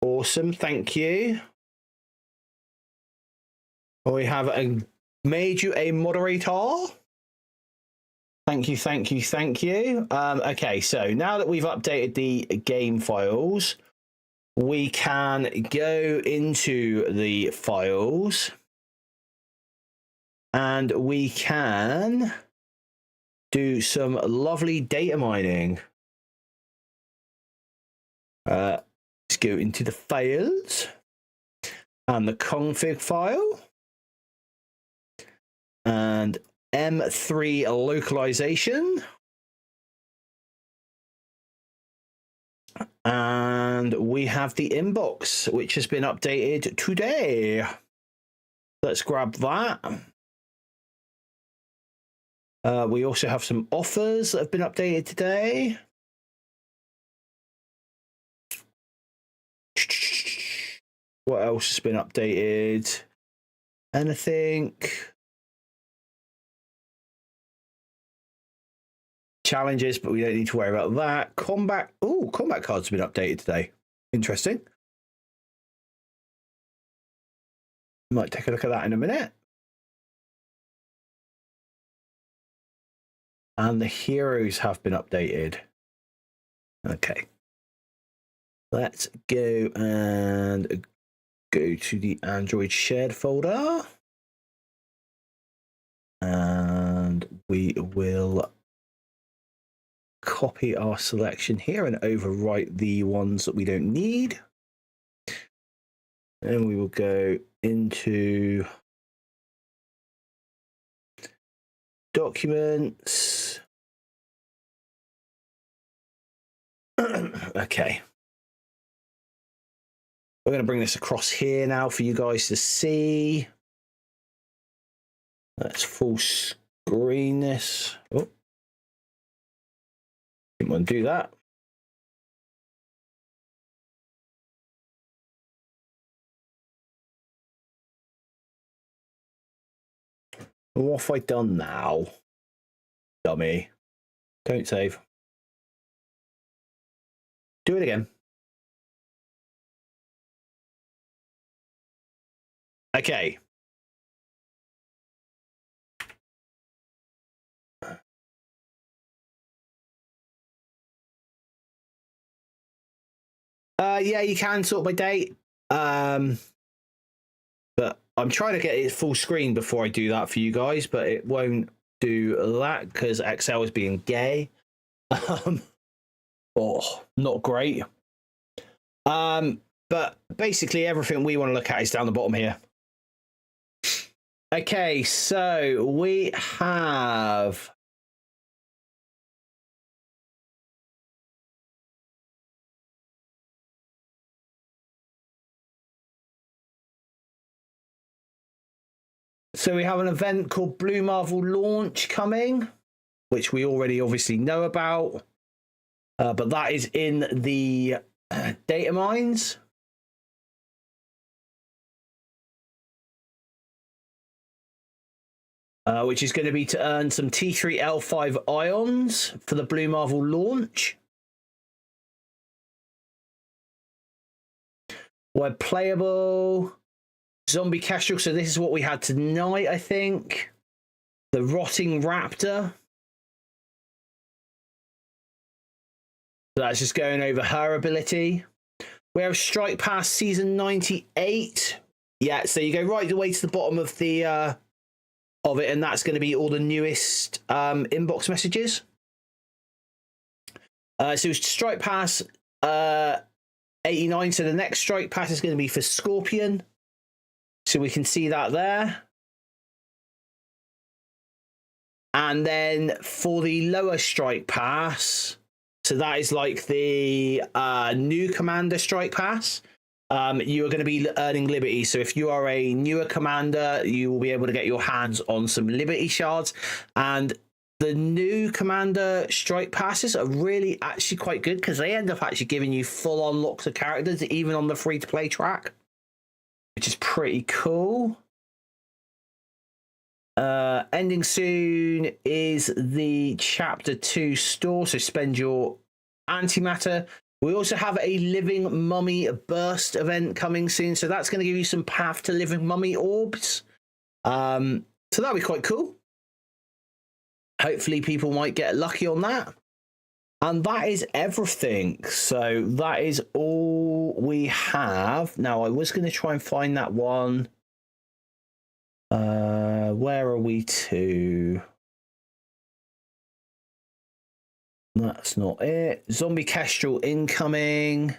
Awesome, thank you. We have made you a moderator. Thank you. Okay, so now that we've updated the game files, we can go into the files and we can do some lovely data mining. Let's go into the files and the config file and M3 localization, and we have the inbox which has been updated today. Let's grab that. We also have some offers that have been updated today. What else has been updated? Anything? Challenges, but we don't need to worry about that. Combat cards have been updated today. Interesting. Might take a look at that in a minute. And the heroes have been updated. Okay. Let's go and go to the Android shared folder. And we will copy our selection here and overwrite the ones that we don't need. And we will go into documents. Okay. We're going to bring this across here now for you guys to see. Let's full screen this. Oh. Didn't want to do that. What have I done now? Dummy. Don't save. Do it again. Okay. Yeah, you can sort by date. But I'm trying to get it full screen before I do that for you guys, but it won't do that because Excel is being gay. Oh, not great. But basically everything we want to look at is down the bottom here. Okay, so we have an event called Blue Marvel Launch coming, which we already obviously know about, but that is in the data mines. Which is going to be to earn some T3L5 ions for the Blue Marvel launch. Web playable. Zombie Kestrel. So this is what we had tonight, I think. The Rotting Raptor. So that's just going over her ability. We have Strike Pass Season 98. Yeah, so you go right the way to the bottom of the of it, and that's going to be all the newest inbox messages. So Strike Pass 89. So the next Strike Pass is going to be for Scorpion. So we can see that there. And then for the lower Strike Pass, so that is like the new Commander Strike Pass. You are going to be earning Liberty. So if you are a newer commander, you will be able to get your hands on some Liberty shards. And the new Commander Strike Passes are really actually quite good because they end up actually giving you full unlocks of characters, even on the free-to-play track, which is pretty cool. Ending soon is the Chapter 2 store. So spend your antimatter. We also have a Living Mummy Burst event coming soon. So that's going to give you some Path to Living Mummy orbs. So that'll be quite cool. Hopefully people might get lucky on that. And that is everything. So that is all we have. Now, I was going to try and find that one. Where are we to? That's not it. Zombie Kestrel incoming.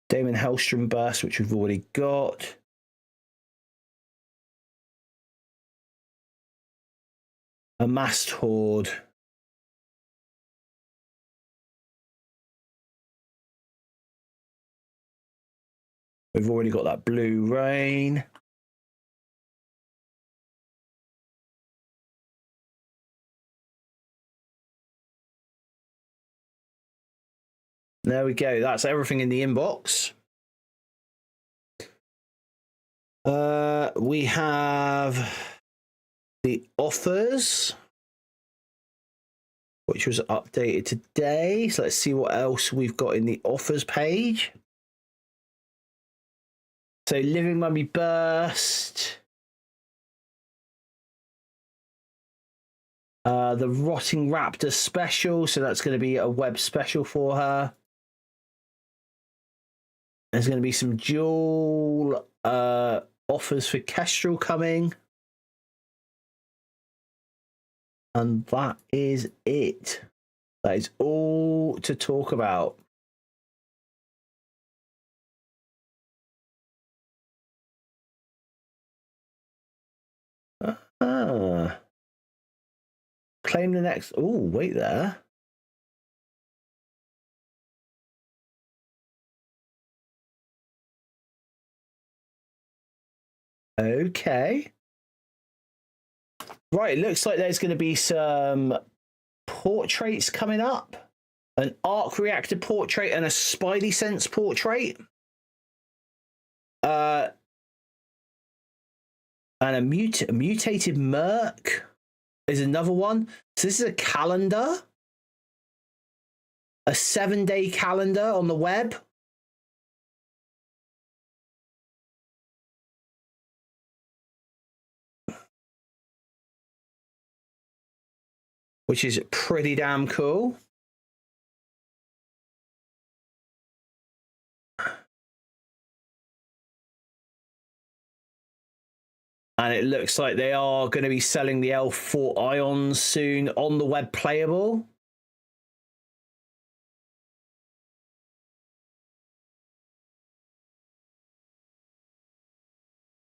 Damon Hellstrom Burst, which we've already got. Amassed Horde. We've already got that Blue Rain. There we go. That's everything in the inbox. We have the offers, which was updated today. So let's see what else we've got in the offers page. So Living Mummy Burst. The Rotting Raptor special. So that's going to be a web special for her. There's going to be some dual offers for Kestrel coming. And that is it. That is all to talk about. Claim the next. Oh, wait there. Okay. Right, it looks like there's going to be some portraits coming up. An arc reactor portrait and a Spidey Sense portrait. And a mutated Merc is another one. So this is a calendar, a 7-day calendar on the web. Which is pretty damn cool. And it looks like they are going to be selling the L4 Ions soon on the web playable.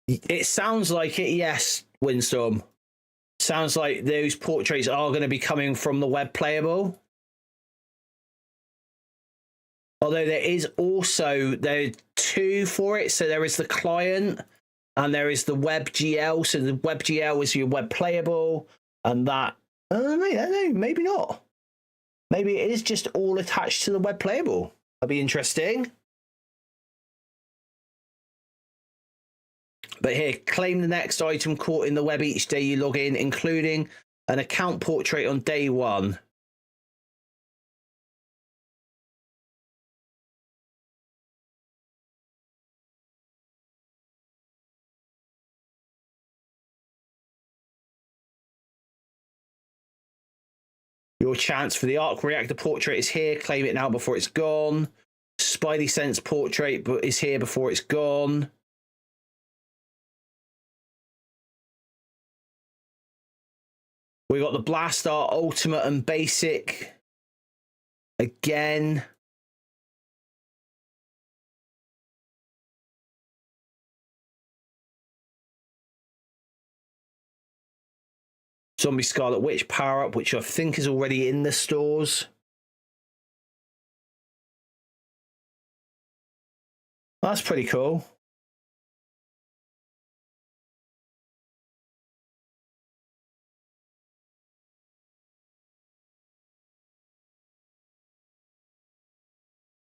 It sounds like it, yes, Windstorm. Sounds like those portraits are going to be coming from the web playable. Although there is also, there are two for it. So there is the client and there is the WebGL. So the WebGL is your web playable, and that, I don't know, maybe not. Maybe it is just all attached to the web playable. That'd be interesting. But here, claim the next item caught in the web each day you log in, including an account portrait on day 1. Your chance for the Arc Reactor portrait is here. Claim it now before it's gone. Spidey Sense portrait is here before it's gone. We got the Blastar Ultimate and Basic again. Zombie Scarlet Witch power up, which I think is already in the stores. That's pretty cool.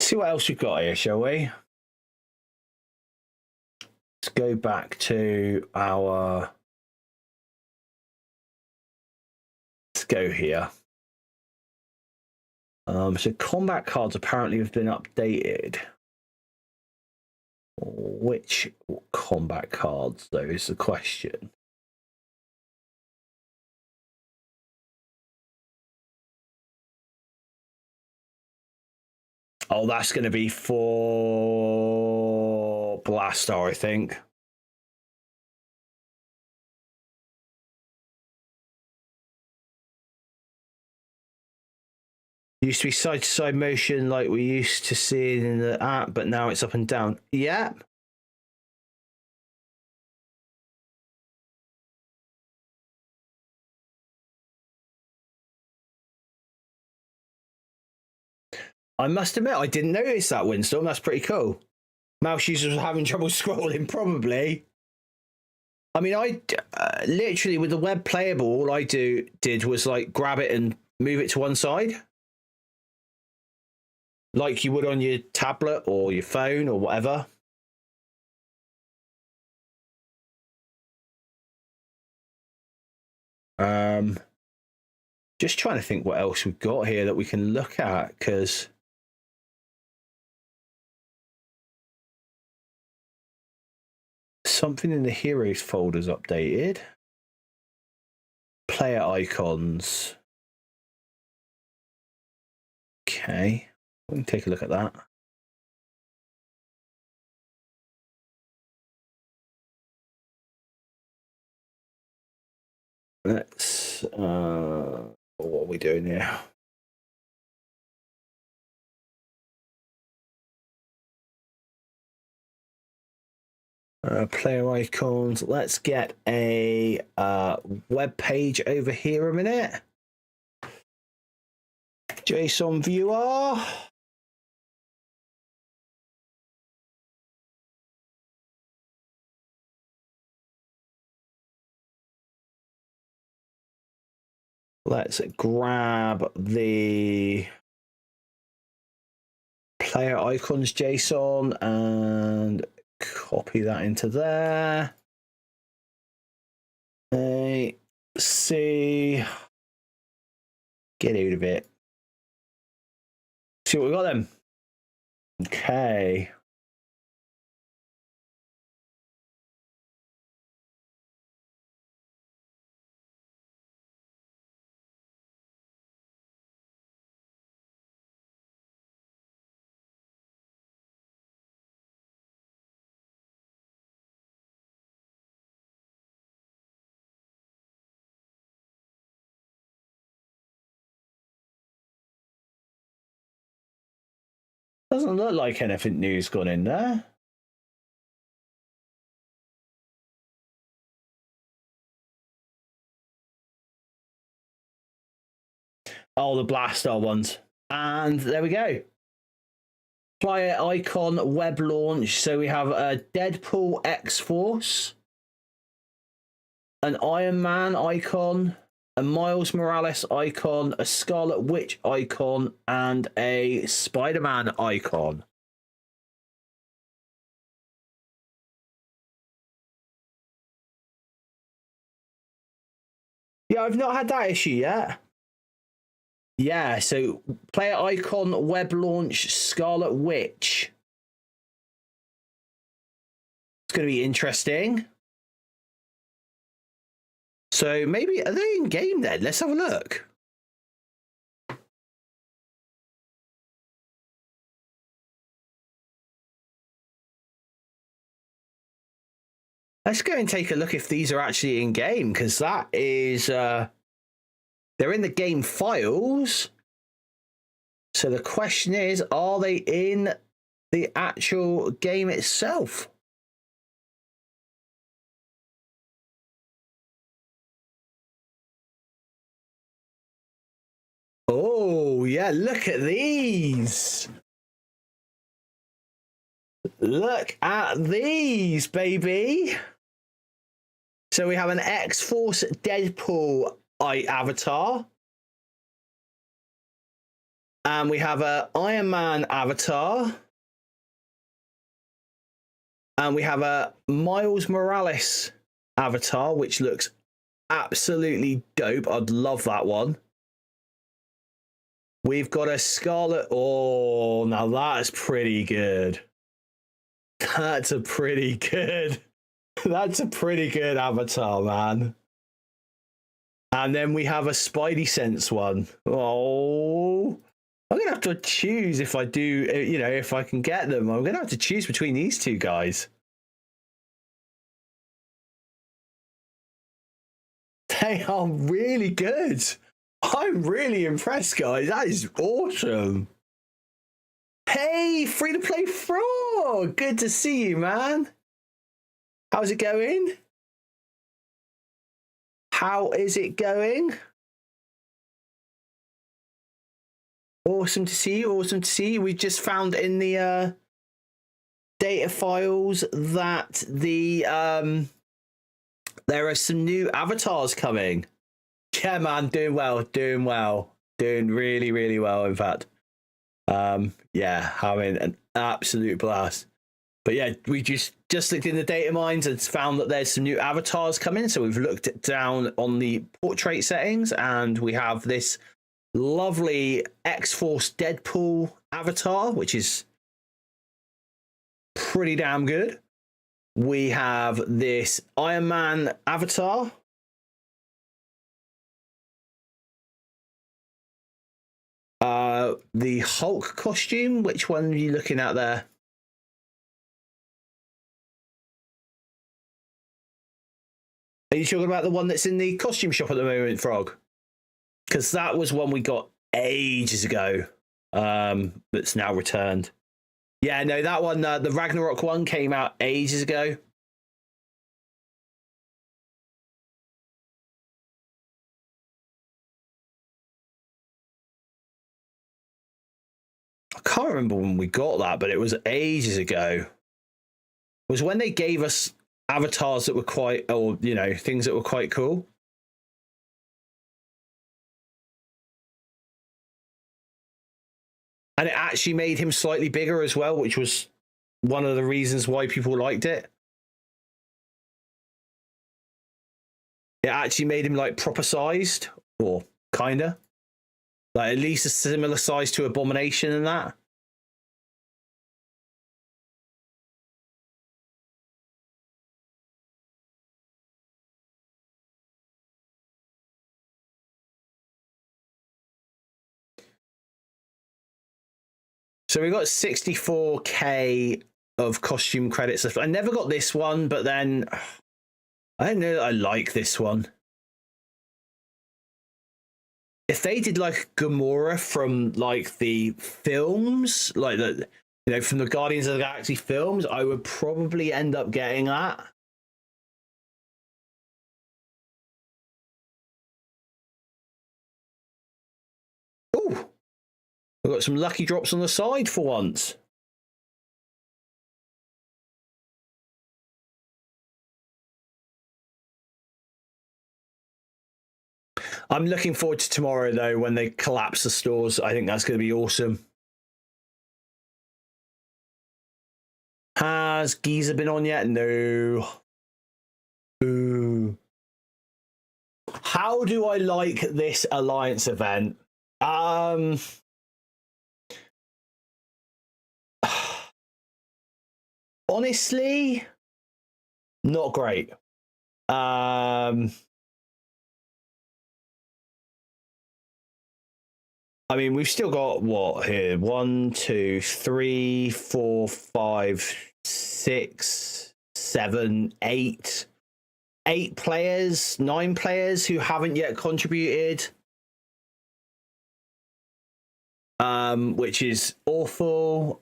See what else we've got here, shall we? Let's go back to our... Let's go here. So combat cards apparently have been updated. Which combat cards, though, is the question. Oh, that's going to be for Blastar, I think. Used to be side-to-side motion like we used to see in the app, but now it's up and down. Yeah. I must admit, I didn't notice that, Windstorm. That's pretty cool. Mouse users were having trouble scrolling, probably. I mean, I literally, with the web playable, all I did was like grab it and move it to one side. Like you would on your tablet or your phone or whatever. Just trying to think what else we've got here that we can look at, because something in the heroes folder's updated. Player icons. Okay, we can take a look at that. Let's what are we doing here? Player icons. Let's get a web page over here a minute. JSON viewer. Let's grab the player icons JSON and copy that into there. A, C. Get out of it. See what we got then. Okay. Doesn't look like anything new's gone in there. Oh, the Blastar ones. And there we go. Player icon web launch. So we have a Deadpool X-Force, an Iron Man icon, a Miles Morales icon, a Scarlet Witch icon, and a Spider-Man icon. Yeah, I've not had that issue yet. Yeah, so player icon web launch Scarlet Witch. It's going to be interesting. So maybe, are they in game then? Let's have a look. Let's go and take a look if these are actually in game, because that is, they're in the game files. So the question is, are they in the actual game itself? Oh, yeah, look at these. Look at these, baby. So we have an X-Force Deadpool avatar. And we have a Iron Man avatar. And we have a Miles Morales avatar, which looks absolutely dope. I'd love that one. We've got a Scarlet. Oh, now that's pretty good. That's a pretty good. That's a pretty good avatar, man. And then we have a Spidey Sense one. Oh, I'm going to have to choose if I do, you know, if I can get them. I'm going to have to choose between these two guys. They are really good. I'm really impressed, guys. That is awesome. Hey, free to play Frog. Good to see you, man. How's it going? How is it going? Awesome to see you. Awesome to see you. We just found in the data files that the there are some new avatars coming. Yeah, man, doing well, doing well, doing really, really well. In fact, yeah, having an absolute blast. But yeah, we just looked in the data mines and found that there's some new avatars coming. So we've looked down on the portrait settings, and we have this lovely X-Force Deadpool avatar, which is pretty damn good. We have this Iron Man avatar. The Hulk costume. Which one are you looking at there? Are you talking about the one that's in the costume shop at the moment, Frog? Because that was one we got ages ago. That's now returned. Yeah, no, that one, the Ragnarok one came out ages ago. I can't remember when we got that, but it was ages ago. It was when they gave us avatars that were quite, or, you know, things that were quite cool. And it actually made him slightly bigger as well, which was one of the reasons why people liked it. It actually made him like proper sized, or kinda. Like at least a similar size to Abomination and that. So we got 64k of costume credits. I never got this one, but then I don't know that I like this one. If they did like Gamora from like the films, like the from the Guardians of the Galaxy films, I would probably end up getting that. Oh, we've got some lucky drops on the side for once. I'm looking forward to tomorrow, though, when they collapse the stores. I think that's going to be awesome. Has Giza been on yet? No. Ooh. How do I like this Alliance event? Honestly, not great. I mean, we've still got what here? 1, 2, 3, 4, 5, 6, 7, 8. 8 players, 9 players who haven't yet contributed. Which is awful.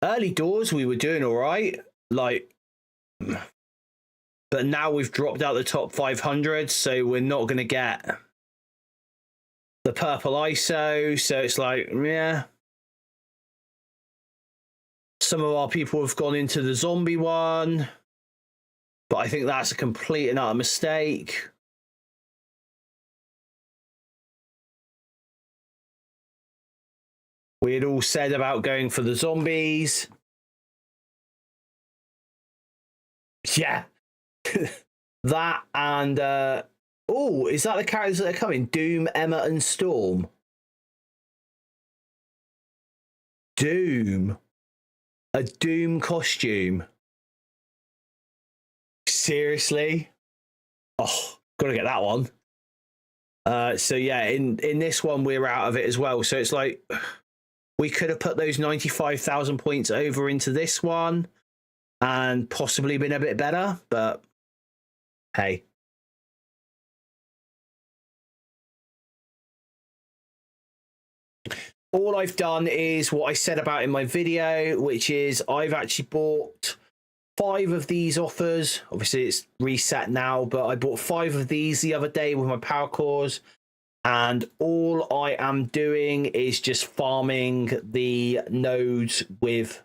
Early doors, we were doing all right. Like, but now we've dropped out the top 500, so we're not going to get the purple ISO. So it's like, yeah. Some of our people have gone into the zombie one, but I think that's a complete and utter mistake. We had all said about going for the zombies. Yeah. That and oh, is that the characters that are coming? Doom, Emma, and Storm. Doom. A Doom costume. Seriously? Oh, gotta get that one. So yeah, in this one we're out of it as well. So it's like we could have put those 95,000 points over into this one and possibly been a bit better, but hey. All I've done is what I said about in my video, which is I've actually bought 5 of these offers. Obviously it's reset now, but I bought 5 of these the other day with my power cores, and all I am doing is just farming the nodes with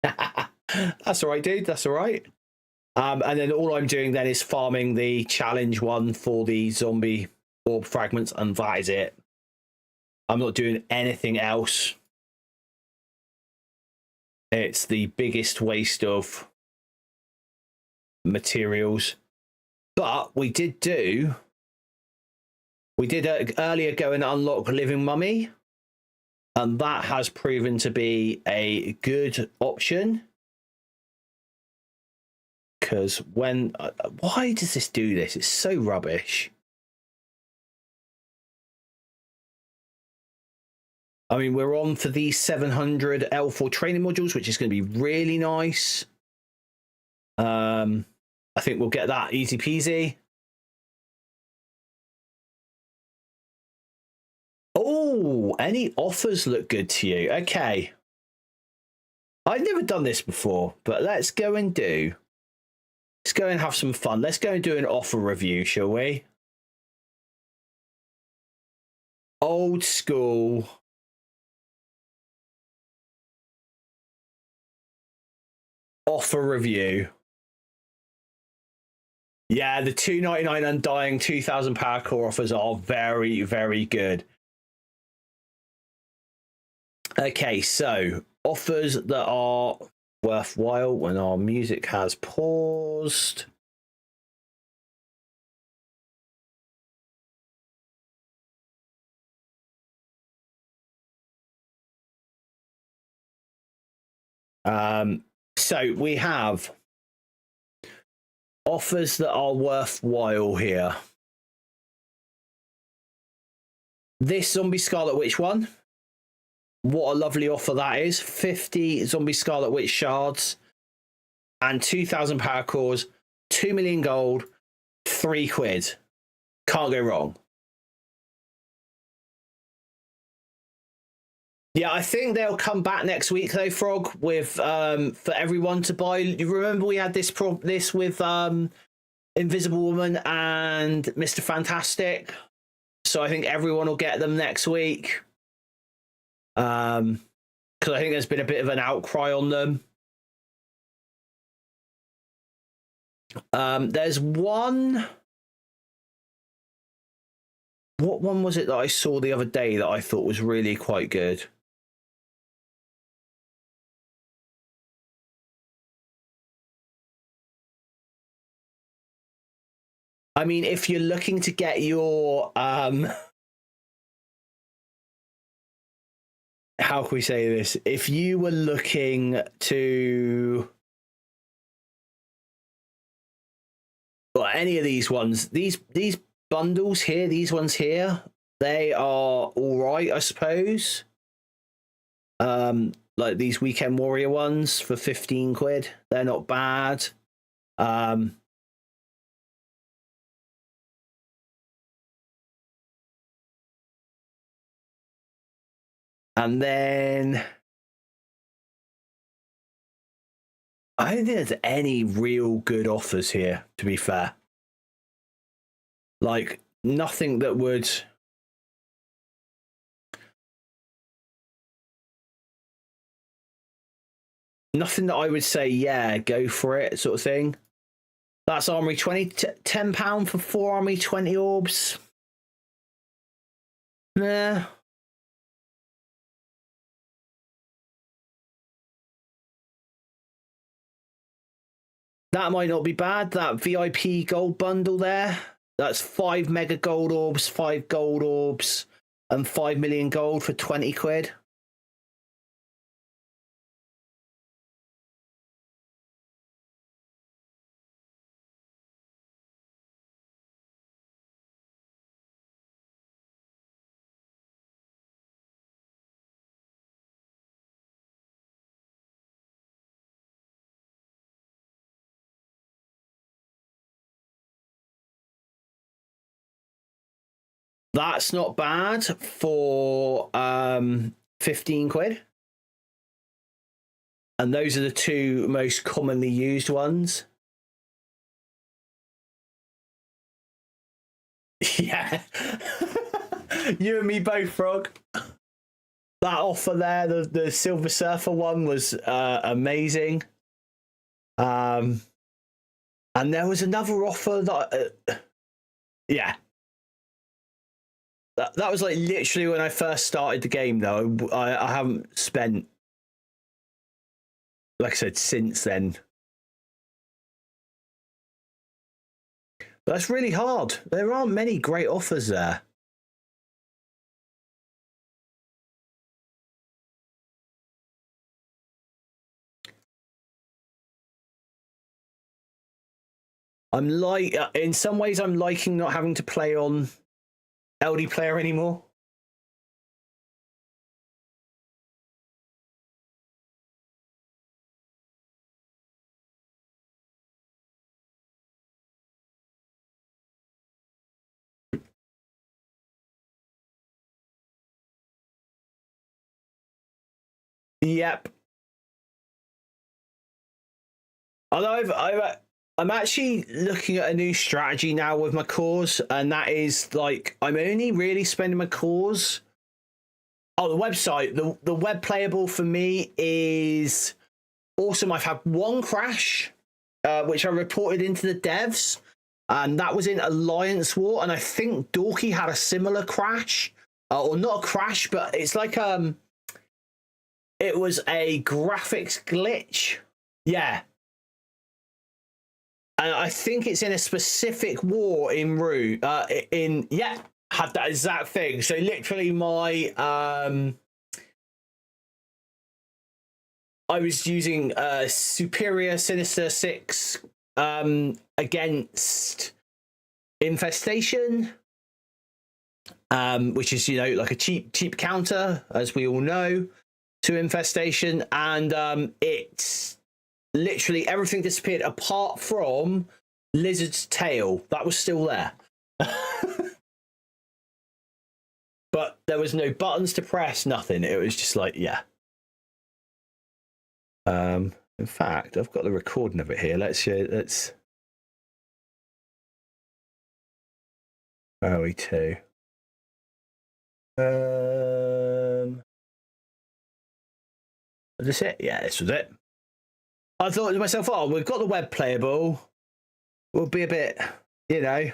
that's all right, dude, that's all right. And then all I'm doing then is farming the challenge one for the zombie orb fragments, and that is it. I'm not doing anything else. It's the biggest waste of materials. But we did earlier go and unlock Living Mummy, and that has proven to be a good option. Because when why does this do this? It's so rubbish. I mean, we're on for the 700 L4 training modules, which is going to be really nice. I think we'll get that easy peasy. Oh, any offers look good to you? Okay. I've never done this before, but let's go and do. Let's go and have some fun. Let's go and do an offer review, shall we? Old school. Offer review. Yeah, the 299 Undying 2000 power core offers are very, very good. Okay, so offers that are worthwhile when our music has paused. So we have offers that are worthwhile here. This Zombie Scarlet Witch one. What a lovely offer that is. 50 Zombie Scarlet Witch shards and 2,000 power cores, 2 million gold, £3. Can't go wrong. Yeah, I think they'll come back next week though, Frog, with for everyone to buy. You remember we had this with Invisible Woman and Mr. Fantastic. So I think everyone will get them next week. Because I think there's been a bit of an outcry on them. There's one. What one was it that I saw the other day that I thought was really quite good? I mean, if you're looking to get your how can we say this? If you were looking to any of these ones, these bundles here, these ones here, they are all right, I suppose. Like these Weekend Warrior ones for £15, they're not bad. And then I don't think there's any real good offers here, to be fair. Like nothing that would. Nothing that I would say, yeah, go for it, sort of thing. That's Armory 20, £10 for 4 Armory 20 orbs. Nah. That might not be bad. That VIP gold bundle there. That's 5 mega gold orbs, 5 gold orbs, and 5 million gold for £20. That's not bad for £15. And those are the two most commonly used ones. Yeah. You and me both, Frog. That offer there, the Silver Surfer one was amazing. And there was another offer that yeah. That was like literally when I first started the game, though. I haven't spent, like I said, since then. But that's really hard. There aren't many great offers there. I'm like, in some ways, I'm liking not having to play on LD Player anymore. Yep. Although I'm actually looking at a new strategy now with my cores, and that is like I'm only really spending my cores. Oh, the website, the web playable for me is awesome. I've had one crash, which I reported into the devs, and that was in Alliance War, and I think Dorky had a similar crash, or not a crash, but it's like it was a graphics glitch. Yeah. And I think it's in a specific war in Rue. Yeah, had that exact thing. So literally my I was using Superior Sinister 6 against Infestation, which is, you know, like a cheap counter, as we all know, to Infestation, and it's literally everything disappeared apart from Lizard's tail. That was still there. But there was no buttons to press, nothing. It was just like, yeah. In fact, I've got the recording of it here. Let's where are we to? Was this it? Yeah, this was it. I thought to myself, oh, we've got the web playable. We'll be a bit, you know.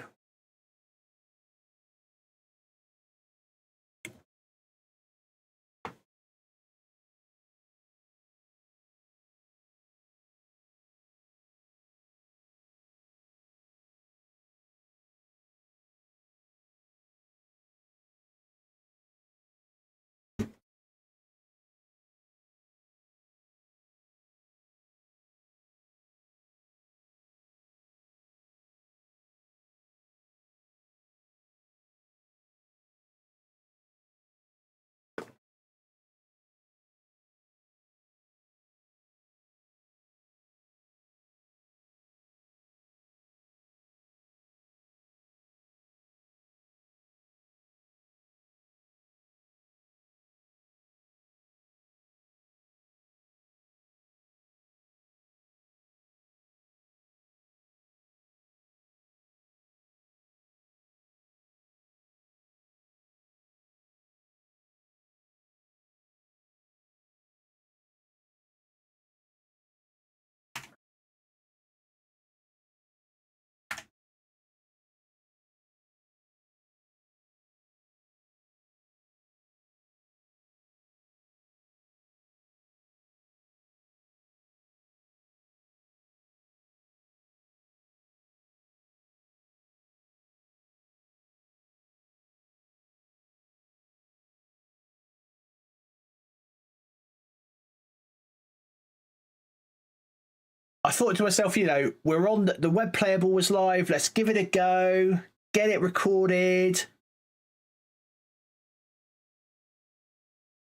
I thought to myself, you know, we're on the web playable was live. Let's give it a go, get it recorded,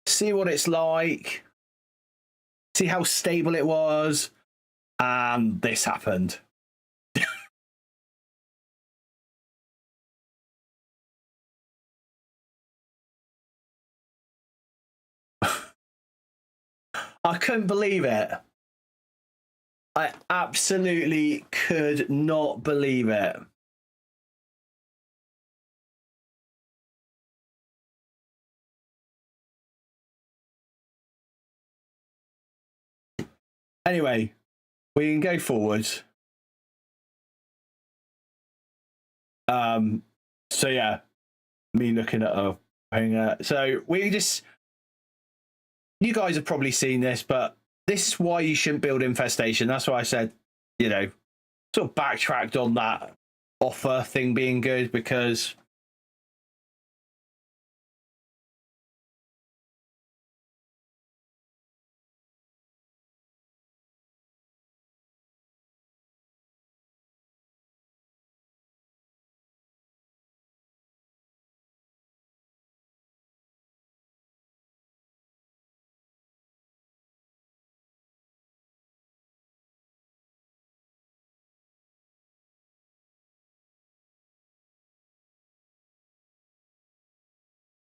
see what it's like, see how stable it was. And this happened. I couldn't believe it. I absolutely could not believe it. Anyway, we can go forward. So yeah, me looking at a thing. So we just, you guys have probably seen this, but this is why you shouldn't build Infestation. That's why I said, you know, sort of backtracked on that offer thing being good, because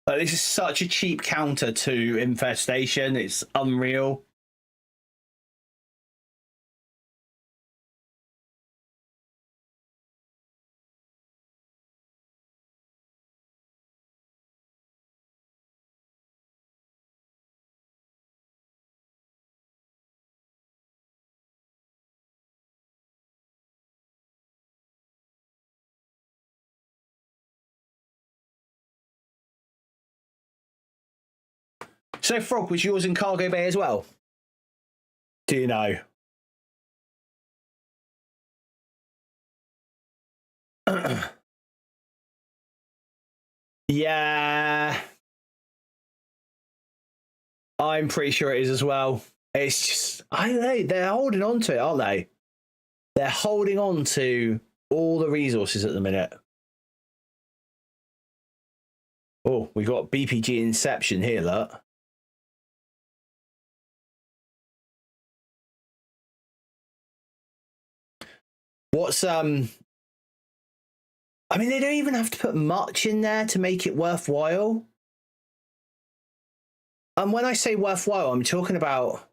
this is such a cheap counter to Infestation. It's unreal. So, Frog, was yours in Cargo Bay as well? Do you know? Yeah. I'm pretty sure it is as well. It's just, I don't know, they're holding on to it, aren't they? They're holding on to all the resources at the minute. Oh, we got BPG Inception here, look. What's I mean, they don't even have to put much in there to make it worthwhile. And when I say worthwhile, I'm talking about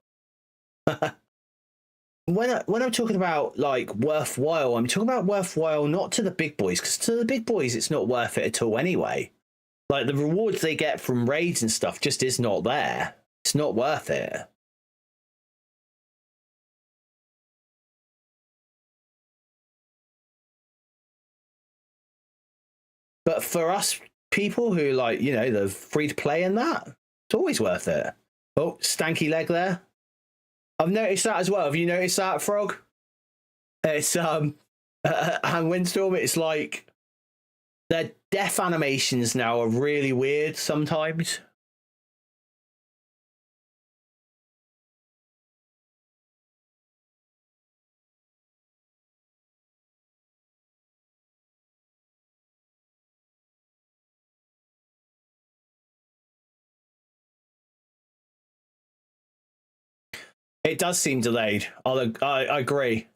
when I'm talking about like worthwhile, I'm talking about worthwhile not to the big boys, because to the big boys it's not worth it at all anyway. Like the rewards they get from raids and stuff just is not there. It's not worth it. But for us people who like, you know, the free to play and that, it's always worth it. Oh, stanky leg there. I've noticed that as well. Have you noticed that, Frog? It's and Windstorm, it's like their death animations now are really weird sometimes. It does seem delayed. I agree.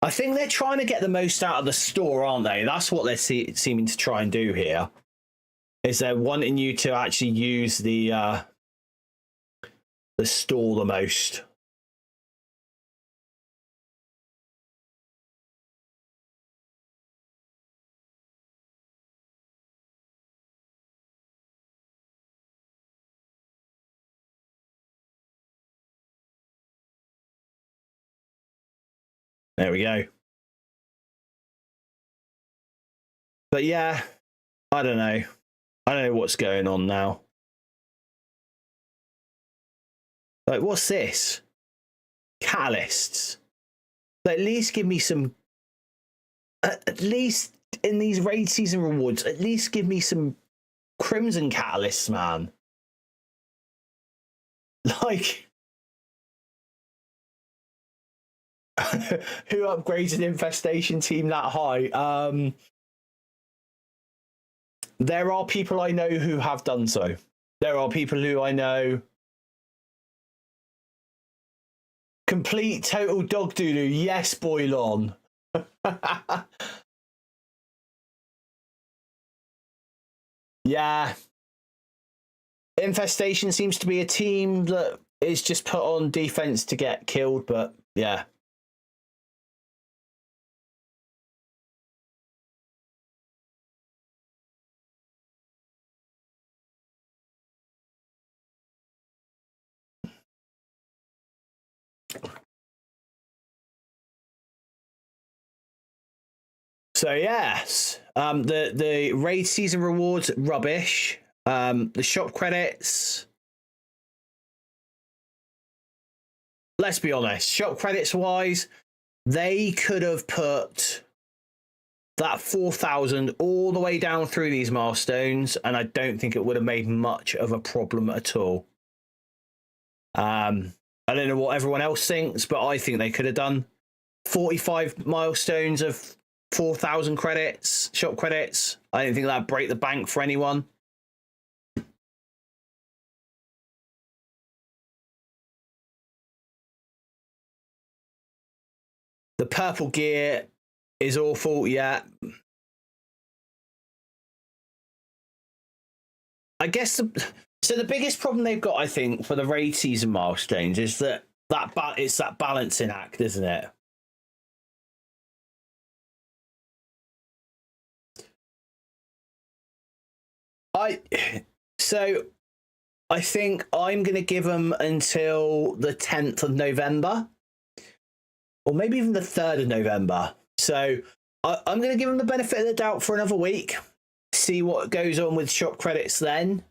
I think they're trying to get the most out of the store, aren't they? That's what they're seeming to try and do here. Is they're wanting you to actually use the store the most. There we go. But yeah, I don't know. I don't know what's going on now. Like, what's this? Catalysts. At least give me some. At least in these raid season rewards, at least give me some Crimson Catalysts, man. Like, who upgraded Infestation Team that high? There are people I know who have done so. There are people who I know. Complete total dog doo-doo. Yes, Boylon. Yeah. Infestation seems to be a team that is just put on defense to get killed, but yeah. So yes, the raid season rewards rubbish. The shop credits. Let's be honest, shop credits wise, they could have put that 4,000 all the way down through these milestones, and I don't think it would have made much of a problem at all. I don't know what everyone else thinks, but I think they could have done 45 milestones of 4,000 credits, shop credits. I don't think that'd break the bank for anyone. The purple gear is awful, yeah. I guess the biggest problem they've got, I think, for the raid season milestones is that it's that balancing act, isn't it? I think I'm going to give them until the 10th of November, or maybe even the 3rd of November. So I'm going to give them the benefit of the doubt for another week, see what goes on with shop credits then.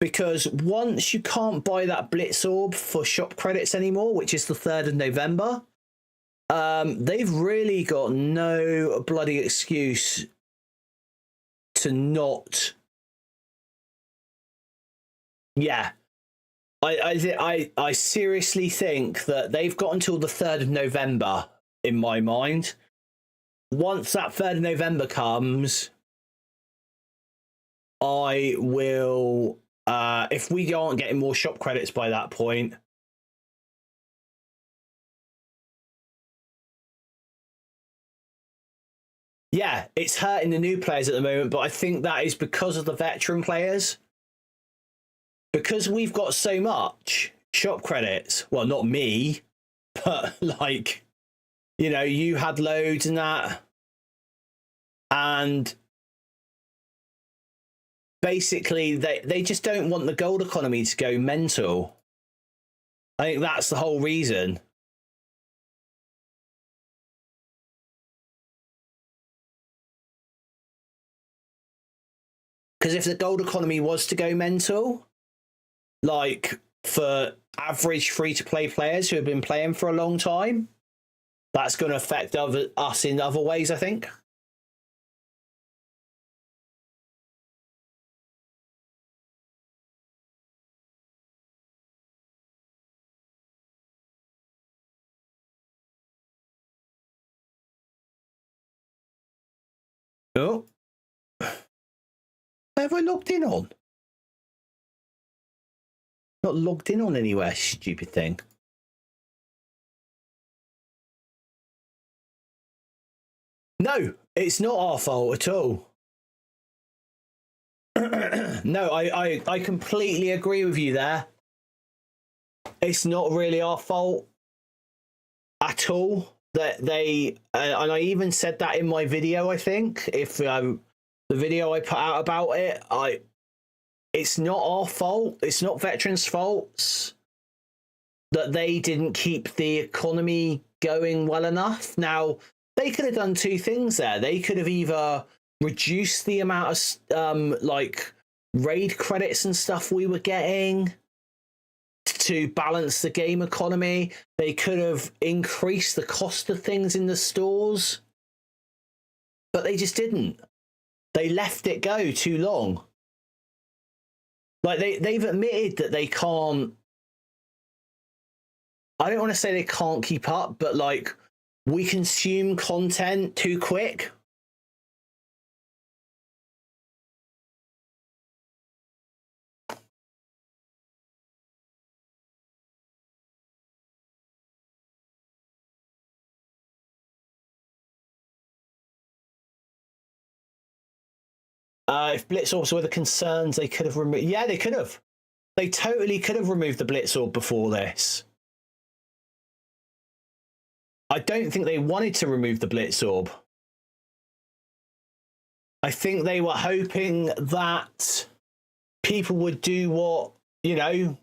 Because once you can't buy that Blitz Orb for shop credits anymore, which is the 3rd of November, they've really got no bloody excuse to not. Yeah. I seriously think that they've got until the 3rd of November in my mind. Once that 3rd of November comes, I will, if we aren't getting more shop credits by that point, yeah, it's hurting the new players at the moment, but I think that is because of the veteran players. Because we've got so much shop credits, well, not me, but like, you know, you had loads and that. And basically, they just don't want the gold economy to go mental. I think that's the whole reason. Because if the gold economy was to go mental, like for average free-to-play players who have been playing for a long time, that's going to affect us in other ways, I think. Oh. Have I logged in on? Not logged in on anywhere, stupid thing. No, it's not our fault at all. No, I completely agree with you there. It's not really our fault at all that they, and I even said that in my video, I think, if the video I put out about it, it's not our fault. It's not veterans' faults that they didn't keep the economy going well enough. Now, they could have done two things there. They could have either reduced the amount of like raid credits and stuff we were getting to balance the game economy. They could have increased the cost of things in the stores, but they just didn't. They left it go too long. Like they've admitted that they can't. I don't want to say they can't keep up, but like we consume content too quick. If Blitz Orbs were the concerns, they could have removed. Yeah, they could have. They totally could have removed the Blitz Orb before this. I don't think they wanted to remove the Blitz Orb. I think they were hoping that people would do what, you know,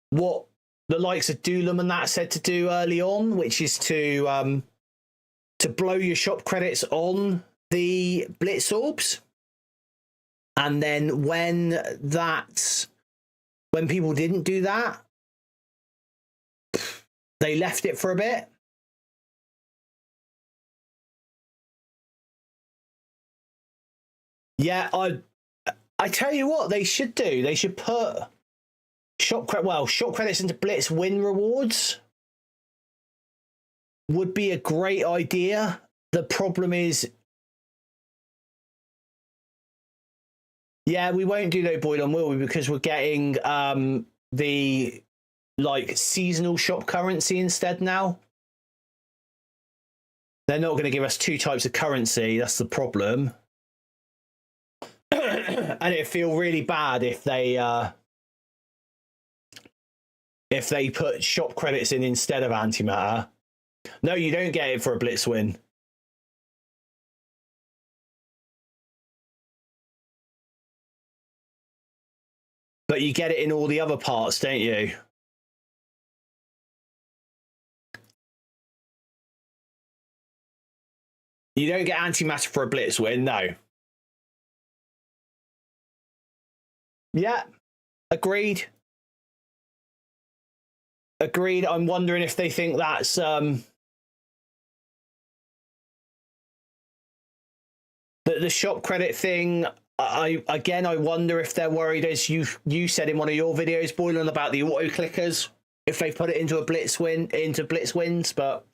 what the likes of Doolum and that said to do early on, which is to blow your shop credits on the Blitz Orbs. And then when people didn't do that, they left it for a bit. Yeah, I tell you what they should do. They should put shop credits into Blitz win rewards. Would be a great idea. The problem is, yeah, we won't do no Boilon, will we? Because we're getting the like seasonal shop currency instead now. They're not going to give us two types of currency. That's the problem. And it'd feel really bad if they put shop credits in instead of antimatter. No, you don't get it for a Blitz win. But you get it in all the other parts, don't you? You don't get antimatter for a blitz win, no. Yeah, agreed. Agreed. I'm wondering if they think that's the shop credit thing. I wonder if they're worried, as you said in one of your videos, Boylan, about the auto clickers, if they put it into a blitz wins. But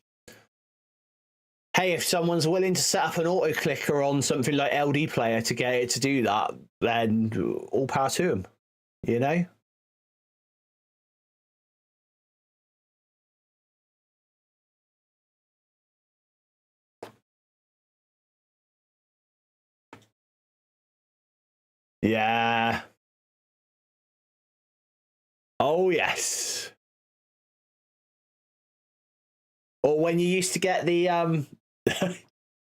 hey, if someone's willing to set up an auto clicker on something like LD Player to get it to do that, then all power to them. You know. Yeah. Oh, yes. Or when you used to get the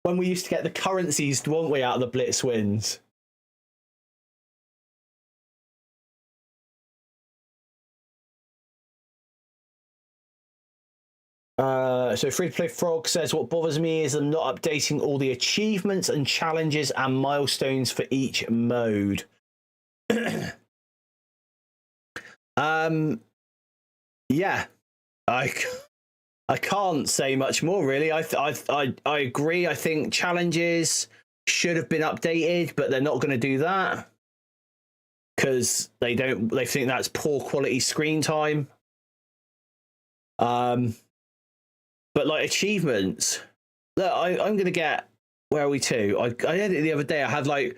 when we used to get the currencies, weren't we, out of the blitz wins? So Free to Play Frog says, what bothers me is them not updating all the achievements and challenges and milestones for each mode. Yeah, I can't say much more, really. I agree. I think challenges should have been updated, but they're not going to do that because they think that's poor quality screen time. But like achievements, look, I'm going to get, where are we to? I had it the other day. I had like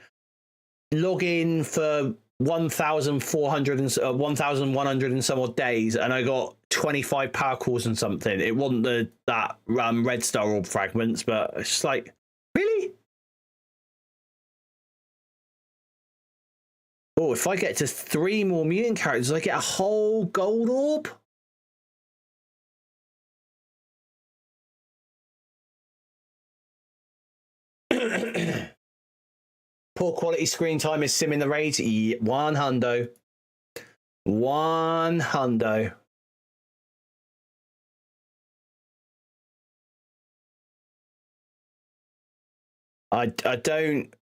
login for 1,400 and 1,100 and some odd days, and I got 25 power calls and something. It wasn't that red star orb fragments, but it's just like, really? Oh, if I get to 3 more mutant characters, I get a whole gold orb. Poor quality screen time is simming the raids. 1 hundo. 1 hundo. I don't.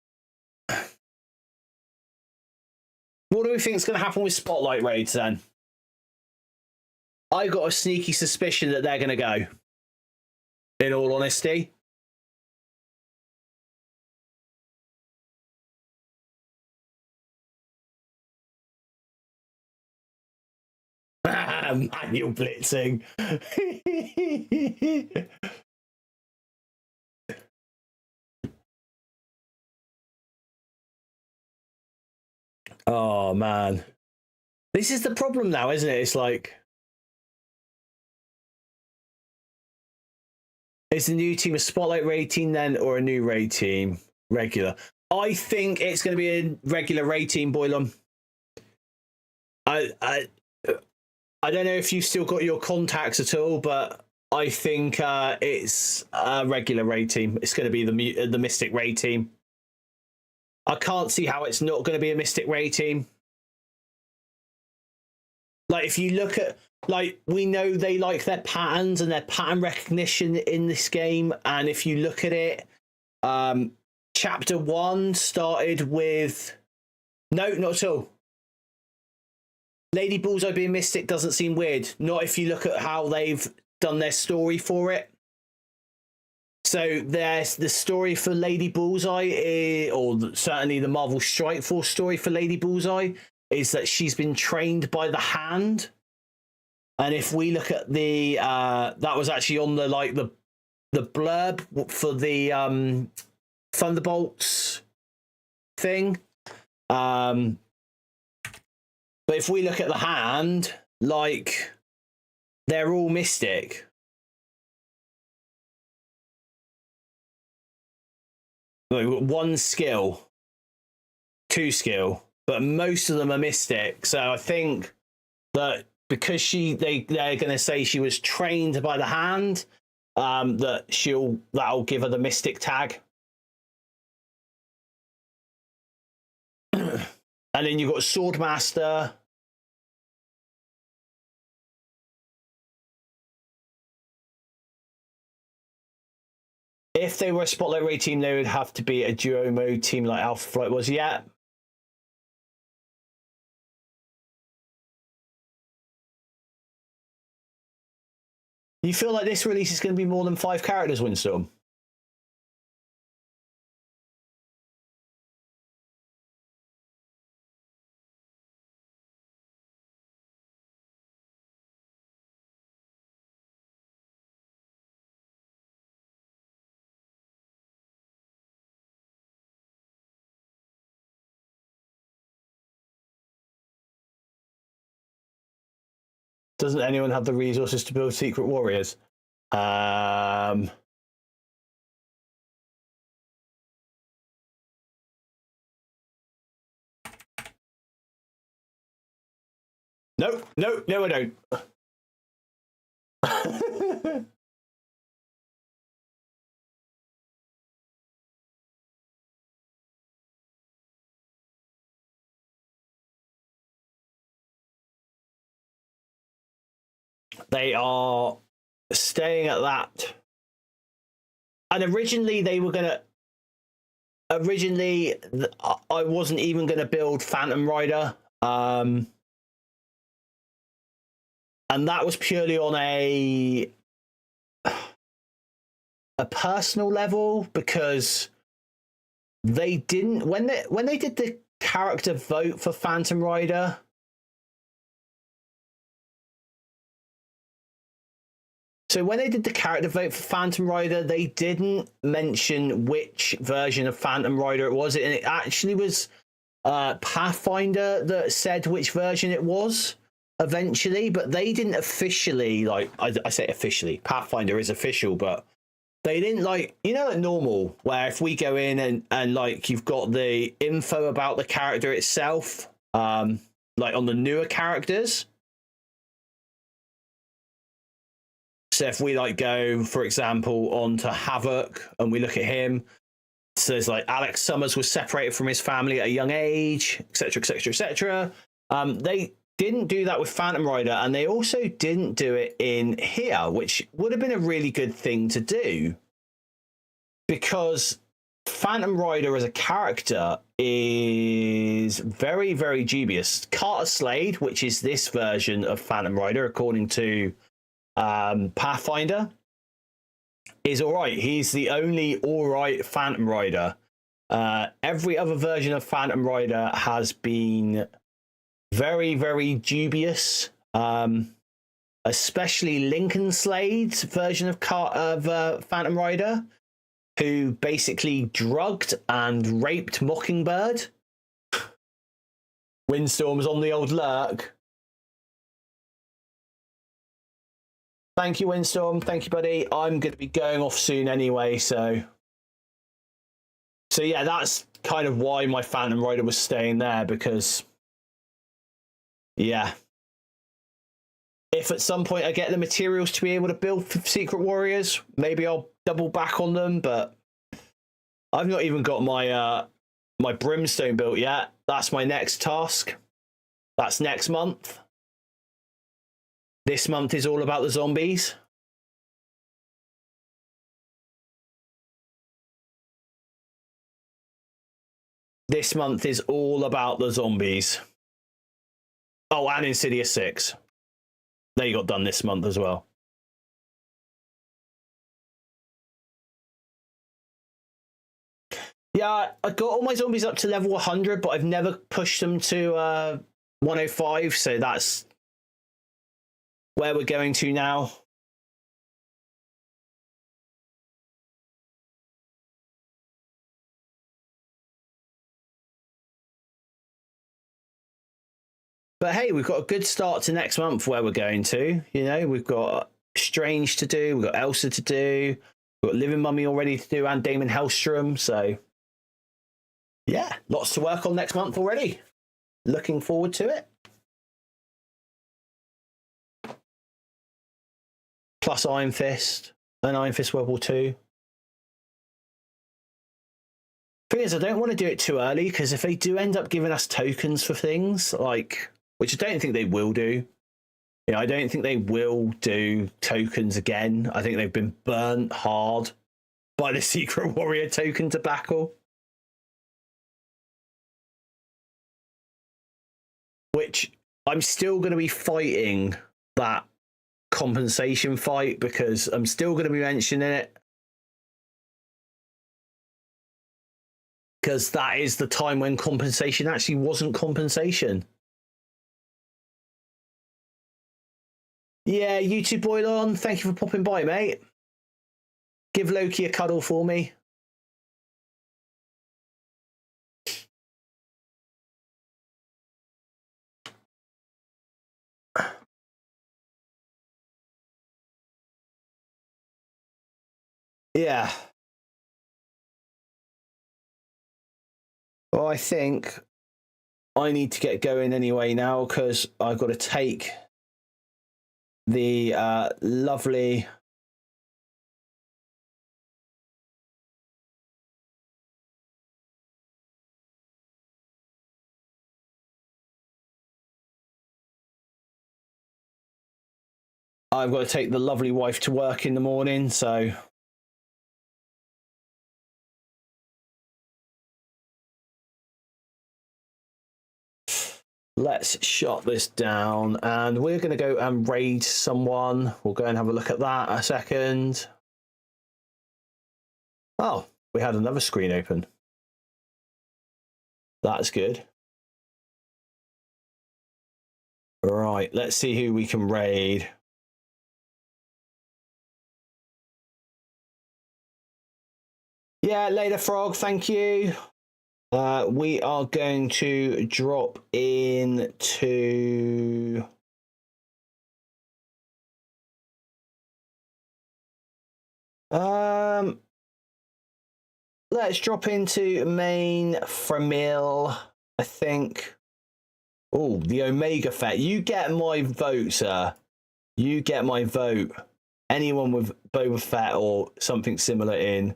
What do we think is going to happen with Spotlight raids then? I got a sneaky suspicion that they're going to go. In all honesty. Manual blitzing. Oh man, this is the problem now, isn't it? It's like, is the new team a Spotlight raid team then, or a new raid team? Regular. I think it's going to be a regular raid team, Boylon. I don't know if you've still got your contacts at all, but I think it's a regular raid team. It's going to be the Mystic raid team. I can't see how it's not going to be a Mystic raid team. Like, if you look at, like, we know they like their patterns and their pattern recognition in this game, and if you look at it, Chapter 1 started with... No, not at all. Lady Bullseye being Mystic doesn't seem weird. Not if you look at how they've done their story for it. So there's the story for Lady Bullseye, or certainly the Marvel Strike Force story for Lady Bullseye, is that she's been trained by the Hand. And if we look at the... that was actually on the blurb for the Thunderbolts thing. But if we look at the Hand, like, they're all Mystic. Like, 1 skill, 2 skill, but most of them are Mystic. So I think that because they're going to say she was trained by the Hand, that'll give her the Mystic tag. And then you've got Swordmaster. if they were a Spotlight raid team, they would have to be a duo mode team like Alpha Flight was. Yeah. You feel like this release is going to be more than 5 characters, Windstorm? Doesn't anyone have the resources to build Secret Warriors? No, I don't. They are staying at that. And originally they were going to... Originally, I wasn't even going to build Phantom Rider. And that was purely on a personal level, because they didn't... When they did the character vote for Phantom Rider... So when they did the character vote for Phantom Rider, they didn't mention which version of Phantom Rider it was. And it actually was Pathfinder that said which version it was eventually, but they didn't officially, like, I say officially, Pathfinder is official, but they didn't, like, you know, like normal, where if we go in and like, you've got the info about the character itself, like on the newer characters. So if we like go, for example, on to Havoc and we look at him, so there's like Alex Summers was separated from his family at a young age, etc., etc., etc. They didn't do that with Phantom Rider, and they also didn't do it in here, which would have been a really good thing to do, because Phantom Rider as a character is very, very dubious. Carter Slade, which is this version of Phantom Rider, according to Pathfinder, is all right. He's the only all right Phantom Rider. Every other version of Phantom Rider has been very, very dubious, especially Lincoln Slade's version of Phantom Rider, who basically drugged and raped Mockingbird. Windstorm's on the old lurk. Thank you, Windstorm. Thank you, buddy. I'm going to be going off soon anyway, so yeah, that's kind of why my Phantom Rider was staying there, because, yeah, if at some point I get the materials to be able to build Secret Warriors, maybe I'll double back on them, but I've not even got my my Brimstone built yet. That's my next task. That's next month. This month is all about the zombies. This month is all about the zombies. Oh, and Insidious 6. They got done this month as well. Yeah, I got all my zombies up to level 100, but I've never pushed them to 105, so that's where we're going to now. But hey, we've got a good start to next month where we're going to. You know, we've got Strange to do, we've got Elsa to do, we've got Living Mummy already to do, and Damon Hellstrom. So yeah, lots to work on next month already. Looking forward to it. Plus Iron Fist and Iron Fist World War II. Thing is, I don't want to do it too early, because if they do end up giving us tokens for things, like, which I don't think they will do. You know, I don't think they will do tokens again. I think they've been burnt hard buy the Secret Warrior token to backle. Which I'm still going to be fighting that compensation fight because I'm still going to be mentioning it. Because that is the time when compensation actually wasn't compensation. Yeah, YouTube Boylon, thank you for popping by, mate. Give Loki a cuddle for me. Yeah. Well, I think I need to get going anyway now because I've got to take the lovely wife to work in the morning, so let's shut this down and we're going to go and raid someone. We'll go and have a look at that a second. Oh, we had another screen open. That's good. Right, let's see who we can raid. Yeah, Later Frog, thank you. We are going to drop into let's drop into main Framil, I think. Oh, the Omega Fett. You get my vote, sir. You get my vote. Anyone with Boba Fett or something similar in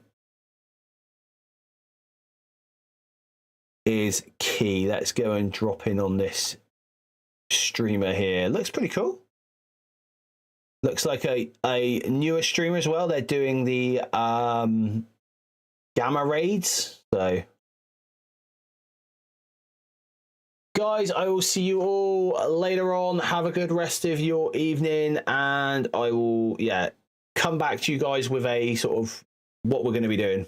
is key. Let's go and drop in on this streamer here. Looks pretty cool. Looks like a newer streamer as well. They're doing the gamma raids. So guys, I will see you all later on. Have a good rest of your evening, and I will come back to you guys with a sort of what we're going to be doing.